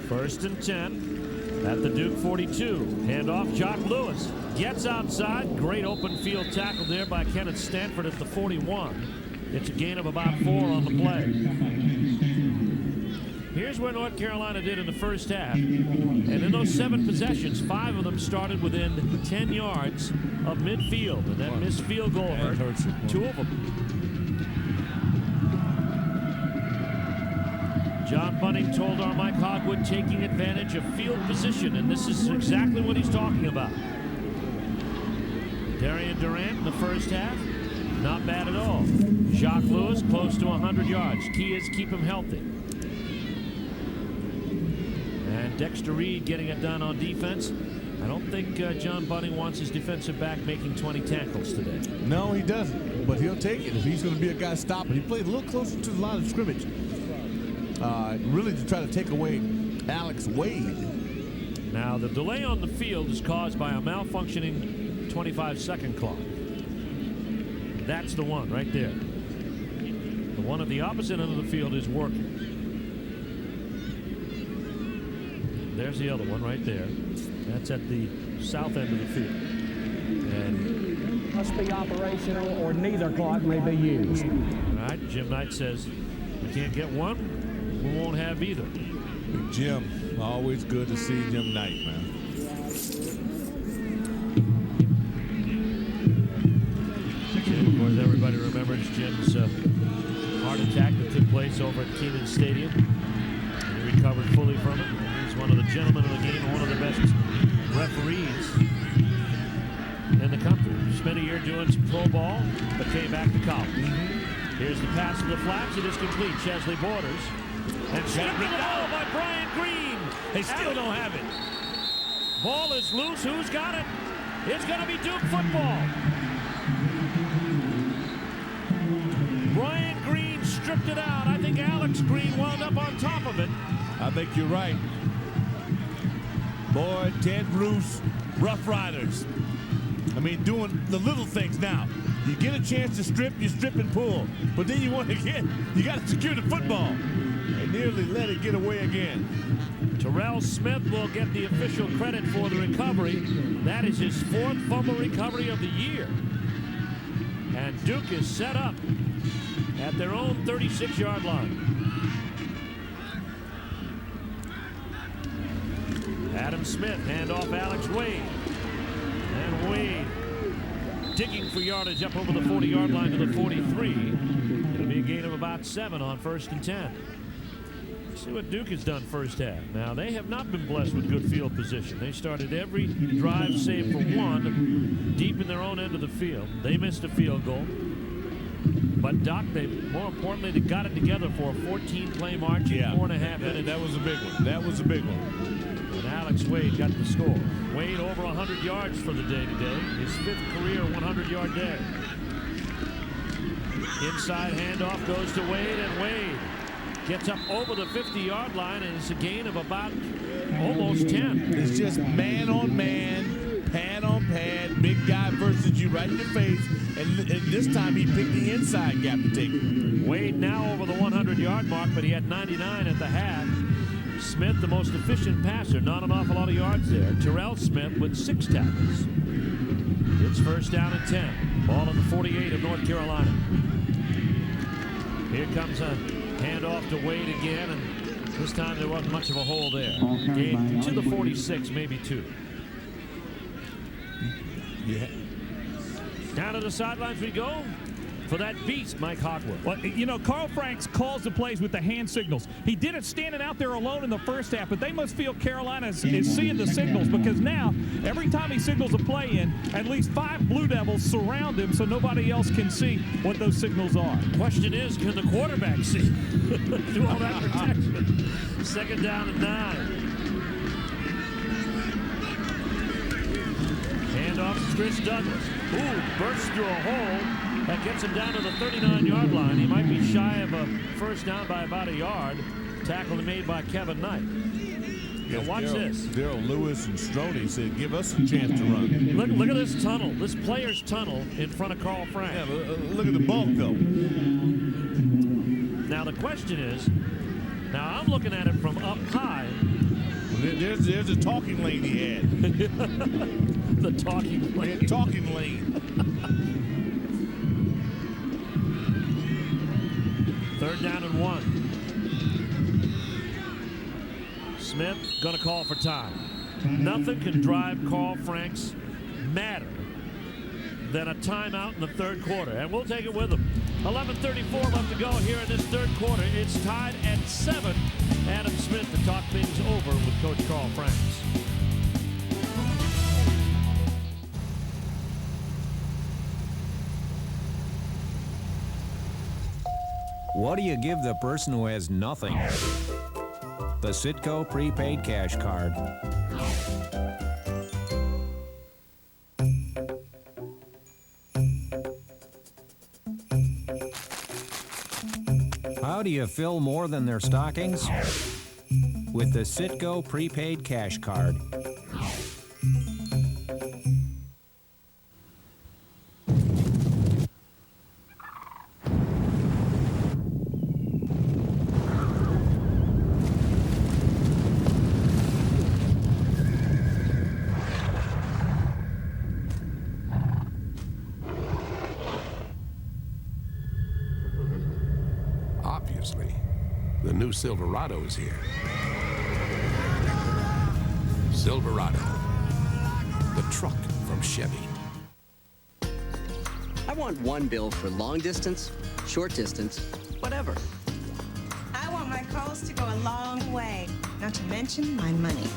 1st and 10 at the Duke 42. Handoff, Jock Lewis gets outside. Great open field tackle there by Kenneth Stanford at the 41. It's a gain of about 4 on the play. Here's where North Carolina did in the first half. And in those 7 possessions, 5 of them started within 10 yards of midfield. And that missed field goal hurt 2 of them. John Bunting told our Mike Hogwood taking advantage of field position, and this is exactly what he's talking about. Darian Durant in the first half, not bad at all. Jacques Lewis close to 100 yards. Key is keep him healthy. And Dexter Reed getting it done on defense. I don't think John Bunting wants his defensive back making 20 tackles today. No, he doesn't, but he'll take it if he's going to be a guy stopping. He played a little closer to the line of scrimmage. Really to try to take away Alex Wade. Now the delay on the field is caused by a malfunctioning 25-second clock. That's the one right there. The one at the opposite end of the field is working. There's the other one right there. That's at the south end of the field. And must be operational or neither clock may be used. All right, Jim Knight says we can't get one. We won't have either. Jim, always good to see Jim Knight, man. Of course, everybody remembers Jim's heart attack that took place over at Kenan Stadium. He recovered fully from it. He's one of the gentlemen of the game and one of the best referees in the country. Spent a year doing some pro ball, but came back to college. Here's the pass to the flats. It is complete. Chesley Borders. And stripped of the ball by Brian Green. They still don't have it. Ball is loose. Who's got it? It's going to be Duke football. Brian Green stripped it out. I think Alex Green wound up on top of it. I think you're right. Boy, Ted Bruce, Rough Riders. I mean, doing the little things now. You get a chance to strip, you strip and pull. But then you want to get, you got to secure the football. They nearly let it get away again. Terrell Smith will get the official credit for the recovery. That is his 4th fumble recovery of the year. And Duke is set up at their own 36-yard line. Adam Smith, handoff Alex Wade. And Wade digging for yardage up over the 40-yard line to the 43. It'll be a gain of about 7 on 1st and 10. Let's see what Duke has done first half. Now, they have not been blessed with good field position. They started every drive save for one deep in their own end of the field. They missed a field goal. But, Doc, more importantly, they got it together for a 14-play march in 4.5 minutes. That was a big one. That was a big one. And Alex Wade got the score. Wade over 100 yards for the day today. His 5th career 100-yard day. Inside handoff goes to Wade, and Wade gets up over the 50-yard line, and it's a gain of about almost 10. It's just man on man, pad on pad, big guy versus you right in your face, and this time he picked the inside gap to take it. Wade now over the 100-yard mark, but he had 99 at the half. Smith, the most efficient passer, not an awful lot of yards there. Terrell Smith with 6 tackles. It's 1st down and 10. Ball in the 48 of North Carolina. Here comes a handoff to Wade again, and this time there wasn't much of a hole there. Gain to the 46, maybe 2. Yeah. Down to the sidelines we go. for that beast, Mike Hogwood. Well, you know, Carl Franks calls the plays with the hand signals. He did it standing out there alone in the first half, but they must feel Carolina is seeing the signals, because now every time he signals a play in, at least 5 Blue Devils surround him so nobody else can see what those signals are. Question is, can the quarterback see through all that protection? Second down and 9. Handoff to Chris Douglas. Ooh, bursts through a hole. That gets him down to the 39-yard line. He might be shy of a first down by about a yard. Tackle made by Kevin Knight. Now watch this. Daryl Lewis and Strode said, give us a chance to run. Look at this tunnel, this player's tunnel in front of Carl Frank. Yeah, look at the bulk, though. Now the question is, now I'm looking at it from up high. There's a talking lane he had. The talking lane. Yeah, talking lane. Third down and 1. Smith going to call for time. Nothing can drive Carl Franks madder than a timeout in the third quarter, and we'll take it with him. 11:34 left to go here in this third quarter. It's tied at 7. Adam Smith to talk things over with Coach Carl Franks. What do you give the person who has nothing? The Citgo prepaid cash card. How do you fill more than their stockings? With the Citgo prepaid cash card. Obviously, the new Silverado is here. Silverado, the truck from Chevy. I want one bill for long distance, short distance, whatever. I want my calls to go a long way, not to mention my money.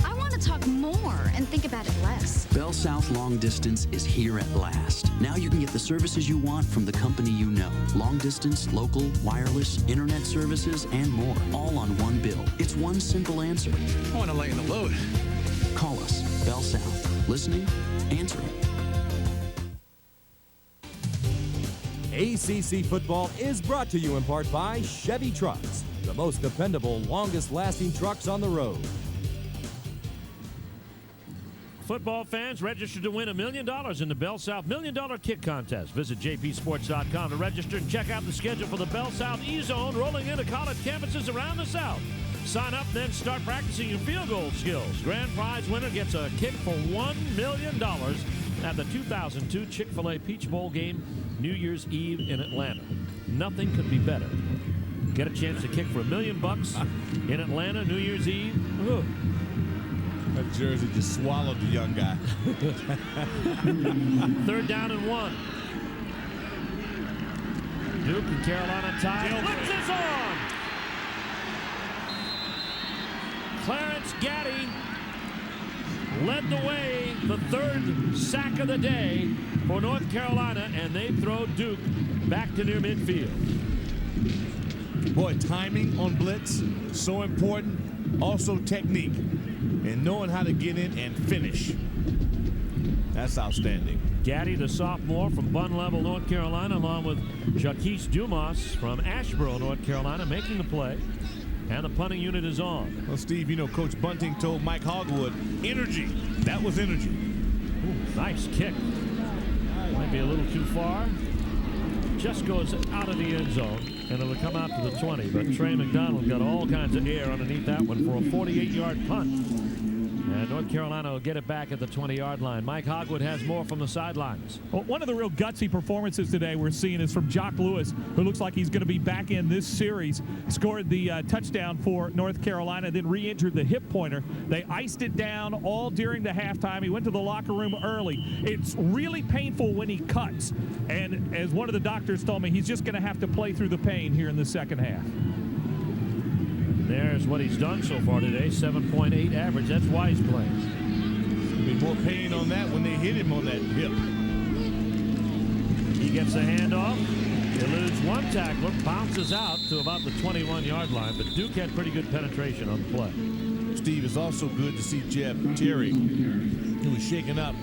I want to talk more and think about it less. Bell South Long Distance is here at last. Now you can get the services you want from the company you know. Long distance, local, wireless, internet services, and more, all on one bill. It's one simple answer. I want to lighten the load. Call us, Bell South. Listening, answering. ACC football is brought to you in part by Chevy Trucks, the most dependable, longest-lasting trucks on the road. Football fans, register to win $1 million in the Bell South $1 Million Kick Contest. Visit jpsports.com to register and check out the schedule for the Bell South E-Zone rolling into college campuses around the South. Sign up, then start practicing your field goal skills. Grand prize winner gets a kick for $1 million at the 2002 Chick-fil-A Peach Bowl game, New Year's Eve in Atlanta. Nothing could be better. Get a chance to kick for $1 million in Atlanta, New Year's Eve. Ooh. That jersey just swallowed the young guy. Third down and 1. Duke and Carolina tied. Blitz is on! Clarence Gaddy led the way, the third sack of the day for North Carolina, and they throw Duke back to near midfield. Boy, timing on blitz, so important. Also technique and knowing how to get in and finish. That's outstanding. Gaddy, the sophomore from Bun Level, North Carolina, along with Jaquise Dumas from Asheboro, North Carolina, making the play. And the punting unit is on. Well, Steve, you know, Coach Bunting told Mike Hogwood, energy. That was energy. Ooh, nice kick. Might be a little too far. Just goes out of the end zone, and it'll come out to the 20. But Trey McDonald got all kinds of air underneath that one for a 48-yard punt. And North Carolina will get it back at the 20-yard line. Mike Hogwood has more from the sidelines. Well, one of the real gutsy performances today we're seeing is from Jock Lewis, who looks like he's going to be back in this series. Scored the touchdown for North Carolina, then re-injured the hip pointer. They iced it down all during the halftime. He went to the locker room early. It's really painful when he cuts. And as one of the doctors told me, he's just going to have to play through the pain here in the second half. There's what he's done so far today, 7.8 average. That's why he's playing. There'll be more pain on that when they hit him on that hip. He gets the handoff. Eludes one tackler, bounces out to about the 21-yard line, but Duke had pretty good penetration on the play. Steve, it's also good to see Jeff Terry, who was shaken up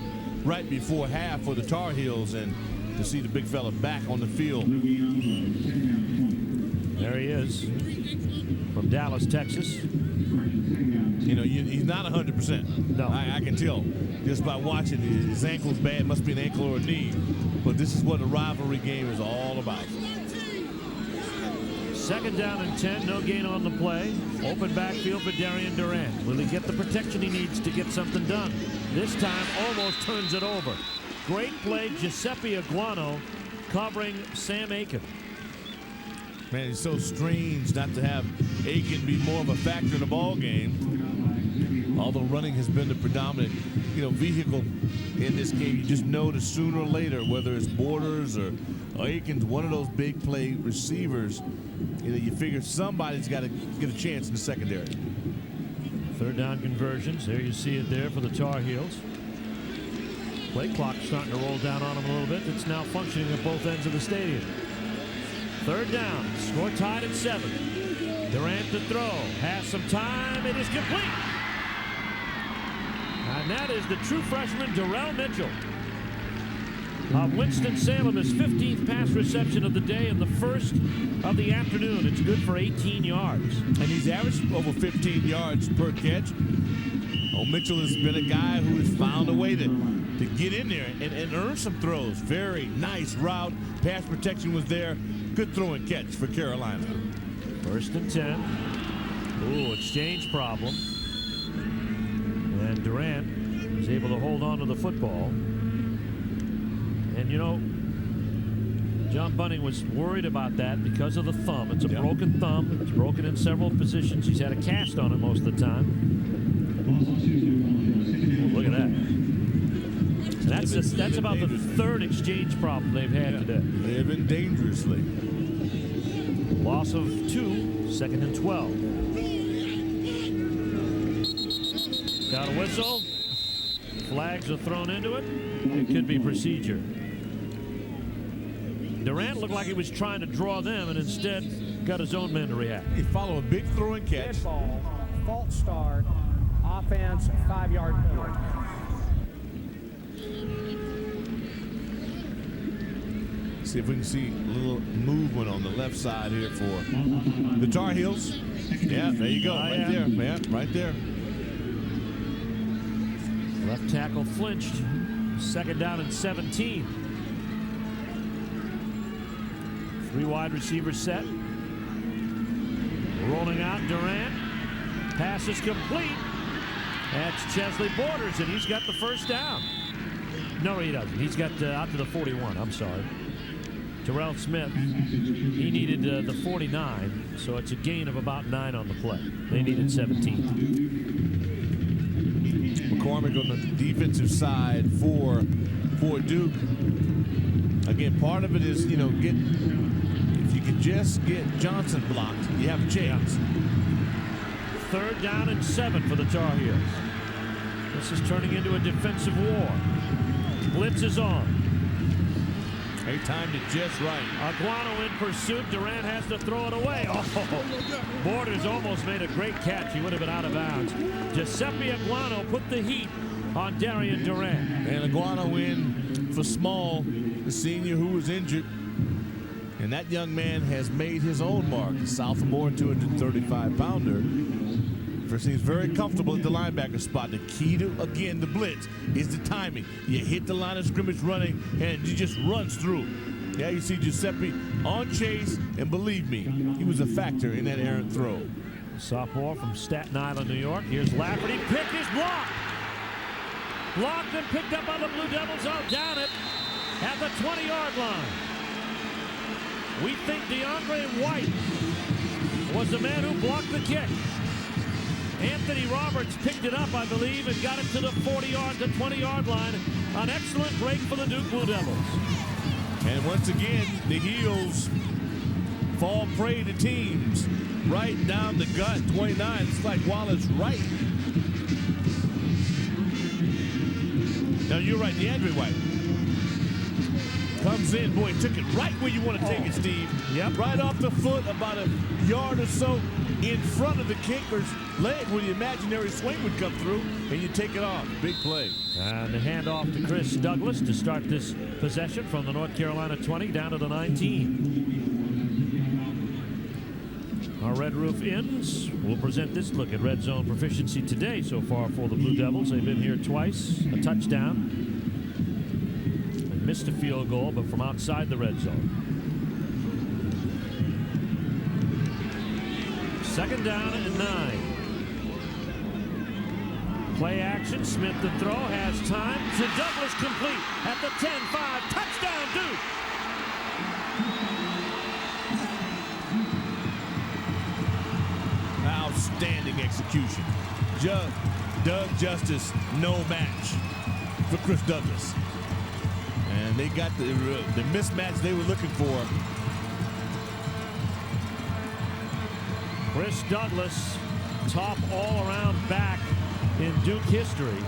right before half for the Tar Heels, and to see the big fella back on the field. There he is from Dallas, Texas. You know, he's not 100%. No. I can tell just by watching. His ankle's bad, must be an ankle or a knee. But this is what a rivalry game is all about. 2nd down and 10, no gain on the play. Open backfield for Darian Durant. Will he get the protection he needs to get something done? This time almost turns it over. Great play, Giuseppe Aguano covering Sam Aiken. Man, it's so strange not to have Aiken be more of a factor in the ball game. Although running has been the predominant, vehicle in this game. You just know that sooner or later, whether it's Borders or Aiken's one of those big play receivers, you figure somebody's got to get a chance in the secondary. 3rd down conversions. There you see it there for the Tar Heels. Play clock starting to roll down on them a little bit. It's now functioning at both ends of the stadium. 3rd down. Score tied at 7. Durant to throw. Has some time. It is complete. And that is the true freshman, Darrell Mitchell of Winston-Salem. His 15th pass reception of the day and the first of the afternoon. It's good for 18 yards. And he's averaged over 15 yards per catch. Mitchell has been a guy who has found a way to get in there and earn some throws. Very nice route. Pass protection was there. Good throw and catch for Carolina. 1st and 10. Ooh, exchange problem. And Durant was able to hold on to the football. And John Bunning was worried about that because of the thumb. It's a broken thumb. It's broken in several positions. He's had a cast on it most of the time. Ooh, look at that. That's about the 3rd exchange problem they've had today. Living dangerously. Loss of 2, 2nd and 12. Got a whistle. Flags are thrown into it. It could be procedure. Durant looked like he was trying to draw them and instead got his own men to react. He followed a big throw and catch. Dead ball, false start, offense, 5-yard penalty. See if we can see a little movement on the left side here for the Tar Heels. Yeah, there you go. Right there. Yeah, right there. Left tackle flinched. 2nd down and 17. 3 wide receivers set. Rolling out Durant. Pass is complete. That's Chesley Borders, and he's got the 1st down. No, he doesn't. He's got out to the 41. I'm sorry. Terrell Smith, he needed the 49, so it's a gain of about 9 on the play. They needed 17. McCormick on the defensive side for Duke. Again, part of it is, if you could just get Johnson blocked, you have a chance. 3rd down and 7 for the Tar Heels. This is turning into a defensive war. Blitz is on. They timed it just right. Aguano in pursuit. Durant has to throw it away. Oh, Borders almost made a great catch. He would have been out of bounds. Giuseppe Aguano put the heat on Darian Durant. And Aguano in for Small, the senior who was injured. And that young man has made his own mark. A sophomore, 235-pounder. He's very comfortable at the linebacker spot. The key to, again, the blitz is the timing. You hit the line of scrimmage running, and he just runs through. Yeah, you see Giuseppe on chase, and believe me, he was a factor in that errant throw. Sophomore from Staten Island, New York. Here's Lafferty. Pick is blocked. Blocked and picked up by the Blue Devils. Oh, down it at the 20-yard line. We think DeAndre White was the man who blocked the kick. Anthony Roberts picked it up, I believe, and got it to the 40-yard to 20-yard line. An excellent break for the Duke Blue Devils. And once again, the Heels fall prey to teams right down the gut. 29. It's like Wallace right. Now you're right, DeAndre White comes in. Boy, took it right where you want to take it, Steve. Yep. Right off the foot, about a yard or so in front of the kicker's leg where the imaginary swing would come through, and you take it off. Big play. And the handoff to Chris Douglas to start this possession from the North Carolina 20 down to the 19. Our Red Roof Inns will present this look at red zone proficiency today so far for the Blue Devils. They've been here twice, a touchdown. They missed a field goal, but from outside the red zone. Second down and 9. Play action, Smith the throw, has time to Douglas, complete at the 10-5, touchdown Duke! Outstanding execution. Doug Justice, no match for Chris Douglas. And they got the mismatch they were looking for. Chris Douglas, top all-around back in Duke history,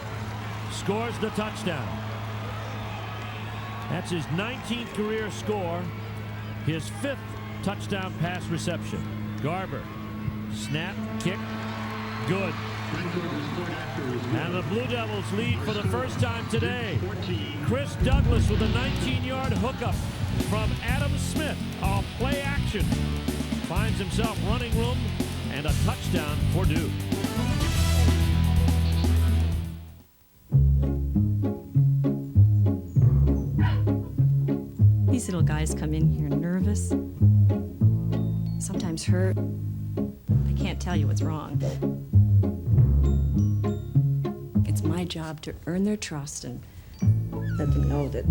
scores the touchdown. That's his 19th career score, his 5th touchdown pass reception. Garber, snap, kick, good. And the Blue Devils lead for the first time today. Chris Douglas with a 19-yard hookup from Adam Smith off play action. Finds himself running room and a touchdown for Duke. These little guys come in here nervous, sometimes hurt. They can't tell you what's wrong. It's my job to earn their trust and let them know that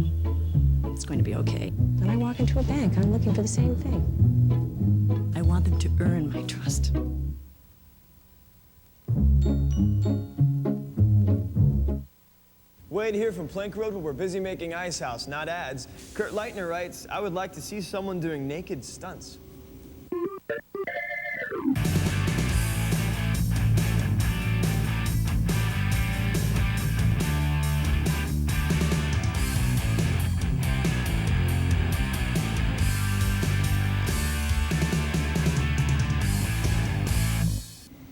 it's going to be okay. When I walk into a bank, I'm looking for the same thing. I want them to earn my trust. Wade here from Plank Road, where we're busy making Ice House, not ads. Kurt Leitner writes, I would like to see someone doing naked stunts.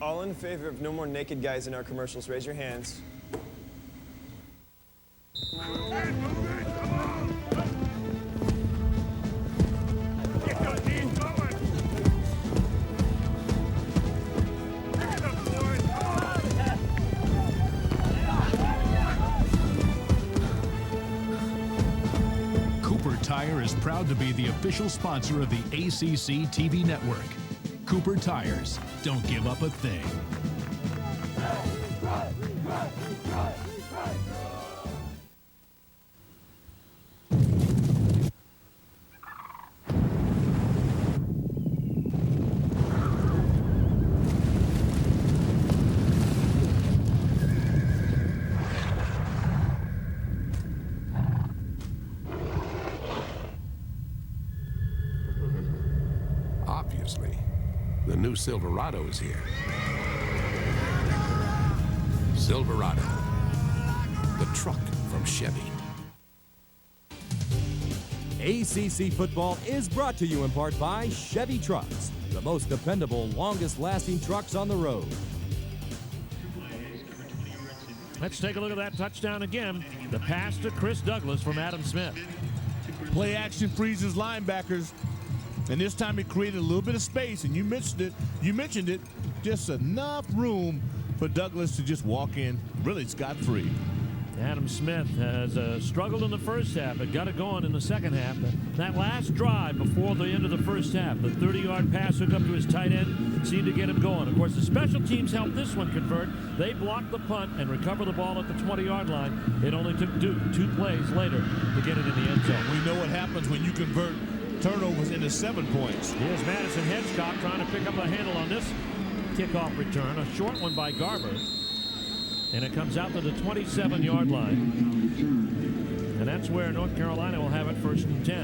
All in favor of no more naked guys in our commercials, raise your hands. Cooper Tire is proud to be the official sponsor of the ACC TV network. Cooper Tires, don't give up a thing. Obviously, the new Silverado is here. Silverado, the truck from Chevy. ACC football is brought to you in part by Chevy Trucks, the most dependable, longest-lasting trucks on the road. Let's take a look at that touchdown again. The pass to Chris Douglas from Adam Smith. Play action freezes linebackers. And this time it created a little bit of space, and you mentioned it, just enough room for Douglas to just walk in, really scot-free. Adam Smith has struggled in the first half, but got it going in the second half. That last drive before the end of the first half, the 30-yard pass hook up to his tight end seemed to get him going. Of course, the special teams helped this one convert. They blocked the punt and recovered the ball at the 20-yard line. It only took Duke 2 plays later to get it in the end zone. We know what happens when you convert turnovers into 7 points. Here's Madison Hedgecock trying to pick up a handle on this kickoff return. A short one by Garber. And it comes out to the 27-yard line. And that's where North Carolina will have it 1st and 10.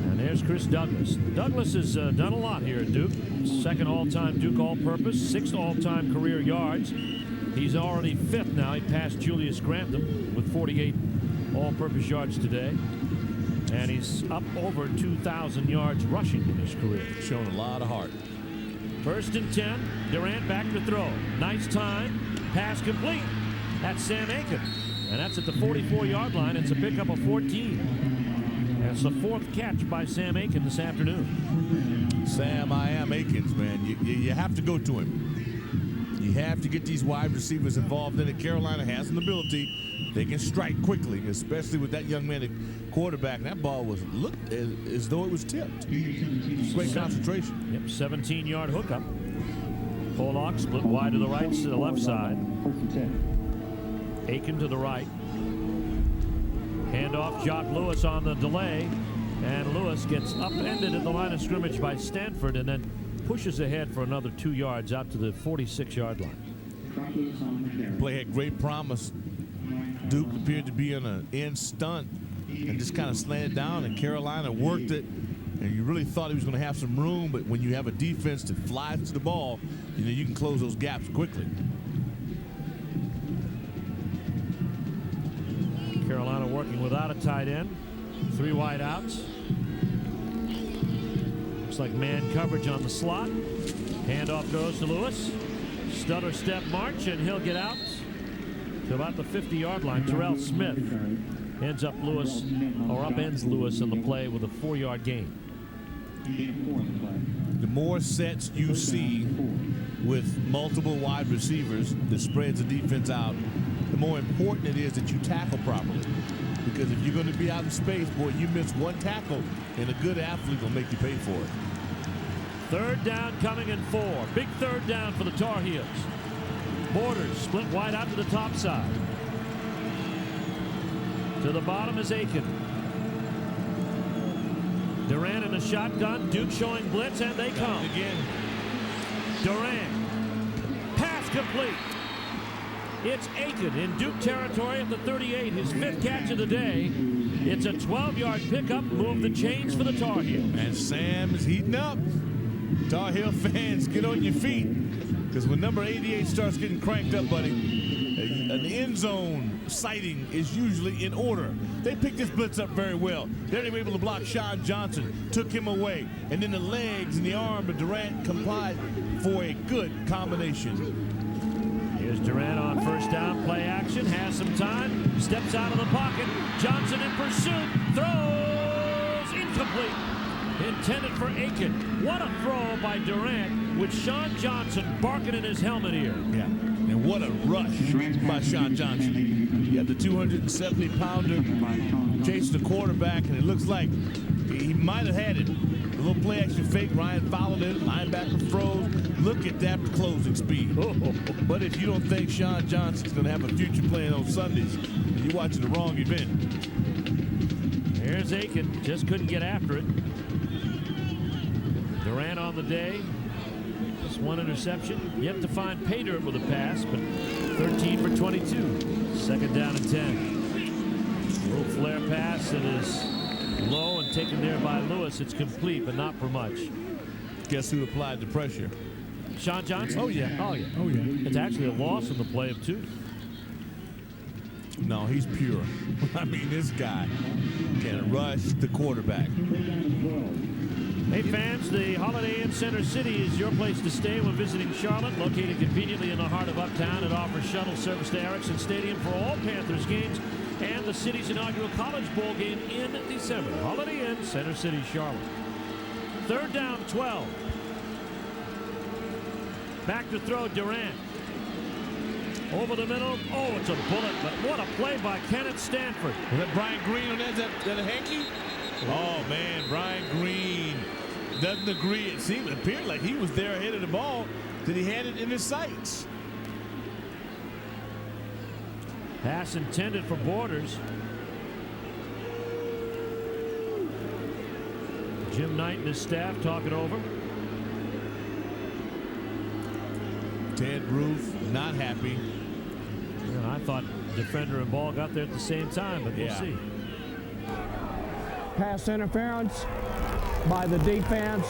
And there's Chris Douglas. Douglas has done a lot here at Duke. 2nd all-time Duke all-purpose, 6th all-time career yards. He's already 5th now. He passed Julius Grantham with 48 all-purpose yards today. And he's up over 2,000 yards rushing in his career. Shown a lot of heart. 1st and 10. Durant back to throw. Nice time. Pass complete. That's Sam Aiken. And that's at the 44-yard line. It's a pickup of 14. And it's the 4th catch by Sam Aiken this afternoon. Sam, I am Aikens, man. You have to go to him. You have to get these wide receivers involved in it. Carolina has an ability. They can strike quickly, especially with that young man at quarterback. That ball looked as though it was tipped. Great concentration. Yep, 17-yard hookup. Pollock split wide to the right, to the left side. Aiken to the right. Handoff, Jock Lewis on the delay. And Lewis gets upended at the line of scrimmage by Stanford and then pushes ahead for another 2 yards out to the 46-yard line. Play had great promise. Duke appeared to be on an end stunt and just kind of slanted down, and Carolina worked it, and you really thought he was going to have some room, but when you have a defense that flies to the ball, you can close those gaps quickly. Carolina working without a tight end. 3 wide outs. Looks like man coverage on the slot. Handoff goes to Lewis. Stutter step march, and he'll get out to about the 50-yard line. Terrell Smith ends up Lewis, or upends Lewis in the play with a 4-yard gain. The more sets you see with multiple wide receivers that spreads the defense out, the more important it is that you tackle properly. Because if you're going to be out in space, boy, you miss one tackle, and a good athlete will make you pay for it. 3rd down coming in 4. Big 3rd down for the Tar Heels. Borders split wide out to the top side. To the bottom is Aiken. Durant in a shotgun. Duke showing blitz, and they come. Again. Durant. Pass complete. It's Aiken in Duke territory at the 38, his 5th catch of the day. It's a 12-yard pickup. Move the chains for the Tar Heels. And Sam is heating up. Tar Heel fans, get on your feet. Because when number 88 starts getting cranked up, buddy, an end zone sighting is usually in order. They picked this blitz up very well. They were able to block Sean Johnson, took him away, and then the legs and the arm of Durant complied for a good combination. Here's Durant on 1st down, play action, has some time, steps out of the pocket. Johnson in pursuit, throws incomplete. Intended for Aiken. What a throw by Durant with Sean Johnson barking in his helmet ear. Yeah, and what a rush by Sean Johnson. You have the 270-pounder chasing the quarterback, and it looks like he might have had it. A little play action fake. Ryan followed it. Linebacker froze. Look at that closing speed. But if you don't think Sean Johnson's going to have a future playing on Sundays, you're watching the wrong event. Here's Aiken. Just couldn't get after it. Durant on the day. Just 1 interception. Yet to find pay dirt with a pass, but 13 for 22. 2nd down and 10. A little flare pass that is low and taken there by Lewis. It's complete, but not for much. Guess who applied the pressure? Sean Johnson? Oh, yeah. Oh, yeah. Oh, yeah. It's actually a loss in the play of 2. No, he's pure. I mean, this guy can rush the quarterback. Hey fans, the Holiday Inn Center City is your place to stay when visiting Charlotte. Located conveniently in the heart of Uptown, it offers shuttle service to Erickson Stadium for all Panthers games and the city's inaugural College Bowl game in December. Holiday Inn Center City, Charlotte. 3rd down, 12. Back to throw, Durant. Over the middle. Oh, it's a bullet, but what a play by Kenneth Stanford. Was that Brian Green on that? Is that a hanky? Oh, man, Brian Green doesn't agree. It appeared like he was there ahead of the ball, that he had it in his sights. Pass intended for Borders. Jim Knight and his staff talk it over. Ted Roof not happy. And I thought defender and ball got there at the same time, but we'll see. Pass interference by the defense.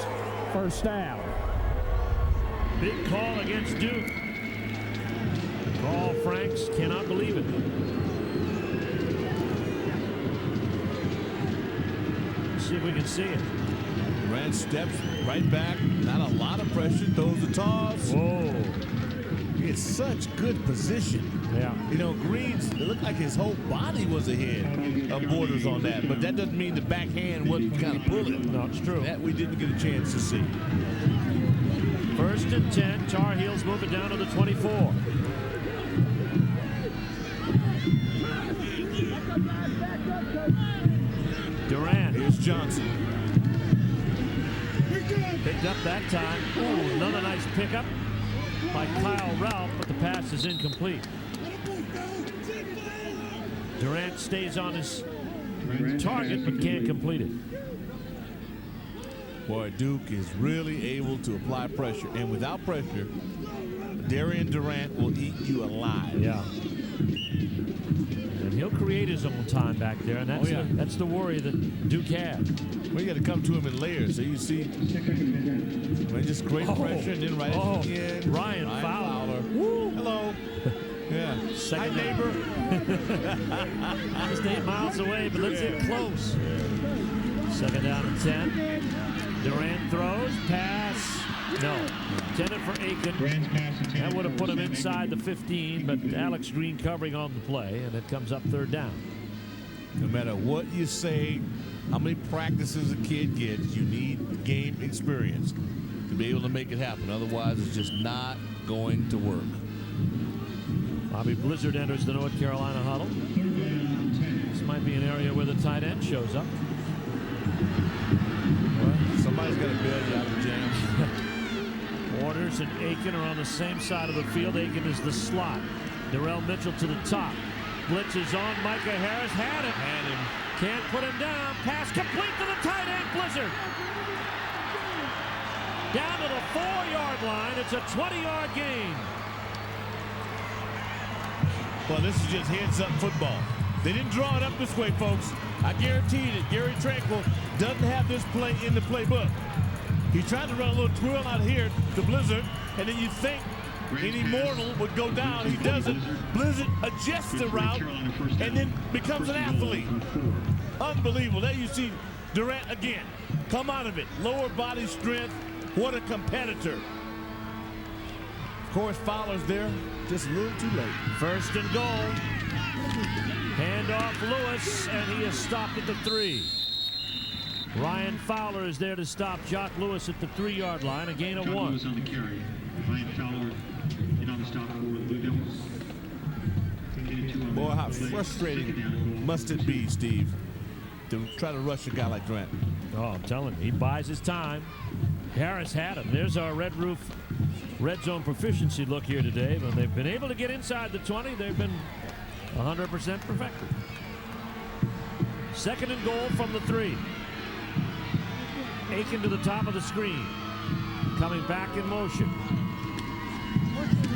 First down. Big call against Duke. Carl Franks cannot believe it. Let's see if we can see it. Durant steps right back. Not a lot of pressure. Throws the toss. Whoa. He had such good position. Yeah. You know, Green's, it looked like his whole body was ahead of Borders on that. But that doesn't mean the backhand wasn't kind of pulling. No, it's true. That we didn't get a chance to see. 1st and 10. Tar Heels move it down to the 24. Durant. Here's Johnson. Picked up that time. Ooh, another nice pickup by Kyle Ralph, but the pass is incomplete. Durant stays on his target, but can't complete it. Boy, Duke is really able to apply pressure, and without pressure, Darian Durant will eat you alive. Yeah. And he'll create his own time back there, and that's, that's the worry that Duke had. Well, you got to come to him in layers. So you see, just great pressure, and then right at the end, Ryan Fowler. Woo. Hello. Yeah. Second Hi, neighbor. Just 8 miles away, but let's get close. 2nd down and 10. Durant throws, pass. No. Intended for Aiken. That would have put him inside the 15, but Alex Green covering on the play, and it comes up 3rd down. No matter what you say, how many practices a kid gets, you need game experience to be able to make it happen. Otherwise, it's just not going to work. Bobby Blizzard enters the North Carolina huddle. This might be an area where the tight end shows up. Well, somebody's got to bail you out of the jam. Waters and Aiken are on the same side of the field. Aiken is the slot. Darrell Mitchell to the top. Blitz is on. Micah Harris had him. Can't put him down. Pass complete to the tight end, Blizzard. Down to the 4-yard line. It's a 20-yard gain. Well, this is just heads-up football. They didn't draw it up this way, folks. I guarantee that Gary Tranquil doesn't have this play in the playbook. He tried to run a little twirl out here to Blizzard, and then you think any mortal would go down. He doesn't. Blizzard adjusts the route and then becomes an athlete. Unbelievable. There you see Durant again. Come out of it. Lower body strength. What a competitor. Of course, Fowler's there. Just a little too late. 1st and goal. Handoff Lewis, and he is stopped at the 3. Ryan Fowler is there to stop Jock Lewis at the 3-yard line, a gain of 1. Lewis on the carry. Ryan Fowler in on the stop for the Blue Devils. Boy, how frustrating must it be, Steve, to try to rush a guy like Durant. Oh, I'm telling you, he buys his time. Harris had him. There's our red zone proficiency look here today. When they've been able to get inside the 20, they've been 100% perfected. 2nd and goal from the 3. Aiken to the top of the screen. Coming back in motion.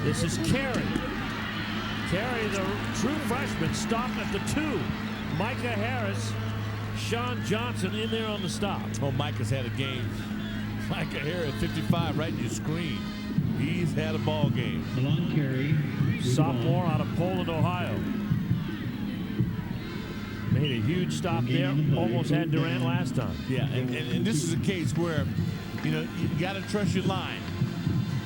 This is Carey. Carey, the true freshman, stopped at the 2. Micah Harris, Sean Johnson in there on the stop. Oh, Micah's had a game. Micah Harris, 55, right in your screen. He's had a ball game. Malone Carey. Sophomore out of Poland, Ohio. Made a huge stop there. Almost had Durant last time. Yeah, and this is a case where, you know, you got to trust your line.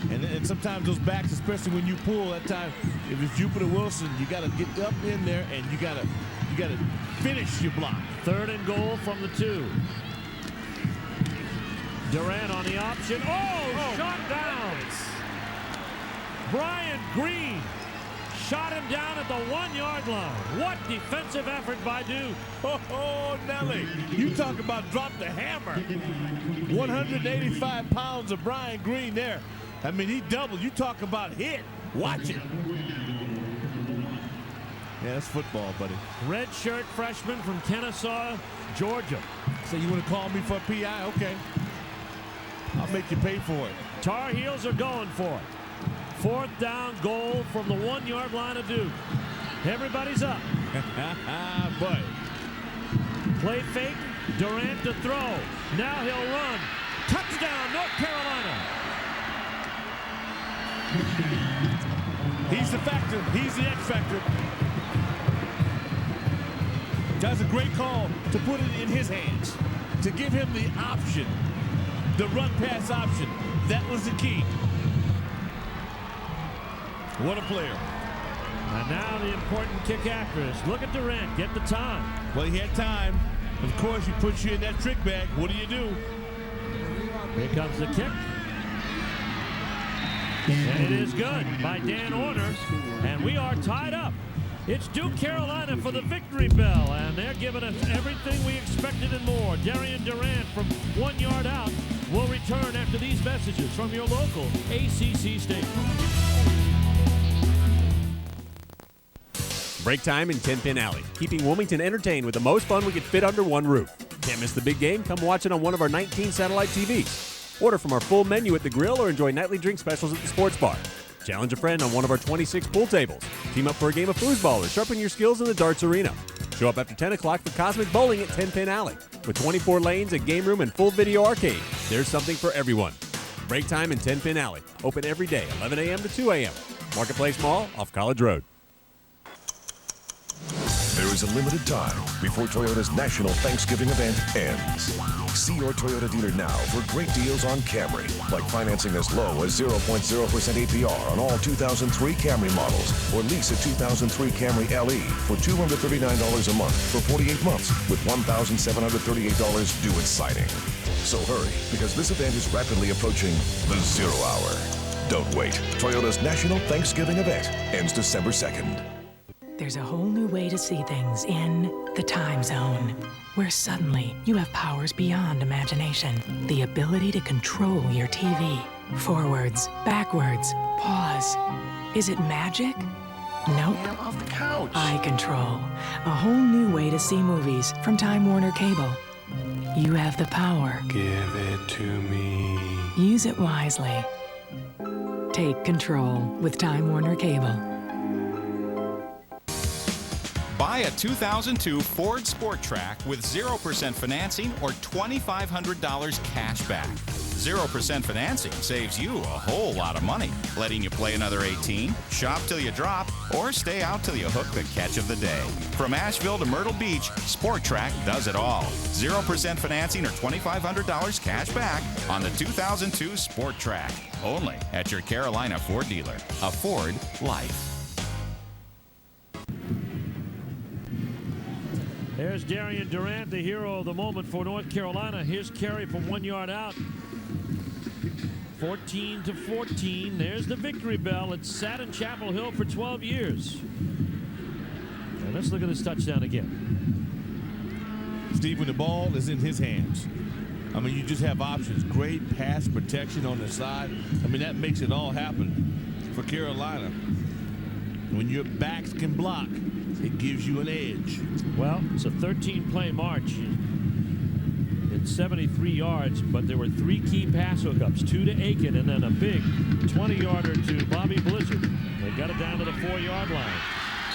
And sometimes those backs, especially when you pull that time, if it's Jupiter Wilson, you got to get up in there and you got to finish your block. 3rd and goal from the 2. Durant on the option. Oh, shot down. Brian Green shot him down at the 1-yard line. What defensive effort by Duke. Oh, Nelly, you talk about drop the hammer. 185 pounds of Brian Green there. I mean, he doubled. You talk about hit. Watch it. Yeah, that's football, buddy. Redshirt freshman from Kennesaw, Georgia. So you want to call me for a PI? Okay. I'll make you pay for it. Tar Heels are going for it. 4th down goal from the 1-yard line of Duke. Everybody's up. Boy. Play fake. Durant to throw. Now he'll run. Touchdown, North Carolina. He's the factor. He's the X factor. That's a great call to put it in his hands, to give him the option, the run-pass option. That was the key. What a player. And now the important kick after this. Look at Durant. Get the time. Well, he had time. Of course, he puts you in that trick bag. What do you do? Here comes the kick. And it is good by Dan Orner. And we are tied up. It's Duke Carolina for the victory bell, and they're giving us everything we expected and more. Darian Durant from 1 yard out will return after these messages from your local ACC station. Break time in 10-Pin Alley, keeping Wilmington entertained with the most fun we could fit under one roof. Can't miss the big game? Come watch it on one of our 19 satellite TVs. Order from our full menu at the grill or enjoy nightly drink specials at the sports bar. Challenge a friend on one of our 26 pool tables. Team up for a game of foosball or sharpen your skills in the darts arena. Show up after 10 o'clock for Cosmic Bowling at 10-Pin Alley. With 24 lanes, a game room, and full video arcade, there's something for everyone. Break time in 10-Pin Alley. Open every day, 11 a.m. to 2 a.m. Marketplace Mall off College Road. There is a limited time before Toyota's National Thanksgiving event ends. See your Toyota dealer now for great deals on Camry, like financing as low as 0.0% APR on all 2003 Camry models, or lease a 2003 Camry LE for $239 a month for 48 months with $1,738 due at signing. So hurry, because this event is rapidly approaching the 0 hour. Don't wait. Toyota's National Thanksgiving event ends December 2nd. There's a whole new way to see things in the time zone, where suddenly you have powers beyond imagination. The ability to control your TV. Forwards, backwards, pause. Is it magic? Nope. Man, off the couch. Eye control. A whole new way to see movies from Time Warner Cable. You have the power. Give it to me. Use it wisely. Take control with Time Warner Cable. Buy a 2002 Ford Sport Trac with 0% financing or $2,500 cash back. 0% financing saves you a whole lot of money, letting you play another 18, shop till you drop, or stay out till you hook the catch of the day. From Asheville to Myrtle Beach, Sport Trac does it all. 0% financing or $2,500 cash back on the 2002 Sport Trac. Only at your Carolina Ford dealer. A Ford life. There's Darian Durant, the hero of the moment for North Carolina. His carry from 1 yard out. 14-14. There's the victory bell. It's sat in Chapel Hill for 12 years. And let's look at this touchdown again. Steve, when the ball is in his hands, I mean, you just have options. Great pass protection on the side. I mean, that makes it all happen for Carolina. When your backs can block, it gives you an edge. Well, it's a 13-play march. It's 73 yards, but there were 3 key pass hookups, 2 to Aiken, and then a big 20-yarder to Bobby Blizzard. They got it down to the 4-yard line.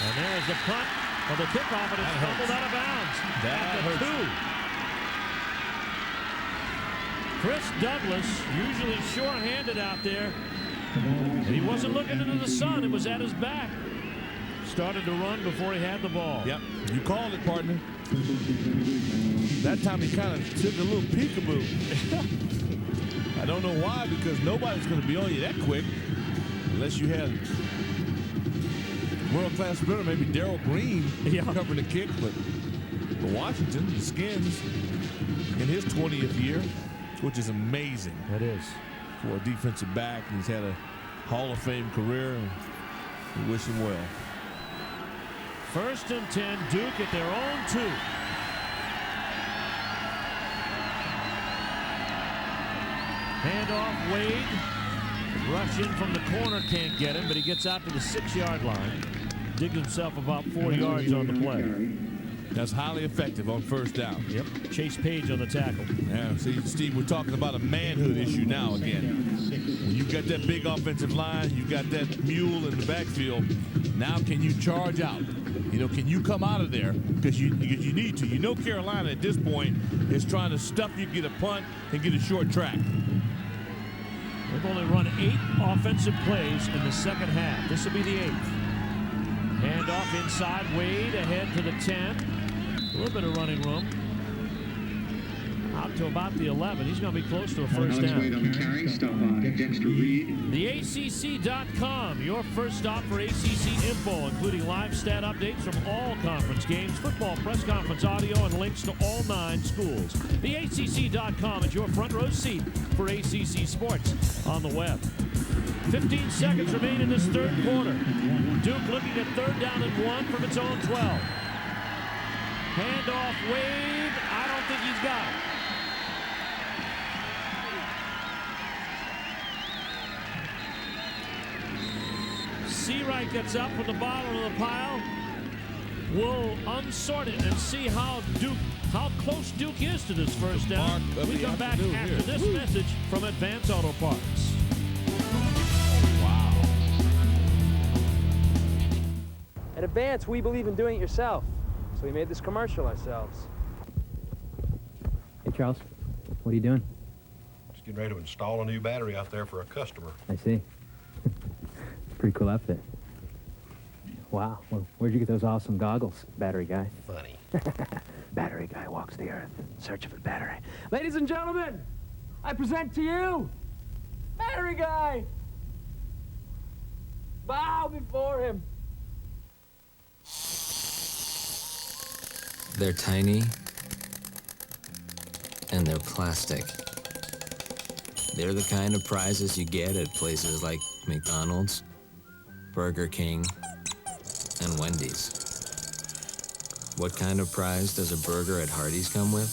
And there's the punt of the kickoff, and it's fumbled out of bounds. That hurts. 2. Chris Douglas, usually sure-handed out there, and he wasn't looking into the sun. It was at his back. Started to run before he had the ball. Yep, you called it, partner. That time he kind of took a little peekaboo. I don't know why, because nobody's going to be on you that quick unless you had world-class sprinter, maybe Darrell Green covering the kick. But for Washington, the Skins in his 20th year, which is amazing. It is. For a defensive back, he's had a Hall of Fame career, and we wish him well. 1st and 10, Duke at their own 2. Handoff, Wade. Rush in from the corner, can't get him, but he gets out to the 6-yard line. Digs himself about 4 yards on the play. That's highly effective on 1st down. Yep. Chase Page on the tackle. Yeah, see, Steve, we're talking about a manhood issue now again. When you've got that big offensive line, you've got that mule in the backfield, now can you charge out? You know, can you come out of there? Because you need to. You know Carolina at this point is trying to stuff you, get a punt, and get a short track. They've only run 8 offensive plays in the 2nd half. This will be the 8th. Handoff inside, Wade ahead to the 10. A little bit of running room. Out to about the 11. He's going to be close to a 1st down. Wade on the carry. Stop on Dexter Reed. The ACC.com, your first stop for ACC info, including live stat updates from all conference games, football, press conference audio, and links to all 9 schools. The ACC.com is your front row seat for ACC sports on the web. 15 seconds remain in this 3rd quarter. Duke looking at 3rd down and 1 from its own 12. Handoff, Wade. I don't think he's got it. Seawright gets up from the bottom of the pile. We'll unsort it and see how close Duke is to this 1st down. We come back after this message from Advance Auto Parts. Wow. At Advance, we believe in doing it yourself. So we made this commercial ourselves. Hey, Charles. What are you doing? Just getting ready to install a new battery out there for a customer. I see. Pretty cool outfit. Wow. Well, where'd you get those awesome goggles, battery guy? Funny. Battery guy walks the earth in search of a battery. Ladies and gentlemen, I present to you Battery Guy. Bow before him. They're tiny, and they're plastic. They're the kind of prizes you get at places like McDonald's, Burger King, and Wendy's. What kind of prize does a burger at Hardee's come with?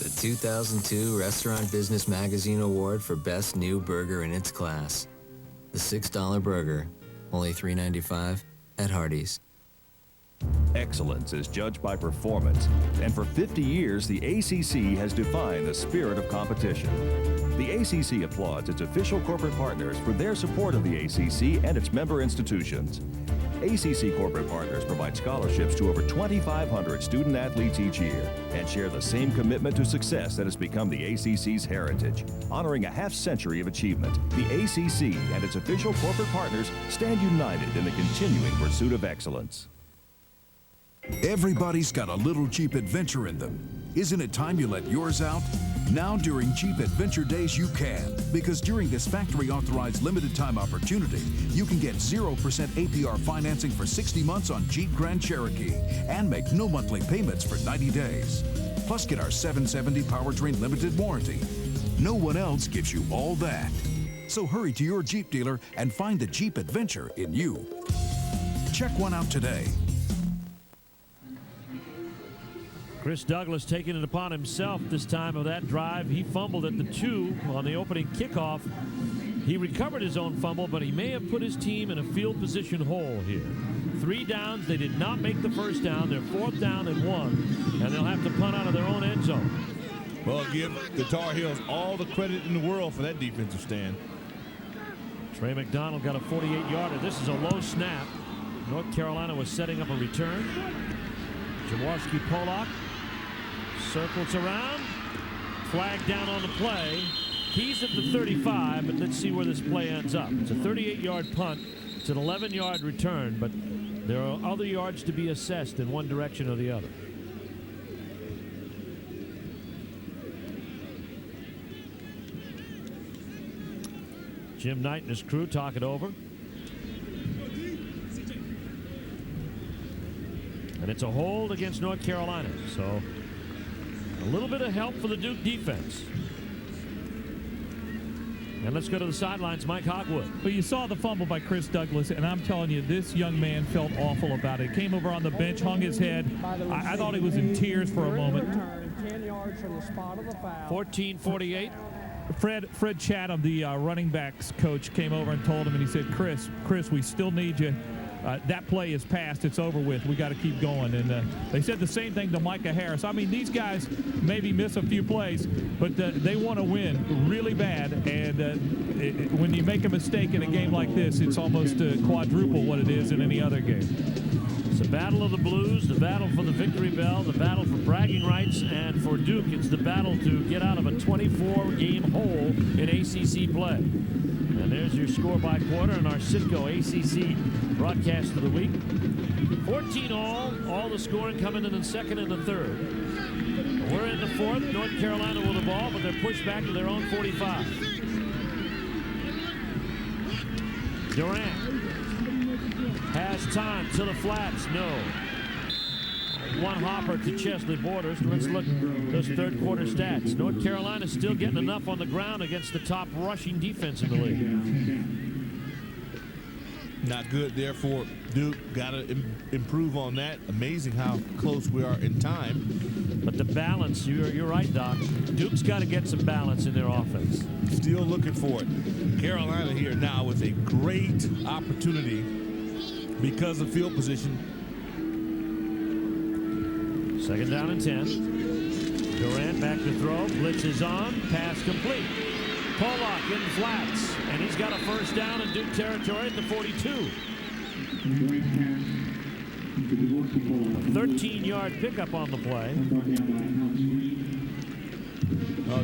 The 2002 Restaurant Business Magazine Award for Best New Burger in its class. The $6 burger, only $3.95 at Hardee's. Excellence is judged by performance, and for 50 years, the ACC has defined the spirit of competition. The ACC applauds its official corporate partners for their support of the ACC and its member institutions. ACC corporate partners provide scholarships to over 2,500 student athletes each year and share the same commitment to success that has become the ACC's heritage. Honoring a half-century of achievement, the ACC and its official corporate partners stand united in the continuing pursuit of excellence. Everybody's got a little Jeep adventure in them. Isn't it time you let yours out? Now during Jeep Adventure Days you can, because during this factory-authorized limited-time opportunity, you can get 0% APR financing for 60 months on Jeep Grand Cherokee and make no monthly payments for 90 days. Plus get our 770 powertrain limited warranty. No one else gives you all that. So hurry to your Jeep dealer and find the Jeep Adventure in you. Check one out today. Chris Douglas taking it upon himself this time of that drive. He fumbled at the 2 on the opening kickoff. He recovered his own fumble, but he may have put his team in a field position hole here. 3 downs. They did not make the 1st down. They're 4th down and 1, and they'll have to punt out of their own end zone. Well, give the Tar Heels all the credit in the world for that defensive stand. Trey McDonald got a 48-yarder. This is a low snap. North Carolina was setting up a return. Jaworski Pollock circles around. Flag down on the play. He's at the 35, but let's see where this play ends up. It's a 38-yard punt. It's an 11-yard return, but there are other yards to be assessed in one direction or the other. Jim Knight and his crew talk it over. And it's a hold against North Carolina. So a little bit of help for the Duke defense. And let's go to the sidelines, Mike Hogwood. Well, you saw the fumble by Chris Douglas, and I'm telling you, this young man felt awful about it. Came over on the bench, hung his head. I thought he was in tears for a moment. 10 yards from the spot of the foul. 14:48. Fred Chatham, the running backs coach, came over and told him, and he said, Chris, we still need you. That play is past. It's over with. We got to keep going. And they said the same thing to Micah Harris. I mean, these guys maybe miss a few plays, but they want to win really bad. And when you make a mistake in a game like this, it's almost quadruple what it is in any other game. It's the battle of the Blues, the battle for the victory bell, the battle for bragging rights, and for Duke, it's the battle to get out of a 24-game hole in ACC play. And there's your score by quarter in our Citgo ACC broadcast of the week. 14 all the scoring coming in the second and the third. We're in the fourth. North Carolina with the ball, but they're pushed back to their own 45. Durant has time to the flats. No. One hopper to Chesley Borders. Let's look at those third quarter stats. North Carolina still getting enough on the ground against the top rushing defense in the league. Not good there for Duke. Got to improve on that. Amazing how close we are in time. But the balance, you're right, Doc. Duke's got to get some balance in their offense. Still looking for it. Carolina here now with a great opportunity because of field position. Second down and 10. Durant back to throw. Blitz is on. Pass complete. Pollock in flats. And he's got a first down in Duke territory at the 42. A 13-yard pickup on the play.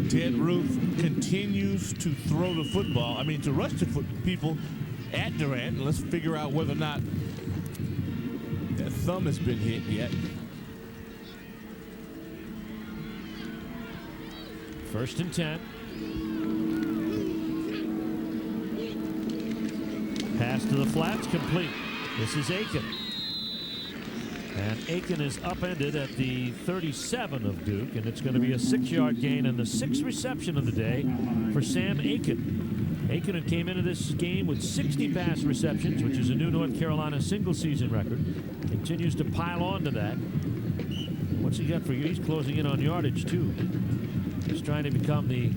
Ted Ruth continues to throw the football. I mean, to rush the people at Durant. And let's figure out whether or not that thumb has been hit yet. First and 10. Pass to the flats, complete. This is Aiken. And Aiken is upended at the 37 of Duke, and it's going to be a 6-yard gain and the 6th reception of the day for Sam Aiken. Aiken came into this game with 60 pass receptions, which is a new North Carolina single-season record. Continues to pile on to that. What's he got for you? He's closing in on yardage, too. He's trying to become the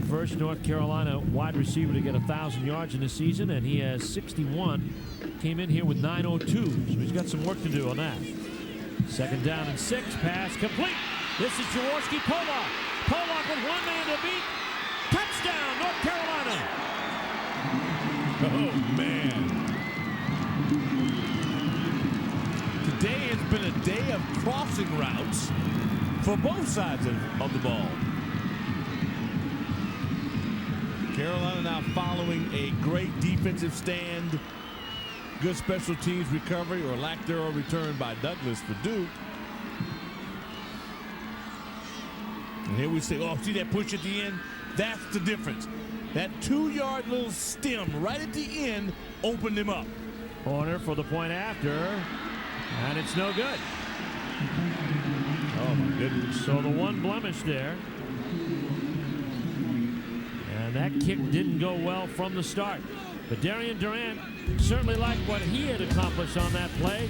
first North Carolina wide receiver to get 1,000 yards in the season, and he has 61. Came in here with 902, so he's got some work to do on that. Second down and 6, pass complete. This is Jaworski Pollock. Pollock with one man to beat. Touchdown, North Carolina. Oh, man. Today has been a day of crossing routes for both sides of the ball. Carolina now following a great defensive stand. Good special teams recovery or lack thereof return by Douglas for Duke. And here we say, oh, see that push at the end? That's the difference. That 2-yard little stem right at the end opened him up. Corner for the point after, and it's no good. Oh, my goodness. So the one blemish there. And that kick didn't go well from the start. But Darian Durant certainly liked what he had accomplished on that play.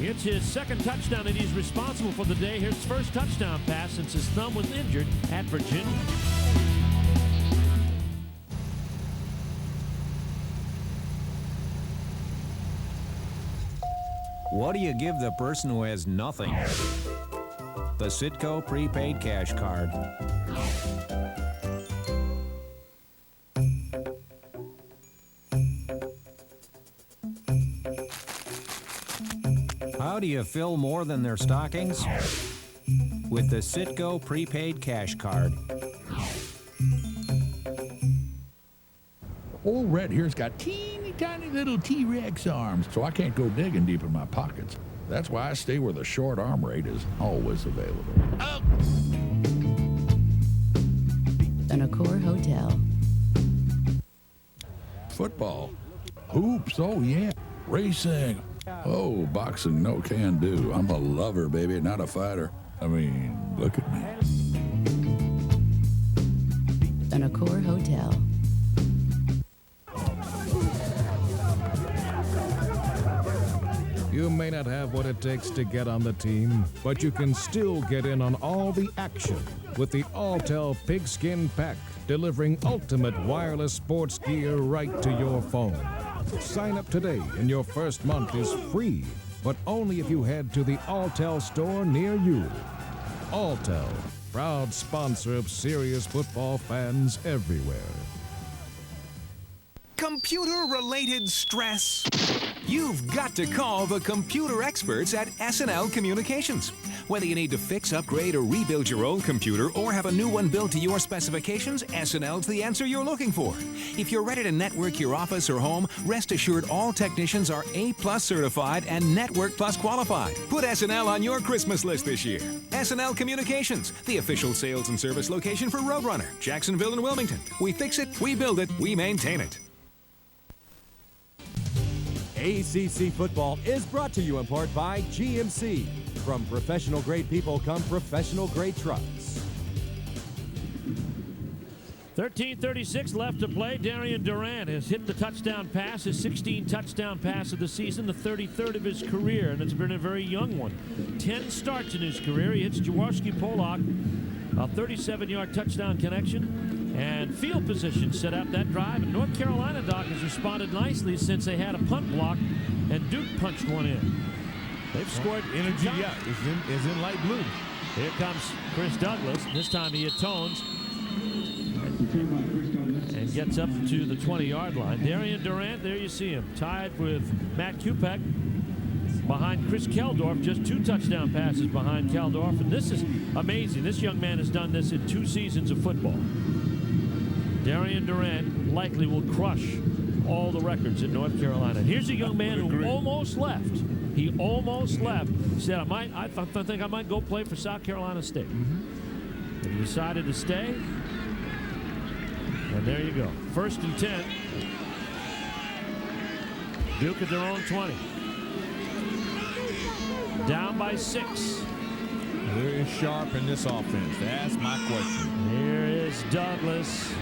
It's his second touchdown, and he's responsible for the day. Here's his first touchdown pass since his thumb was injured at Virginia. What do you give the person who has nothing? The Citgo prepaid cash card. How do you fill more than their stockings? With the Citgo prepaid cash card. Old Red here's got teeny tiny little T-Rex arms, so I can't go digging deep in my pockets. That's why I stay where the short arm rate is always available. An Accor Hotel. Football. Hoops, oh yeah. Racing. Oh, boxing, no can do. I'm a lover, baby, not a fighter. I mean, look at me. an Accor hotel. You may not have what it takes to get on the team, but you can still get in on all the action with the Alltel Pigskin Pack, delivering ultimate wireless sports gear right to your phone. Sign up today and your first month is free, but only if you head to the Alltel store near you. Alltel, proud sponsor of serious football fans everywhere. Computer-related stress? You've got to call the computer experts at S&L Communications. Whether you need to fix, upgrade, or rebuild your old computer or have a new one built to your specifications, S&L's the answer you're looking for. If you're ready to network your office or home, rest assured all technicians are A+ certified and Network Plus qualified. Put S&L on your Christmas list this year. S&L Communications, the official sales and service location for Roadrunner, Jacksonville, and Wilmington. We fix it, we build it, we maintain it. ACC Football is brought to you in part by GMC. From professional-grade people come professional-grade trucks. 13:36 left to play. Darian Durant has hit the touchdown pass, his 16th touchdown pass of the season, the 33rd of his career, and it's been a very young one. 10 starts in his career. He hits Jaworski Pollock, a 37-yard touchdown connection. And field position set up that drive. And North Carolina, Doc, has responded nicely since they had a punt block, and Duke punched one in. They've scored. Energy, yeah, is in light blue. Here comes Chris Douglas. This time he atones and gets up to the 20-yard line. Darian Durant, there you see him, tied with Matt Kupek behind Chris Keldorf, just 2 touchdown passes behind Keldorf. And this is amazing. This young man has done this in 2 seasons of football. Darian Durant likely will crush all the records in North Carolina. And here's a young man who almost left. He almost left. He said, I think I might go play for South Carolina State. And he decided to stay. And there you go. 1st and 10. Duke at their own 20. Down by 6. Where is Sharp in this offense? That's my question. Here is Douglas.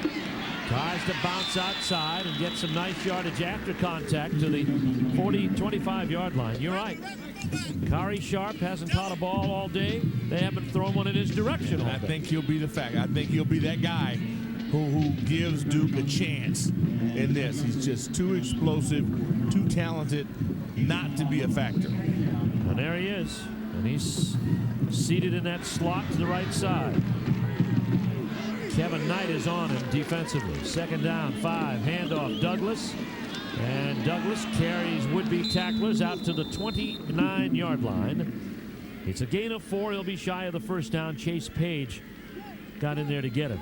Tries to bounce outside and get some nice yardage after contact to the 25-yard line. You're right. Kari Sharp hasn't caught a ball all day. They haven't thrown one in his direction all day. I think he'll be the fact. I think he'll be that guy who gives Duke a chance in this. He's just too explosive, too talented not to be a factor. And there he is. And he's seated in that slot to the right side. Kevin Knight is on him defensively. 2nd down, 5. Handoff Douglas. And Douglas carries would-be tacklers out to the 29-yard line. It's a gain of 4. He'll be shy of the 1st down. Chase Page got in there to get him.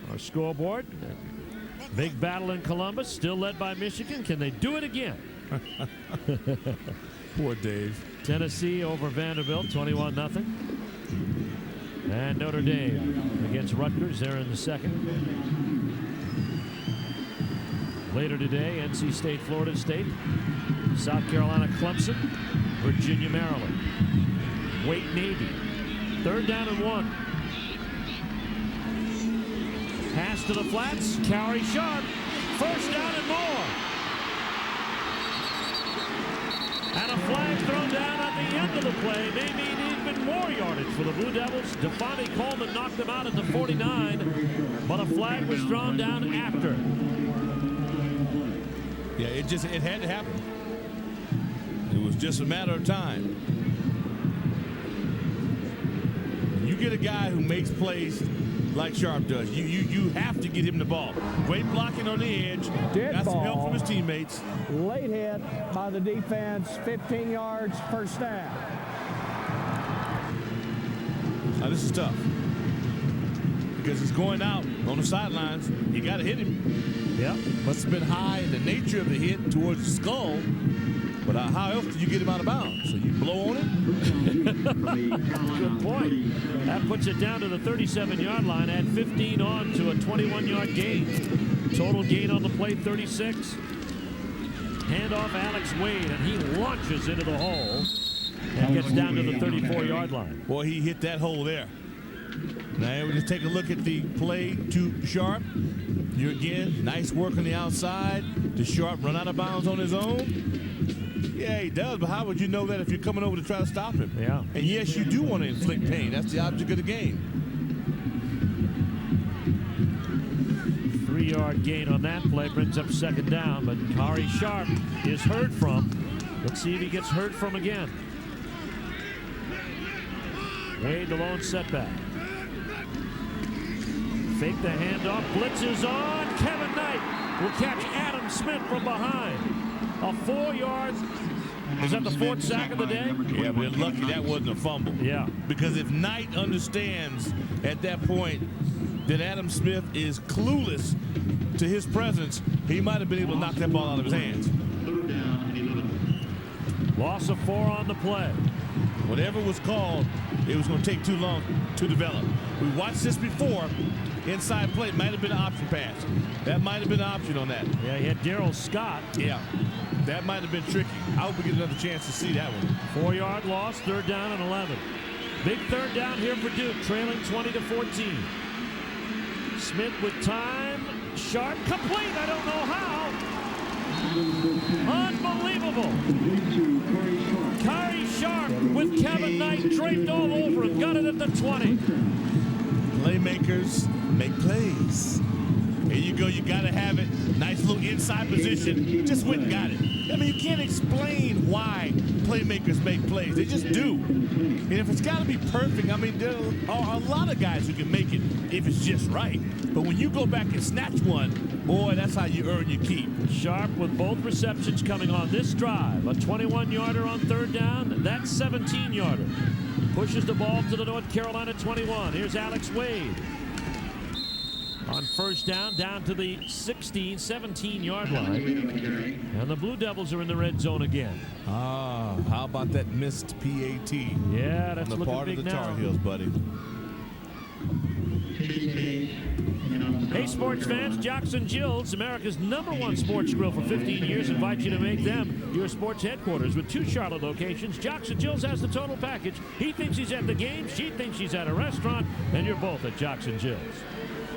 Our scoreboard. Big battle in Columbus, still led by Michigan. Can they do it again? Poor Dave. Tennessee over Vanderbilt, 21-0. And Notre Dame against Rutgers. They're in the 2nd. Later today, NC State, Florida State. South Carolina, Clemson. Virginia, Maryland. Wake, Navy. 3rd down and 1. Pass to the flats. Kari Sharp. 1st down and more. And a flag thrown down at the end of the play may mean even more yardage for the Blue Devils. Defani Coleman knocked them out at the 49, but a flag was thrown down after. Yeah, it had to happen. It was just a matter of time. You get a guy who makes plays like Sharp does. You have to get him the ball. Great blocking on the edge. Got some help from his teammates. Late hit by the defense, 15 yards, 1st down. Now this is tough because he's going out on the sidelines. You got to hit him. Yeah. Must have been high in the nature of the hit towards the skull. But how else do you get him out of bounds? So you blow on it? Good point. That puts it down to the 37-yard line. Add 15 on to a 21-yard gain. Total gain on the play, 36. Handoff Alex Wade, and he launches into the hole and gets down to the 34-yard line. Boy, he hit that hole there. Now we just take a look at the play to Sharp. You again, nice work on the outside. To Sharp run out of bounds on his own. Yeah, he does, but how would you know that if you're coming over to try to stop him? Yeah. And yes, you do want to inflict pain. That's the object of the game. 3-yard gain on that play brings up second down, but Kari Sharp is heard from. Let's see if he gets heard from again. Wade, the lone setback. Fake the handoff. Blitz is on. Kevin Knight will catch Adam Smith from behind. A 4-yard. Is that the 4th sack of the day? Yeah, but lucky that wasn't a fumble. Yeah. Because if Knight understands at that point that Adam Smith is clueless to his presence, he might have been able to knock that ball out of his hands. Loss of 4 on the play. Whatever was called, it was going to take too long to develop. We watched this before. Inside play might have been an option pass. That might have been an option on that. Yeah, he had Daryl Scott. Yeah, that might have been tricky. I hope we get another chance to see that one. 4-yard loss, 3rd down and 11. Big 3rd down here for Duke, trailing 20-14. Smith with time. Sharp, complete. I don't know how. Unbelievable. Kari Sharp with Kevin Knight draped all over him. Got it at the 20. Playmakers make plays. Here you go. You got to have it. Nice little inside position. Just went and got it. I mean, you can't explain why playmakers make plays. They just do. And if it's got to be perfect, I mean, there are a lot of guys who can make it if it's just right. But when you go back and snatch one, boy, that's how you earn your keep. Sharp with both receptions coming on this drive. A 21-yarder on 3rd down. That's 17-yarder. Pushes the ball to the North Carolina 21. Here's Alex Wade. On 1st down to the 17-yard line. And the Blue Devils are in the red zone again. Ah, how about that missed PAT? Yeah, that's on the part of the Tar Heels, buddy. Hey, sports fans, Jocks and Jills, America's #1 sports grill for 15 years, invite you to make them your sports headquarters. With 2 Charlotte locations, Jocks and Jills has the total package. He thinks he's at the game, she thinks she's at a restaurant, and you're both at Jocks and Jills.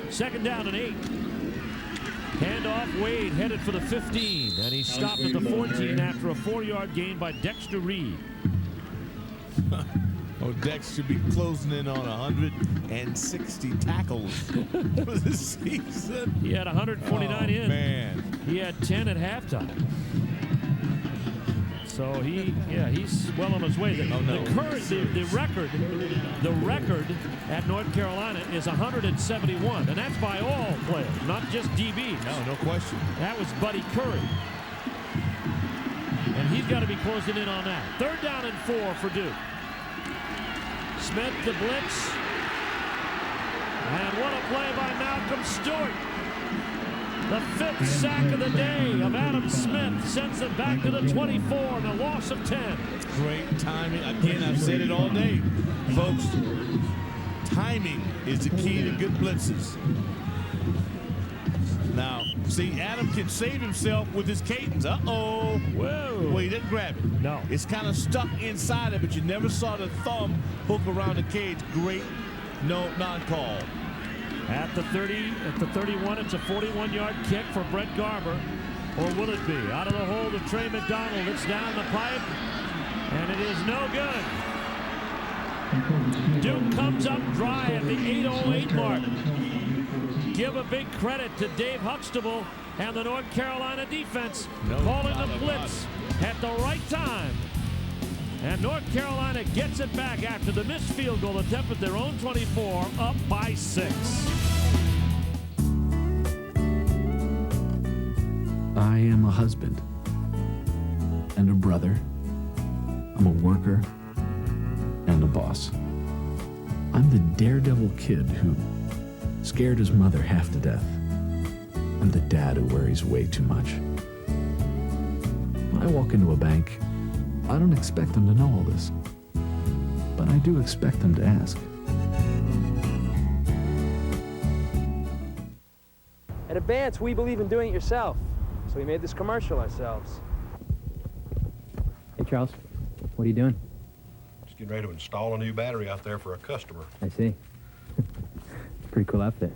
2nd down and 8. Handoff, Wade headed for the 15, and he stopped at the 14 after a 4-yard gain by Dexter Reed. Oh, Dex should be closing in on 160 tackles for this season. He had 149 in. Man. He had 10 at halftime. So he's well on his way. The record at North Carolina is 171, and that's by all players, not just DB. No question. That was Buddy Curry. And he's got to be closing in on that. 3rd down and 4 for Duke. Smith the blitz. And what a play by Malcolm Stewart. The 5th sack of the day of Adam Smith sends them back to the 24 and a loss of 10. Great timing. Again, I've said it all day. Folks, timing is the key to good blitzes. Now, see, Adam can save himself with his cadence. Uh-oh. Whoa. Well, he didn't grab it. No. It's kind of stuck inside it, but you never saw the thumb hook around the cage. Great non-call. At the 30, at the 31, it's a 41-yard kick for Brett Garber. Or will it be? Out of the hold of Trey McDonald. It's down the pipe, and it is no good. Duke comes up dry at the 8:08 mark. Give a big credit to Dave Huxtable and the North Carolina defense calling the blitz at the right time. And North Carolina gets it back after the missed field goal attempt at their own 24, up by 6. I am a husband and a brother. I'm a worker and a boss. I'm the daredevil kid who scared his mother half to death. I'm the dad who worries way too much. When I walk into a bank, I don't expect them to know all this, but I do expect them to ask. At Advance, we believe in doing it yourself, so we made this commercial ourselves. Hey, Charles, what are you doing? Just getting ready to install a new battery out there for a customer. I see. Pretty cool outfit.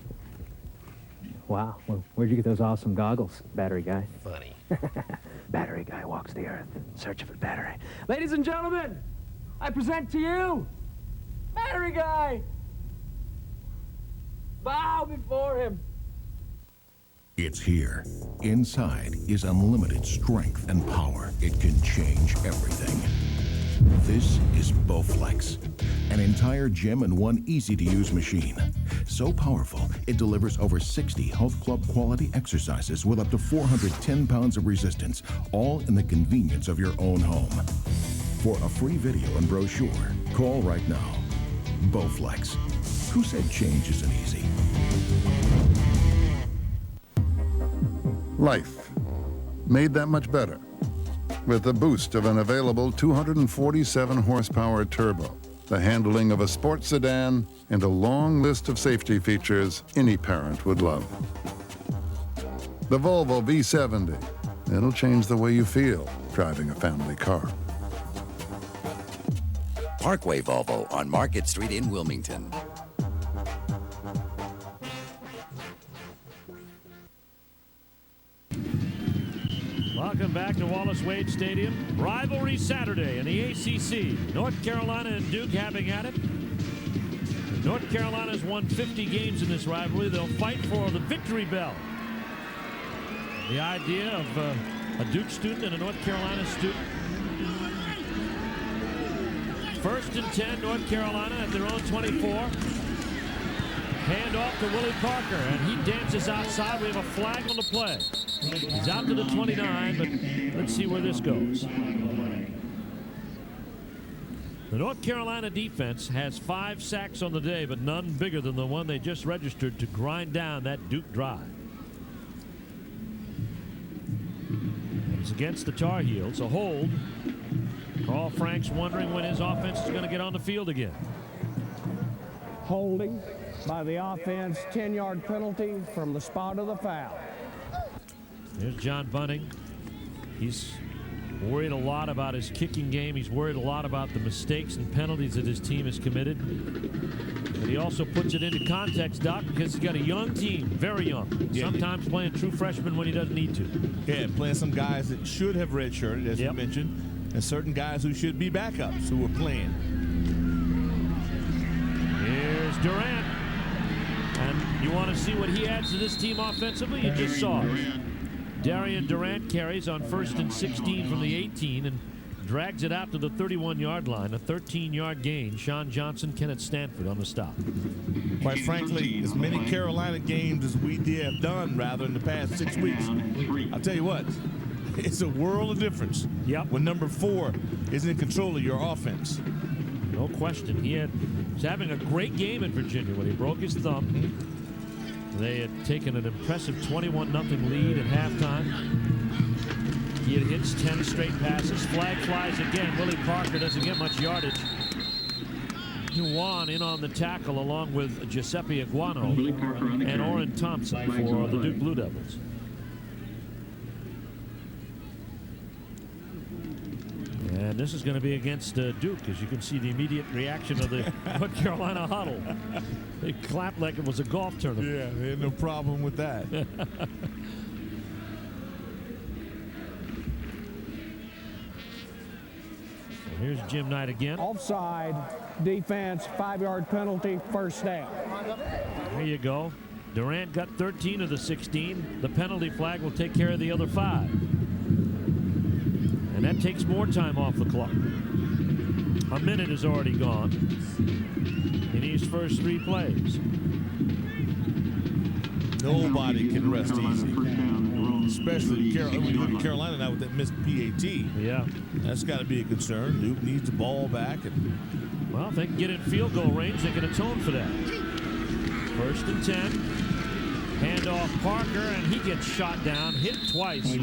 Wow. Well, where'd you get those awesome goggles, battery guy? Funny. Battery guy walks the earth, searching for battery. Ladies and gentlemen, I present to you, Battery Guy. Bow before him. It's here. Inside is unlimited strength and power. It can change everything. This is Bowflex, an entire gym-in-one easy-to-use machine. So powerful, it delivers over 60 health club quality exercises with up to 410 pounds of resistance, all in the convenience of your own home. For a free video and brochure, call right now. Bowflex. Who said change isn't easy? Life made that much better with the boost of an available 247 horsepower turbo, the handling of a sports sedan, and a long list of safety features any parent would love. The Volvo V70, it'll change the way you feel driving a family car. Parkway Volvo on Market Street in Wilmington. Welcome back to Wallace Wade Stadium. Rivalry Saturday in the ACC. North Carolina and Duke having at it. North Carolina's won 50 games in this rivalry. They'll fight for the victory bell. The idea of a Duke student and a North Carolina student. 1st and 10, North Carolina at their own 24. Hand off to Willie Parker, and he dances outside. We have a flag on the play. He's out to the 29, but let's see where this goes. The North Carolina defense has 5 sacks on the day, but none bigger than the one they just registered to grind down that Duke drive. It's against the Tar Heels, a hold. Carl Frank's wondering when his offense is going to get on the field again. Holding by the offense, 10-yard penalty from the spot of the foul. There's John Bunting. He's worried a lot about his kicking game. He's worried a lot about the mistakes and penalties that his team has committed. But he also puts it into context, Doc, because he's got a young team, very young. Yeah. Sometimes playing true freshmen when he doesn't need to. Yeah, playing some guys that should have redshirted, as you mentioned, and certain guys who should be backups who are playing. Here's Durant. And you want to see what he adds to this team offensively? You just saw it. Darian Durant carries on 1st and 16 from the 18 and drags it out to the 31-yard line. A 13-yard gain. Sean Johnson, Kenneth Stanford on the stop. Quite frankly, as many Carolina games as we have done, rather, in the past 6 weeks, I'll tell you what, it's a world of difference. Yep. When number 4 is in control of your offense. No question. He was having a great game in Virginia when he broke his thumb. They had taken an impressive 21-0 lead at halftime. He had hits 10 straight passes. Flag flies again. Willie Parker doesn't get much yardage. Juwan in on the tackle along with Giuseppe Aguano and Orrin Thompson for the Duke Blue Devils. And this is going to be against Duke, as you can see the immediate reaction of the North Carolina huddle. They clapped like it was a golf tournament. Yeah, they had no problem with that. Here's Jim Knight again. Offside, defense, 5-yard penalty, 1st down. There you go. Durant got 13 of the 16. The penalty flag will take care of the other 5. And that takes more time off the clock. A minute is already gone in his first 3 plays. Nobody can rest easy. Especially when you look at Carolina now with that missed PAT. Yeah. That's got to be a concern. Duke needs the ball back. Well, if they can get in field goal range, they can atone for that. 1st and 10. Handoff Parker, and he gets shot down, hit twice.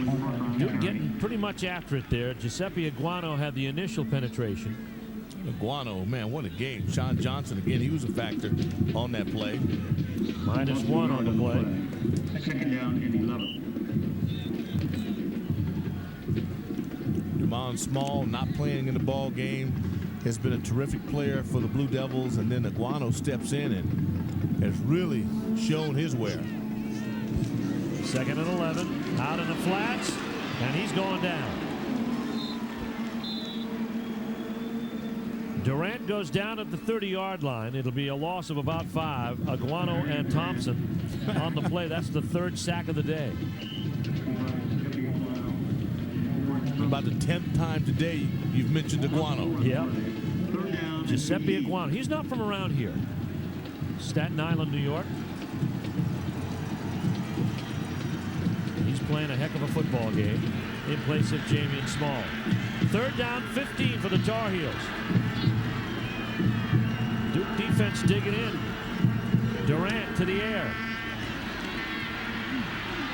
Duke getting pretty much after it there. Giuseppe Aguano had the initial penetration. Aguano, man, what a game. Sean Johnson, again, he was a factor on that play. -1 on the play. 2nd down and 11. Dumont Small not playing in the ball game has been a terrific player for the Blue Devils, and then Aguano steps in and has really shown his wear. 2nd and 11, out in the flats, and he's going down. Durant goes down at the 30-yard line. It'll be a loss of about 5. Aguano and Thompson on the play. That's the 3rd sack of the day. About the 10th time today you've mentioned Aguano. Yep. Giuseppe Aguano. He's not from around here. Staten Island, New York. He's playing a heck of a football game in place of Jamian Small. 3rd down, 15 for the Tar Heels. Duke defense digging in. Durant to the air.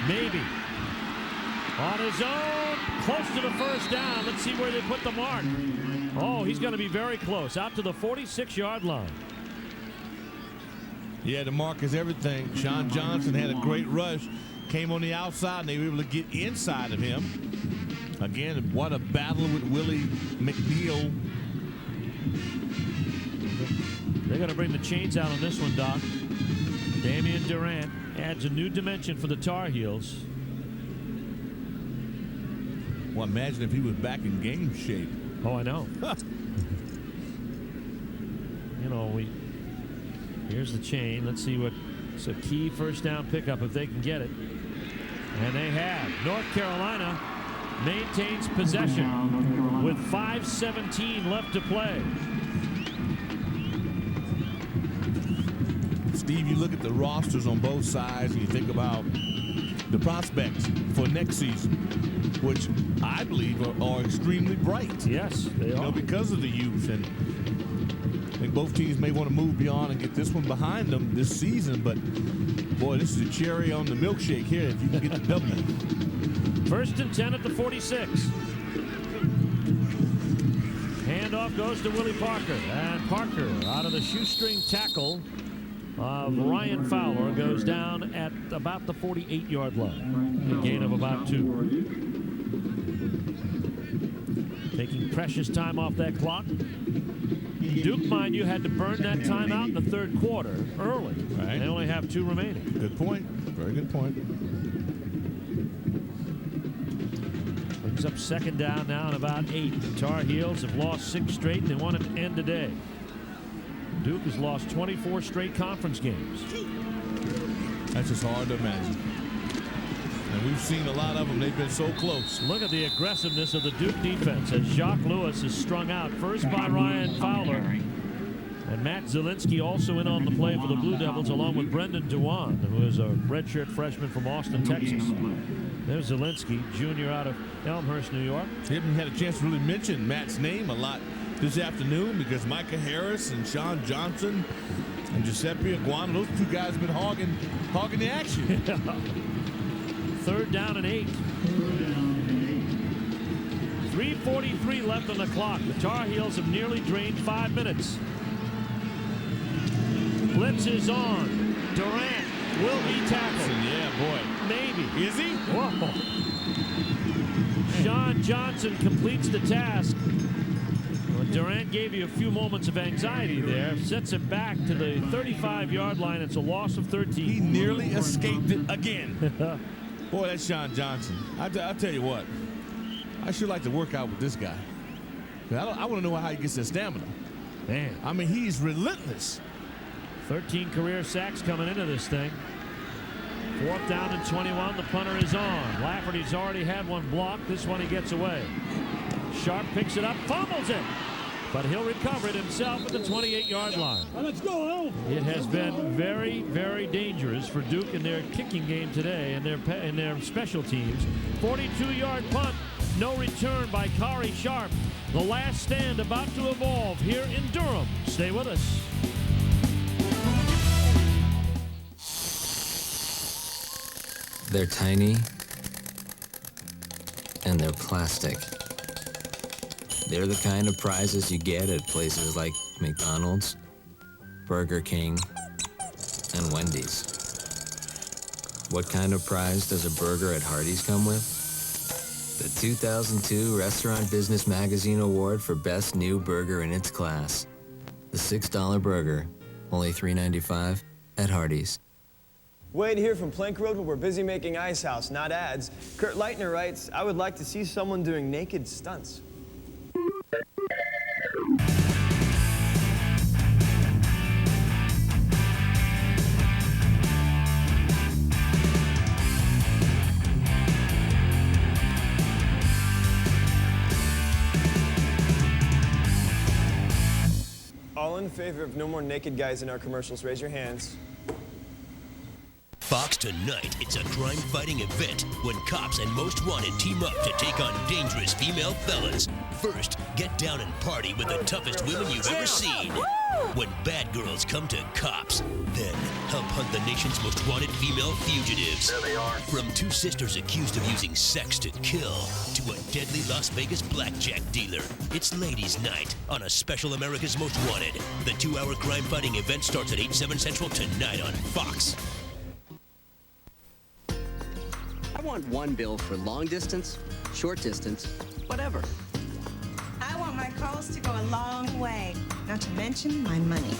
Maybe. On his own, close to the 1st down. Let's see where they put the mark. Oh, he's going to be very close, out to the 46-yard line. Yeah, the mark is everything. Sean Johnson had a great rush. Came on the outside, and they were able to get inside of him. Again, what a battle with Willie McNeil. They're going to bring the chains out on this one, Doc. Damian Durant adds a new dimension for the Tar Heels. Well, imagine if he was back in game shape. Oh, I know. You know, here's the chain. Let's see what. It's a key 1st down pickup if they can get it. And they have. North Carolina maintains possession with 5:17 left to play. Steve, you look at the rosters on both sides and you think about the prospects for next season, which I believe are extremely bright. Yes, they are. Because of the youth. And I think both teams may want to move beyond and get this one behind them this season. But, boy, this is a cherry on the milkshake here if you can get the W. 1st and 10 at the 46. Handoff goes to Willie Parker. And Parker, out of the shoestring tackle of Ryan Fowler, goes down at about the 48-yard line. A gain of about 2. Taking precious time off that clock. Duke, mind you, had to burn that time out in the 3rd quarter early. Right. They only have 2 remaining. Good point. Very good point. Brings up 2nd down now and about 8. The Tar Heels have lost 6 straight, and they want it to end today. Duke has lost 24 straight conference games. That's just hard to imagine. And we've seen a lot of them. They've been so close. Look at the aggressiveness of the Duke defense as Jacques Lewis is strung out first by Ryan Fowler. And Matt Zielinski also in on the play for the Blue Devils along with Brendan Dewan, who is a redshirt freshman from Austin, Texas. There's Zielinski, junior out of Elmhurst, New York. We haven't had a chance to really mention Matt's name a lot this afternoon because Micah Harris and Sean Johnson and Giuseppe Aguano, those 2 guys have been hogging the action. 3rd down and 8. 3:43 left on the clock. The Tar Heels have nearly drained 5 minutes. Blitz is on. Durant will be tackled. Yeah, boy. Maybe. Is he? Whoa. Sean Johnson completes the task. Well, Durant gave you a few moments of anxiety there. Sets him back to the 35-yard line. It's a loss of 13. He nearly escaped it again. Boy, that's Sean Johnson. I'll tell you what. I should like to work out with this guy. I want to know how he gets that stamina. Man. I mean, he's relentless. 13 career sacks coming into this thing. 4th down and 21. The punter is on. Lafferty's already had one blocked. This one he gets away. Sharp picks it up, fumbles it. But he'll recover it himself at the 28-yard line. Let's go. It has been very, very dangerous for Duke in their kicking game today and their special teams. 42-yard punt. No return by Kari Sharp. The last stand about to evolve here in Durham. Stay with us. They're tiny and they're plastic. They're the kind of prizes you get at places like McDonald's, Burger King, and Wendy's. What kind of prize does a burger at Hardee's come with? The 2002 Restaurant Business Magazine Award for Best New Burger in its class. The $6 burger, only $3.95 at Hardee's. Wade here from Plank Road, where we're busy making Ice House, not ads. Kurt Leitner writes, I would like to see someone doing naked stunts. All in favor of no more naked guys in our commercials, raise your hands. Fox tonight, it's a crime-fighting event when cops and Most Wanted team up to take on dangerous female fellas. First, get down and party with the toughest women you've ever seen. When bad girls come to cops, then help hunt the nation's most wanted female fugitives. There they are. From two sisters accused of using sex to kill to a deadly Las Vegas blackjack dealer, it's Ladies' Night on a special America's Most Wanted. The 2-hour crime-fighting event starts at 8, 7 Central tonight on Fox. I want one bill for long distance, short distance, whatever. I want my calls to go a long way, not to mention my money.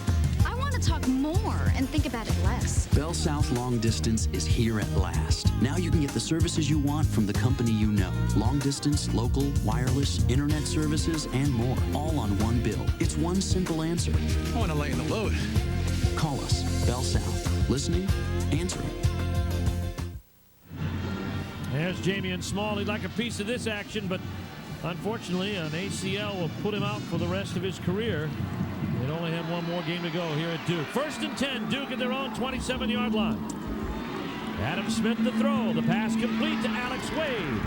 I want to talk more and think about it less. Bell South Long Distance is here at last. Now you can get the services you want from the company you know. Long distance, local, wireless, internet services, and more. All on one bill. It's one simple answer. I want to lighten the load. Call us. Bell South. Listening, answering. There's Jamie and Small. He'd like a piece of this action, but unfortunately, an ACL will put him out for the rest of his career. They'd only have one more game to go here at Duke. 1st and 10, Duke at their own 27-yard line. Adam Smith the throw. The pass complete to Alex Wade.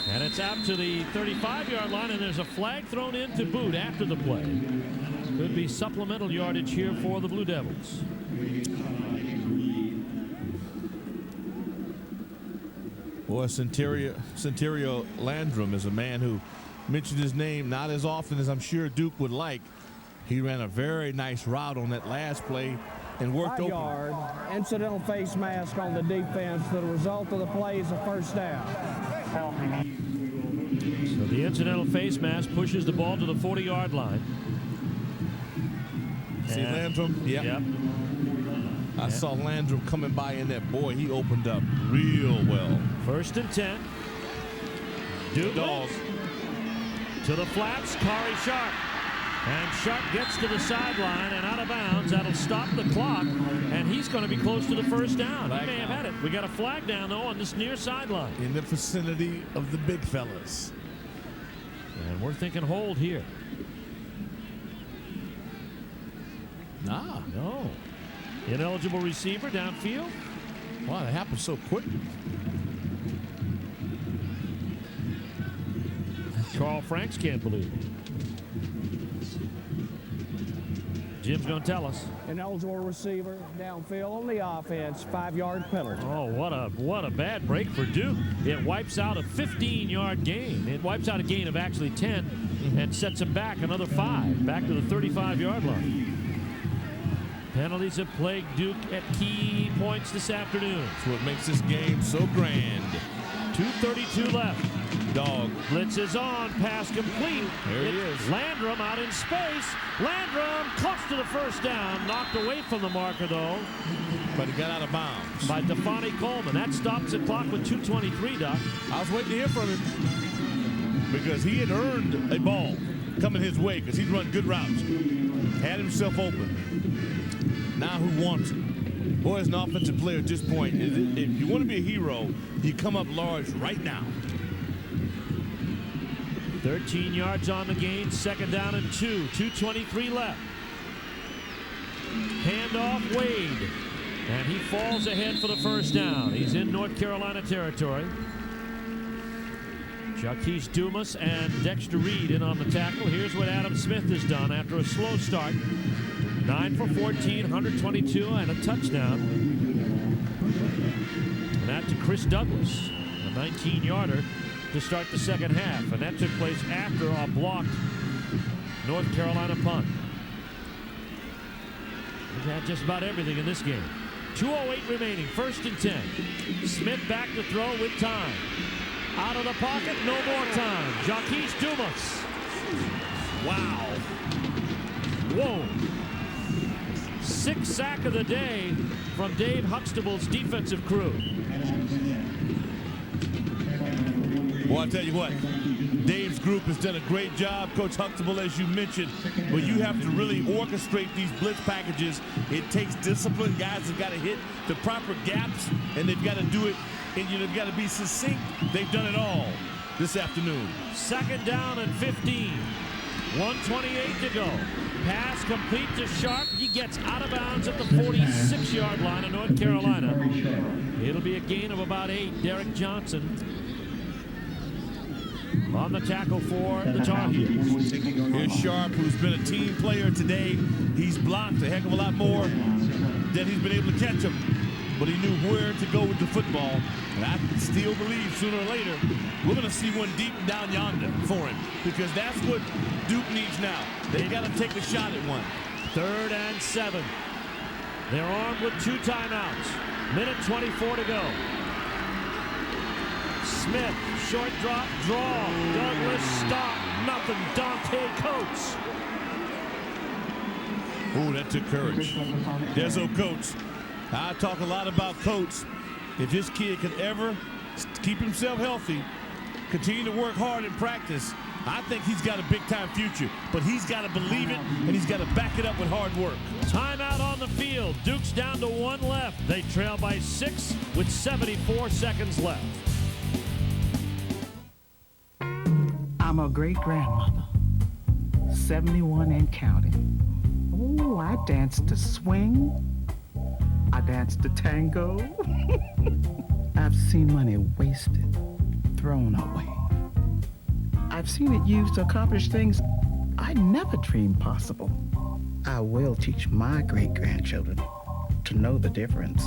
And it's out to the 35-yard line, and there's a flag thrown in to boot after the play. Could be supplemental yardage here for the Blue Devils. Boy, Centurio Landrum is a man who mentioned his name not as often as I'm sure Duke would like. He ran a very nice route on that last play and worked open. 5-yard incidental face mask on the defense. The result of the play is a first down. So the incidental face mask pushes the ball to the 40-yard line. See Landrum? Yep. I saw Landrum coming by in that. Boy, he opened up real well. 1st and 10. Duke Dog. To the flats, Kari Sharp. And Sharp gets to the sideline and out of bounds. That'll stop the clock, and he's going to be close to the first down. He may have had it. We got a flag down, though, on this near sideline. In the vicinity of the big fellas. And we're thinking hold here. Nah. No. Ineligible receiver downfield. Wow, that happened so quick. Carl Franks can't believe it. Jim's going to tell us. Ineligible receiver downfield on the offense. 5-yard penalty. Oh, what a bad break for Duke. It wipes out a 15-yard gain. It wipes out a gain of actually 10 and sets them back another 5, back to the 35-yard line. Penalties have plagued Duke at key points this afternoon. That's what makes this game so grand. 2:32 left. Dog. Blitz is on. Pass complete. There he is. Landrum out in space. Landrum close to the first down. Knocked away from the marker, though. But he got out of bounds. By Defani Coleman. That stops the clock with 2:23, Doc. I was waiting to hear from him because he had earned a ball coming his way because he'd run good routes. Had himself open. Now who wants it? Boy, as an offensive player at this point, if you want to be a hero, you come up large right now. 13 yards on the gain, 2nd down and 2. 2:23 left. Handoff Wade. And he falls ahead for the first down. He's in North Carolina territory. Jaquise Dumas and Dexter Reed in on the tackle. Here's what Adam Smith has done after a slow start. 9 for 14, 122, and a touchdown. And that to Chris Douglas, a 19-yarder to start the second half. And that took place after a blocked North Carolina punt. We've had just about everything in this game. 2:08 remaining, 1st and 10. Smith back to throw with time. Out of the pocket, no more time. Jaquise Dumas. Wow. Whoa. 6th sack of the day from Dave Huxtable's defensive crew. Well, I'll tell you what, Dave's group has done a great job, Coach Huxtable, as you mentioned, but you have to really orchestrate these blitz packages. It takes discipline. Guys have got to hit the proper gaps, and they've got to do it, and you've got to be succinct. They've done it all this afternoon. 2nd down and 15. 1:28 to go. Pass complete to Sharp. He gets out of bounds at the 46-yard line of North Carolina. It'll be a gain of about 8. Derek Johnson on the tackle for the Tar Heels. Here's Sharp, who's been a team player today. He's blocked a heck of a lot more than he's been able to catch him. But he knew where to go with the football. And I still believe sooner or later we're going to see one deep down yonder for him, because that's what Duke needs now. They've got to take a shot at one. 3rd and 7. They're armed with 2 timeouts. 1:24 to go. Smith, short drop, draw. Douglas, stop, nothing. Dante Coates. Ooh, that took courage. There's old Coates. I talk a lot about Coates. If this kid can ever keep himself healthy, continue to work hard in practice, I think he's got a big-time future. But he's got to believe it, and he's got to back it up with hard work. Timeout on the field. Duke's down to 1 left. They trail by 6 with 74 seconds left. I'm a great-grandmother, 71 and counting. Oh, I danced the swing. I danced the tango. I've seen money wasted, thrown away. I've seen it used to accomplish things I never dreamed possible. I will teach my great-grandchildren to know the difference.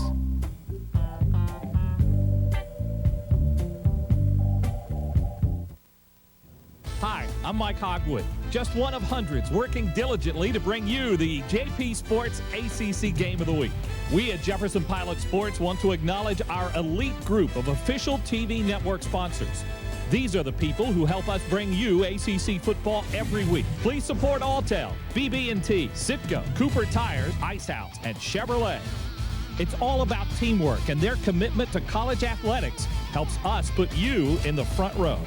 Hi, I'm Mike Hogwood, just one of hundreds working diligently to bring you the JP Sports ACC Game of the Week. We at Jefferson Pilot Sports want to acknowledge our elite group of official TV network sponsors. These are the people who help us bring you ACC football every week. Please support Alltel, BB&T, Citgo, Cooper Tires, Ice House, and Chevrolet. It's all about teamwork, and their commitment to college athletics helps us put you in the front row.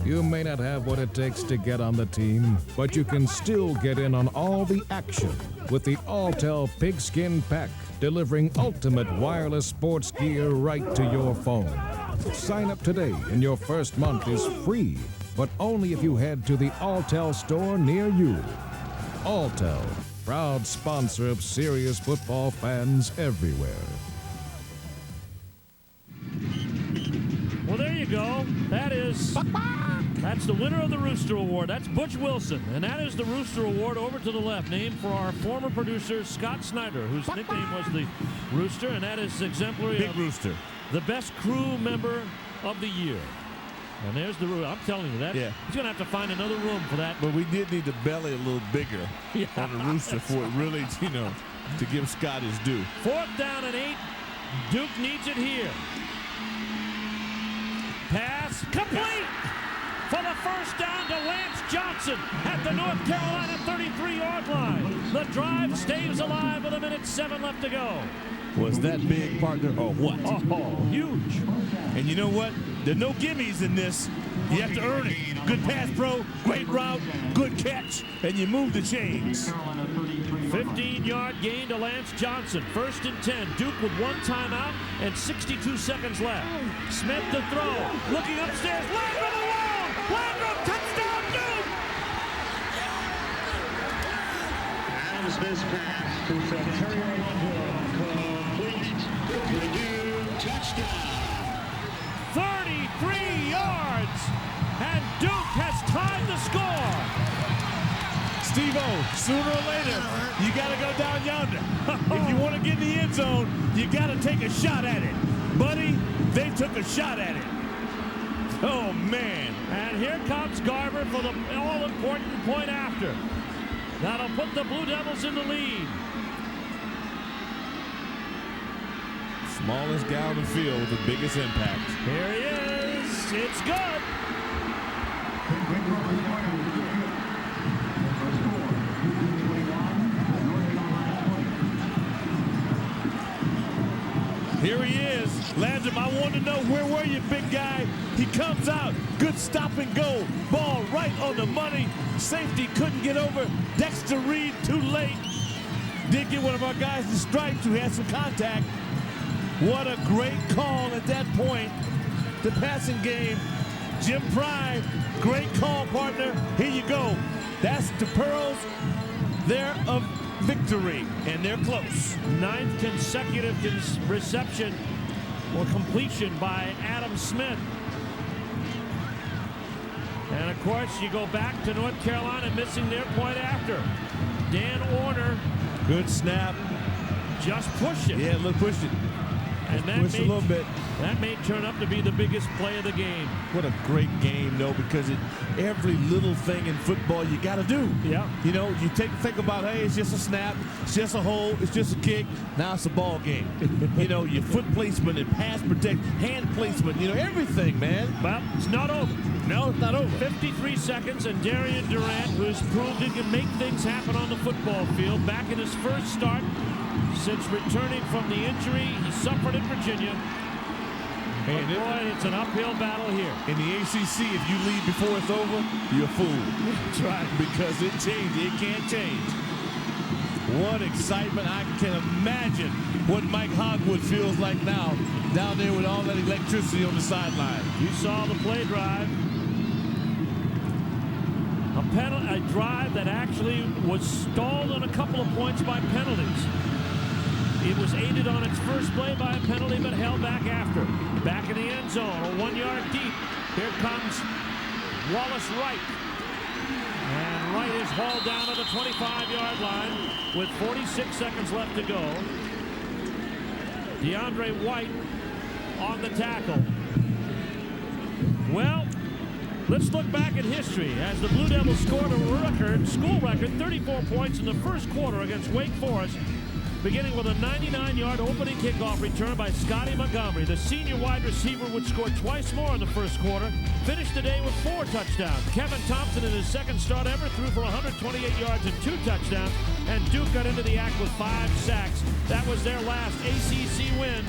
You may not have what it takes to get on the team, but you can still get in on all the action with the Alltel Pigskin Pack, delivering ultimate wireless sports gear right to your phone. Sign up today and your first month is free, but only if you head to the Alltel store near you. Alltel, proud sponsor of serious football fans everywhere. Well, there you go. That's the winner of the Rooster Award. That's Butch Wilson. And that is the Rooster Award over to the left, named for our former producer, Scott Snyder, whose nickname was the Rooster, and that is exemplary. Big Rooster. The best crew member of the year. And there's the Rooster. I'm telling you, that he's going to have to find another room for that. But we did need the belly a little bigger on the Rooster for it really, to give Scott his due. 4th down and 8. Duke needs it here. Pass complete for the first down to Lance Johnson at the North Carolina 33-yard line. The drive stays alive with 1:07 left to go. Was that big, partner, or what? Oh, huge. And you know what? There are no gimmies in this. You have to earn it. Good pass pro, great route, good catch, and you move the chains. 15-yard gain to Lance Johnson. 1st and 10. Duke with 1 timeout and 62 seconds left. Smith to throw. Looking upstairs. Landrum alone. Landrum, touchdown, Duke! And Smith's pass to Santerio complete to Duke, touchdown. 33 yards, and Duke has tied the score. Steve-O, sooner or later, you got to go down yonder. If you want to get in the end zone, you got to take a shot at it. Buddy, they took a shot at it. Oh, man. And here comes Garber for the all-important point after. That'll put the Blue Devils in the lead. Smallest guy on the field with the biggest impact. Here he is. It's good. Here he is. Lands him. I want to know, where were you, big guy? He comes out. Good stop and go. Ball right on the money. Safety couldn't get over. Dexter Reed too late. Did get one of our guys in stripes who had some contact. What a great call at that point. The passing game. Jim Prime, great call, partner. Here you go. That's the pearls there of victory, and they're close. 9th consecutive reception or completion by Adam Smith. And of course, you go back to North Carolina missing their point after. Dan Orner. Good snap. Just pushed it. Yeah, look, pushed it. And that pushed a little bit. That may turn up to be the biggest play of the game. What a great game, though, because every little thing in football you got to do. Yeah. You know, you think about, hey, it's just a snap, it's just a hold, it's just a kick. Now it's a ball game. You know, your foot placement and pass protect, hand placement, you know, everything, man. Well, it's not over. No, it's not over. 53 seconds, and Darian Durant, who's proved he can make things happen on the football field, back in his first start since returning from the injury he suffered in Virginia. But boy, it's an uphill battle here. In the ACC, if you leave before it's over, you're a fool. That's right. Because it changed. It can't change. What excitement. I can imagine what Mike Hogwood feels like now, down there with all that electricity on the sideline. You saw the play drive. A drive that actually was stalled on a couple of points by penalties. It was aided on its first play by a penalty, but held back after. Back in the end zone, a 1 yard deep. Here comes Wallace Wright. And Wright is hauled down to the 25-yard line with 46 seconds left to go. DeAndre White on the tackle. Well, let's look back at history as the Blue Devils scored a school record 34 points in the first quarter against Wake Forest, beginning with a 99-yard opening kickoff return by Scotty Montgomery. The senior wide receiver would score twice more in the first quarter, finished the day with 4 touchdowns. Kevin Thompson, in his second start ever, threw for 128 yards and 2 touchdowns, and Duke got into the act with 5 sacks. That was their last ACC win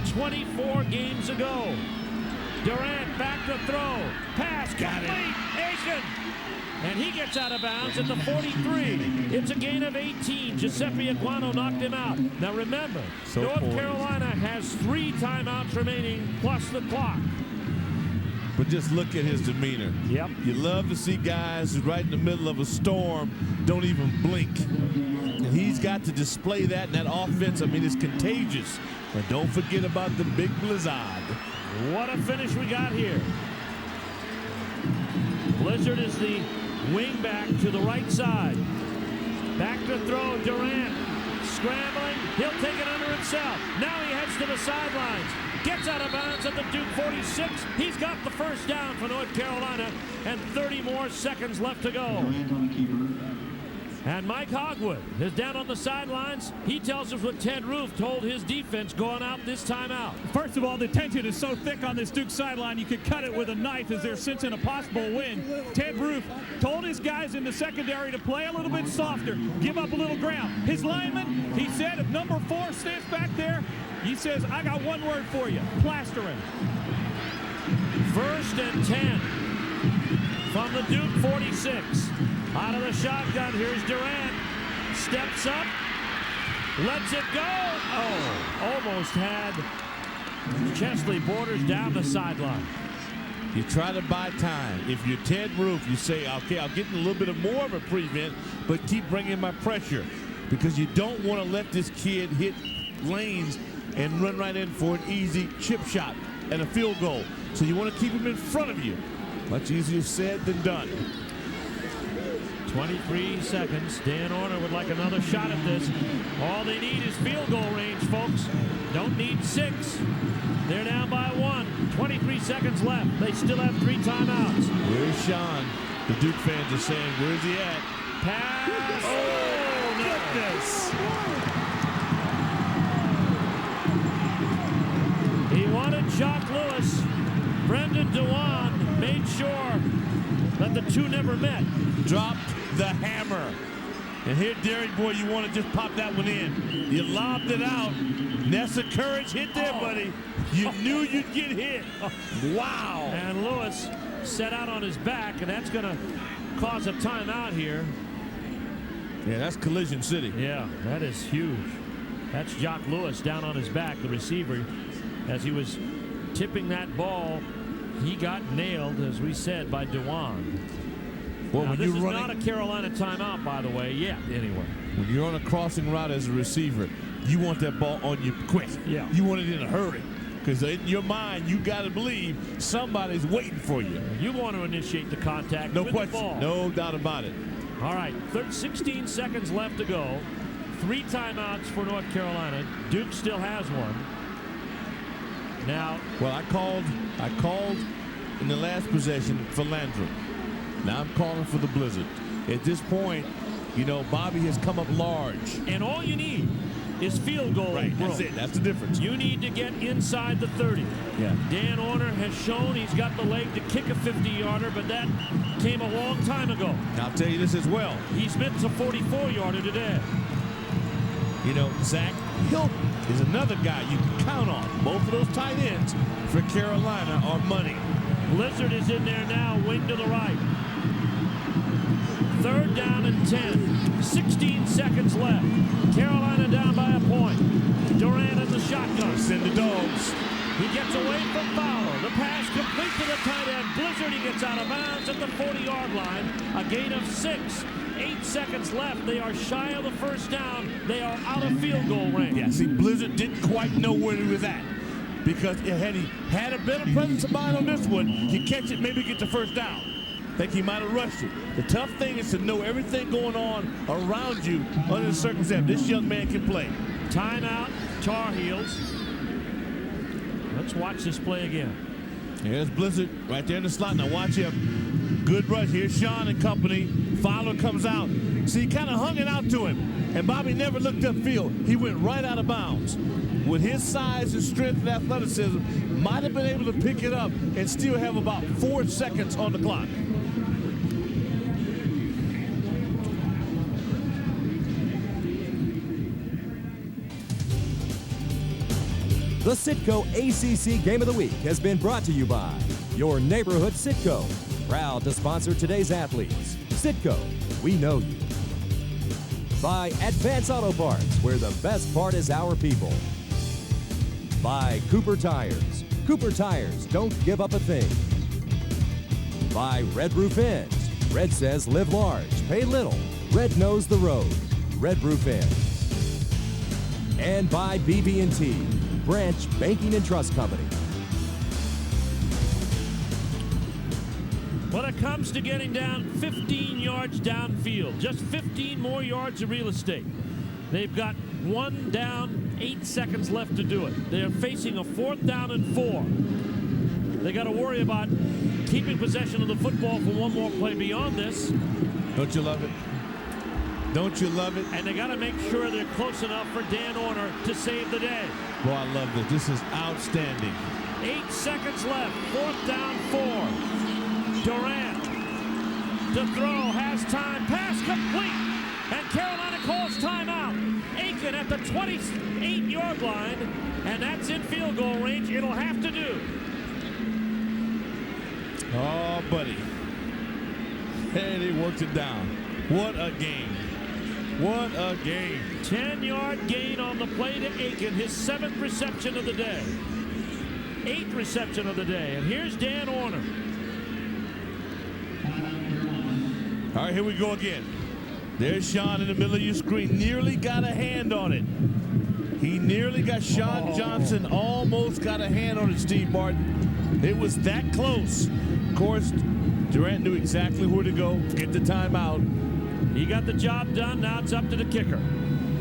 24 games ago. Durant back to throw. Pass complete. Aiken. And he gets out of bounds at the 43. It's a gain of 18. Giuseppe Aguano knocked him out. Now remember, North Carolina has 3 timeouts remaining plus the clock. But just look at his demeanor. Yep. You love to see guys who right in the middle of a storm don't even blink. And he's got to display that in that offense. I mean, it's contagious. But don't forget about the big blizzard. What a finish we got here. Blizzard is the wing back to the right side. Back to throw, Durant. Scrambling, he'll take it under himself. Now he heads to the sidelines. Gets out of bounds at the Duke 46. He's got the first down for North Carolina, and 30 more seconds left to go. And Mike Hogwood is down on the sidelines. He tells us what Ted Roof told his defense going out this time out. First of all, the tension is so thick on this Duke sideline, you could cut it with a knife as they're sensing a possible win. Ted Roof told his guys in the secondary to play a little bit softer, give up a little ground. His lineman, he said, if number 4 stands back there, he says, I got one word for you, plaster him. 1st and 10 from the Duke 46. Out of the shotgun, here's Durant. Steps up, lets it go. Oh, almost had Chesley Borders down the sideline. You try to buy time. If you're Ted Roof, you say, okay, I'll get in a little bit more of a prevent, but keep bringing my pressure, because you don't want to let this kid hit lanes and run right in for an easy chip shot and a field goal. So you want to keep him in front of you. Much easier said than done. 23 seconds. Dan Orner would like another shot at this. All they need is field goal range, folks. Don't need 6. They're down by 1. 23 seconds left. They still have 3 timeouts. Where's Sean? The Duke fans are saying, where's he at? Pass. Oh, goodness. He wanted Jock Lewis. Brendan Dewan made sure that but the two never met. Dropped the hammer. And here, Derek, boy, you want to just pop that one in. You lobbed it out. Nessa Courage hit there, buddy. You knew you'd get hit. Wow. And Lewis set out on his back, and that's going to cause a timeout here. Yeah, that's Collision City. Yeah, that is huge. That's Jock Lewis down on his back, the receiver. As he was tipping that ball, he got nailed, as we said, by Dewan. Well, now, when this you're is running, not a Carolina timeout, by the way, yet, anyway. when you're on a crossing route as a receiver, you want that ball on you quick. Yeah. You want it in a hurry. Because in your mind, you got to believe somebody's waiting for you. You want to initiate the contact No with question. the ball. No doubt about it. All right, 16 seconds left to go. 3 timeouts for North Carolina. Duke still has one. Now, well, I called in the last possession for Landrum. Now I'm calling for the Blizzard. At this point, you know, Bobby has come up large. And all you need is field goal. Right, that's it. That's the difference. You need to get inside the 30. Yeah. Dan Orner has shown he's got the leg to kick a 50-yarder, but that came a long time ago. I'll tell you this as well. He's missed a 44-yarder today. You know, Zach Hilton is another guy you can count on. Both of those tight ends for Carolina are money. Blizzard is in there now, wing to the right. 3rd down and 10. 16 seconds left. Carolina down by a point. Durant in the shotgun. Send the dogs. He gets away from Fowler. The pass complete to the tight end. Blizzard, he gets out of bounds at the 40-yard line. A gain of 6. 8 seconds left. They are shy of the first down. They are out of field goal range. Yeah, see, Blizzard didn't quite know where he was at. Because had he had a better presence of mind on this one, you catch it, maybe get the first down. Think he might have rushed it. The tough thing is to know everything going on around you under the circumstance. This young man can play. Timeout, Tar Heels. Let's watch this play again. Here's Blizzard right there in the slot. Now watch him. Good rush. Here's Sean and company. Fowler comes out. See, he kind of hung it out to him. And Bobby never looked upfield. He went right out of bounds. With his size and strength and athleticism, might have been able to pick it up and still have about 4 seconds on the clock. The Citgo ACC Game of the Week has been brought to you by your neighborhood Citgo. Proud to sponsor today's athletes. Citgo, we know you. By Advance Auto Parts, where the best part is our people. By Cooper Tires. Cooper Tires, don't give up a thing. By Red Roof Inns. Red says live large, pay little. Red knows the road. Red Roof Inns. And by BB&T. Branch Banking and Trust Company. When it comes to getting down 15 yards downfield, just 15 more yards of real estate. They've got 1 down, 8 seconds left to do it. They're facing a 4th down and 4. They got to worry about keeping possession of the football for one more play beyond this. Don't you love it? Don't you love it? And they got to make sure they're close enough for Dan Orner to save the day. Boy, I love this. This is outstanding. 8 seconds left. 4th down, 4. Durant to throw, has time, pass complete, and Carolina calls timeout. Aiken at the 28-yard line, and that's in field goal range. It'll have to do. Oh, buddy. And he worked it down. What a game. What a game. 10-yard gain on the play to Aiken, his 7th reception of the day. 8th reception of the day, and here's Dan Orner. All right, here we go again. There's Sean in the middle of your screen. Nearly got a hand on it. He nearly got Sean Johnson. Almost got a hand on it, Steve Martin. It was that close. Of course, Durant knew exactly where to go. Get the timeout. He got the job done. Now it's up to the kicker.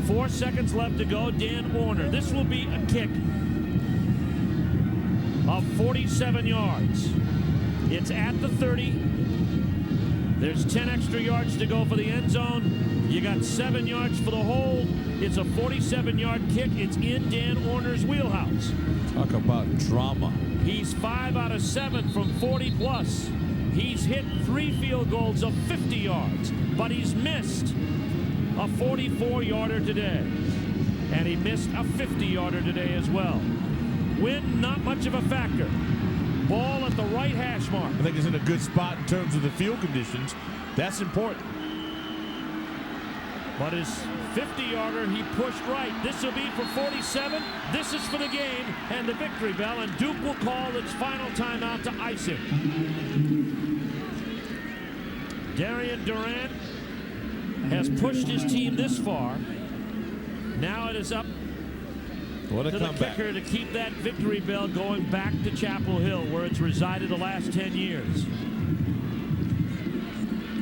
4 seconds left to go. Dan Orner. This will be a kick of 47 yards. It's at the 30. There's 10 extra yards to go for the end zone. You got 7 yards for the hold. It's a 47-yard kick. It's in Dan Orner's wheelhouse. Talk about drama. He's 5 out of 7 from 40 plus. He's hit 3 field goals of 50 yards, but he's missed a 44-yarder today. And he missed a 50-yarder today as well. Wind, not much of a factor. Ball at the right hash mark. I think it's in a good spot in terms of the field conditions. That's important. But his 50-yarder, he pushed right. This will be for 47. This is for the game and the victory bell. And Duke will call its final timeout to ice it. Darian Durant has pushed his team this far. Now it is up to the kicker to keep that victory bell going back to Chapel Hill, where it's resided the last 10 years.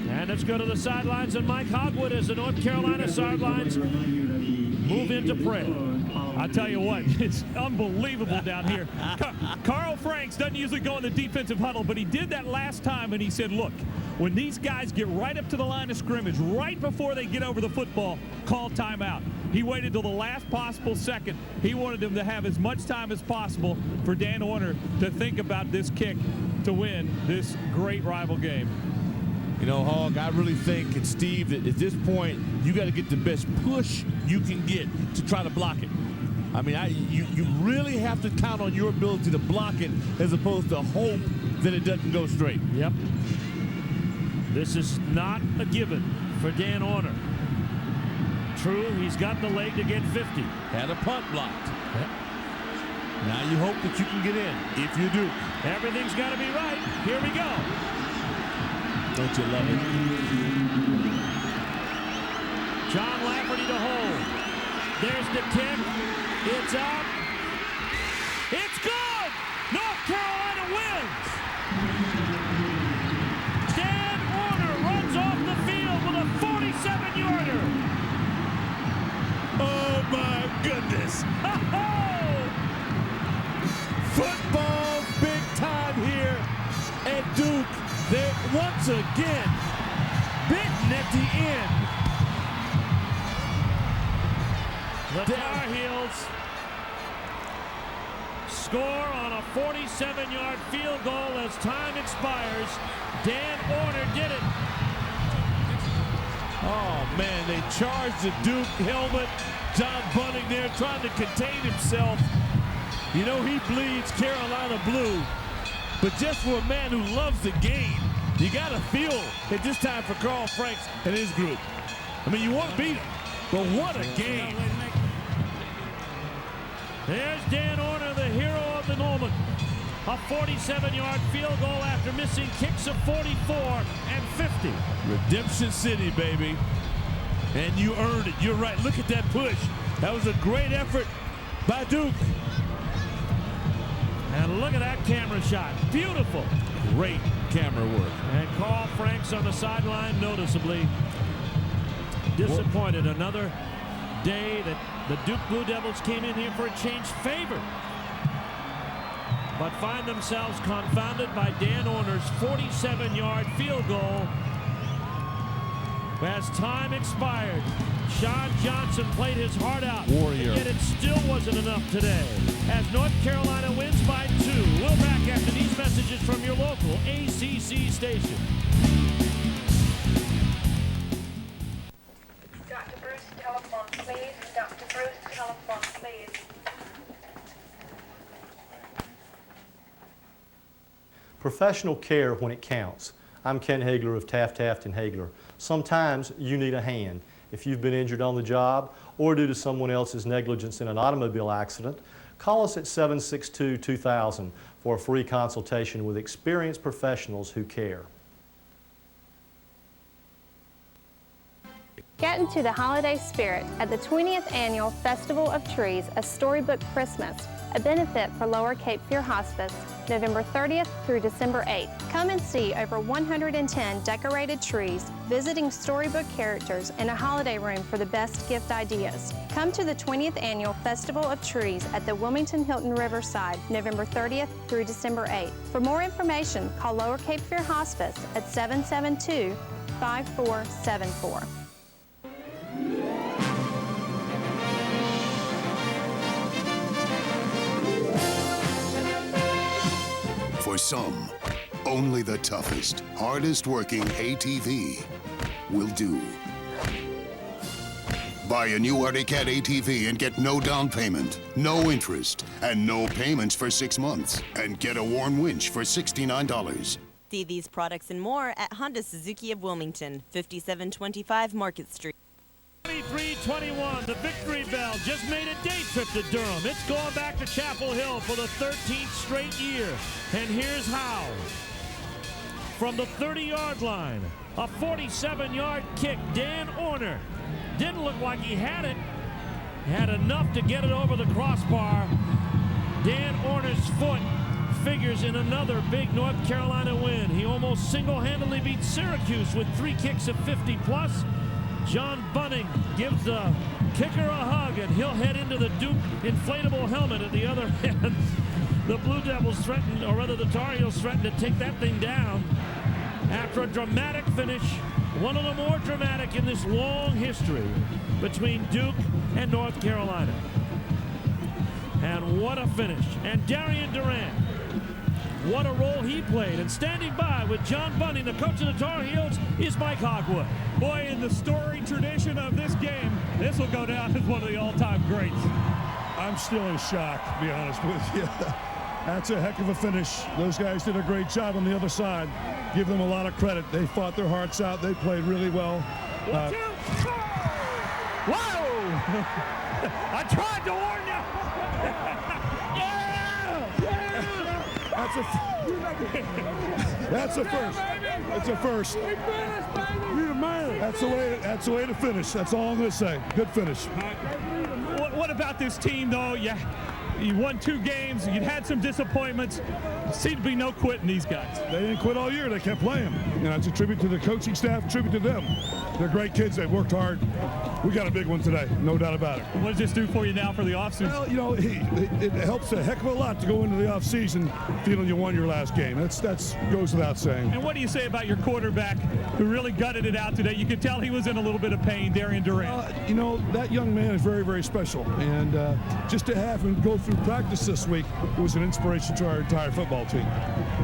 And let's go to the sidelines, and Mike Hogwood as the North Carolina sidelines move into prayer. I tell you what, it's unbelievable down here. Carl Franks doesn't usually go in the defensive huddle, but he did that last time, and he said, look, when these guys get right up to the line of scrimmage, right before they get over the football, call timeout. He waited till the last possible second. He wanted them to have as much time as possible for Dan Orner to think about this kick to win this great rival game. You know, Hog, I really think, and Steve, that at this point, you got to get the best push you can get to try to block it. I mean, you really have to count on your ability to block it as opposed to hope that it doesn't go straight. Yep. This is not a given for Dan Orner. True, he's got the leg to get 50. Had a punt blocked. Yep. Now you hope that you can get in. If you do. Everything's got to be right. Here we go. Don't you love it? John Lafferty to hold. There's the kick. It's up. It's good! North Carolina wins! Dan Orner runs off the field with a 47-yarder. Oh, my goodness. Football big time here at Duke. They're once again bitten at the end. The Tar Heels score on a 47-yard field goal as time expires. Dan Orner did it. Oh, man, they charged the Duke helmet. John Bunning there trying to contain himself. You know, he bleeds Carolina blue. But just for a man who loves the game, you got to feel at this time for Carl Franks and his group. I mean, you want to beat him, but what a game. There's Dan Orner, the hero of the moment. A 47-yard field goal after missing kicks of 44 and 50. Redemption City, baby. And you earned it. You're right. Look at that push. That was a great effort by Duke. And look at that camera shot. Beautiful. Great camera work. And Carl Franks on the sideline noticeably disappointed. Another day that the Duke Blue Devils came in here for a change favored, but find themselves confounded by Dan Orner's 47-yard field goal as time expired. Sean Johnson played his heart out, Warrior. Yet it still wasn't enough today as North Carolina wins by 2. We'll back after these messages from your local ACC station. Dr. Bruce, telephone, please. Dr. Bruce, telephone, please. Professional care when it counts. I'm Ken Hagler of Taft, Taft & Hagler. Sometimes you need a hand. If you've been injured on the job or due to someone else's negligence in an automobile accident, call us at 762-2000 for a free consultation with experienced professionals who care. Get into the holiday spirit at the 20th Annual Festival of Trees, A Storybook Christmas, a benefit for Lower Cape Fear Hospice, November 30th through December 8th. Come and see over 110 decorated trees, visiting storybook characters, and a holiday room for the best gift ideas. Come to the 20th Annual Festival of Trees at the Wilmington Hilton Riverside, November 30th through December 8th. For more information, call Lower Cape Fear Hospice at 772-5474. For some, Only the toughest, hardest working ATV will do. Buy a new Arctic Cat ATV and get no down payment, no interest, and no payments for 6 months. And get a Warn winch for $69. See these products and more at Honda Suzuki of Wilmington, 5725 Market Street. 23-21, the Victory Bell just made a day trip to Durham. It's going back to Chapel Hill for the 13th straight year. And here's how. From the 30-yard line, a 47-yard kick, Dan Orner. Didn't look like he had it. Had enough to get it over the crossbar. Dan Orner's foot figures in another big North Carolina win. He almost single-handedly beat Syracuse with 3 kicks of 50-plus. John Bunning gives the kicker a hug, and he'll head into the Duke inflatable helmet at the other end. The Blue Devils threatened, or rather the Tar Heels threatened to take that thing down after a dramatic finish, one of the more dramatic in this long history between Duke and North Carolina. And what a finish. And Darian Durant, what a role he played. And standing by with John Bunning, the coach of the Tar Heels, is Mike Hogwood. Boy, in the storied tradition of this game, this will go down as one of the all-time greats. I'm still in shock, to be honest with you. That's a heck of a finish. Those guys did a great job on the other side. Give them a lot of credit. They fought their hearts out. They played really well. Whoa! I tried to warn you. That's a first. It's a first. That's the way to finish. That's all I'm going to say. Good finish. What about this team, though? You won 2 games. You'd had some disappointments. Seemed to be no quitting these guys. They didn't quit all year. They kept playing. It's a tribute to the coaching staff, a tribute to them. They're great kids. They worked hard. We got a big one today, no doubt about it. What does this do for you now for the offseason? Well, it helps a heck of a lot to go into the offseason feeling you won your last game. That goes without saying. And what do you say about your quarterback who really gutted it out today? You could tell he was in a little bit of pain, Darian Durant. That young man is very, very special. And just to have him go through practice this week was an inspiration to our entire football team.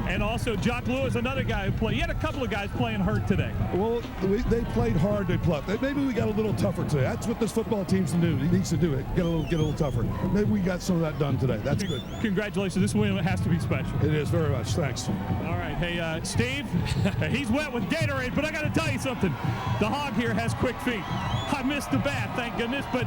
And also, Jock Lewis, another guy who played. You had a couple of guys playing hurt today. Well, they played hard. They played. Maybe we got a little tougher today. That's what this football team's to do. He needs to do it. Get a little tougher. Maybe we got some of that done today. That's good. Congratulations. This win has to be special. It is very much. Thanks. All right. Hey, Steve, he's wet with Gatorade, but I got to tell you something. The Hog here has quick feet. I missed the bath, thank goodness, but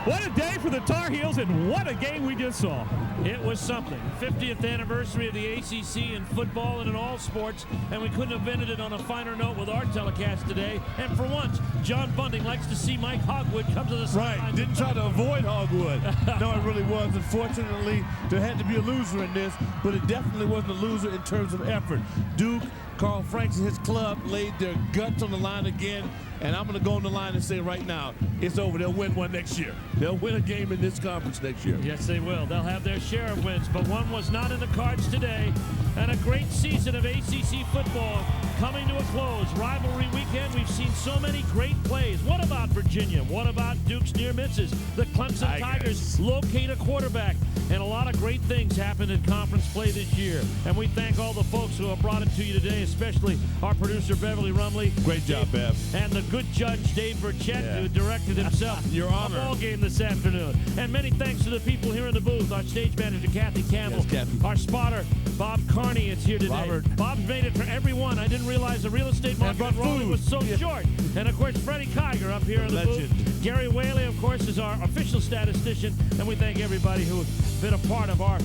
what a day for the Tar Heels, and what a game we just saw. It was something. 50th anniversary of the ACC in football and in all sports, and we couldn't have ended it on a finer note with our telecast today. And for once, John Bunting likes to see Mike Hogwood come to the sideline. Right, didn't try to avoid Hogwood. No, it really was. Unfortunately, there had to be a loser in this, but it definitely wasn't a loser in terms of effort. Duke, Carl Franks and his club laid their guts on the line again, and I'm going to go on the line and say right now, it's over. They'll win one next year. They'll win a game in this conference next year. Yes, they will. They'll have their share of wins, but one was not in the cards today. And a great season of ACC football coming to a close. Rivalry weekend, we've seen so many great plays. What about Virginia? What about Duke's near misses? The Clemson Tigers locate a quarterback. And a lot of great things happened in conference play this year. And we thank all the folks who have brought it to you today, especially our producer, Beverly Rumley. Great job, Bev. And the good judge, Dave Burchett, who directed himself Your honor. a ball game this afternoon. And many thanks to the people here in the booth. Our stage manager, Kathy Campbell. Yes, Kathy. Our spotter, Bob Carney, is here today. Robert. Bob's made it for everyone. I didn't realize the real estate market was so short. And, of course, Freddie Kiger up here in the booth. Gary Whaley, of course, is our official statistician. And we thank everybody who has been a part of our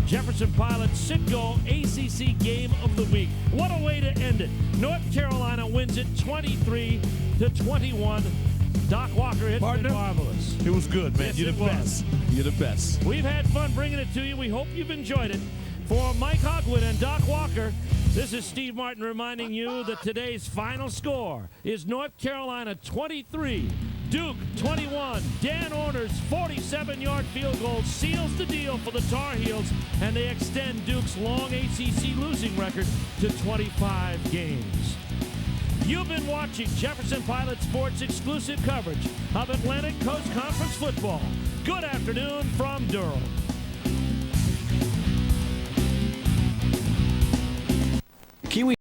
Jefferson Pilot Citgo ACC Game of the Week. What a way to end it. North Carolina wins it 23-21. Doc Walker, it's been marvelous. It was good, man. Yes, You're the best. You're the best. We've had fun bringing it to you. We hope you've enjoyed it. For Mike Hogwood and Doc Walker, this is Steve Martin reminding you that today's final score is North Carolina 23, Duke 21. Dan Orner's 47-yard field goal seals the deal for the Tar Heels, and they extend Duke's long ACC losing record to 25 games. You've been watching Jefferson Pilot Sports exclusive coverage of Atlantic Coast Conference football. Good afternoon from Durham. Kiwi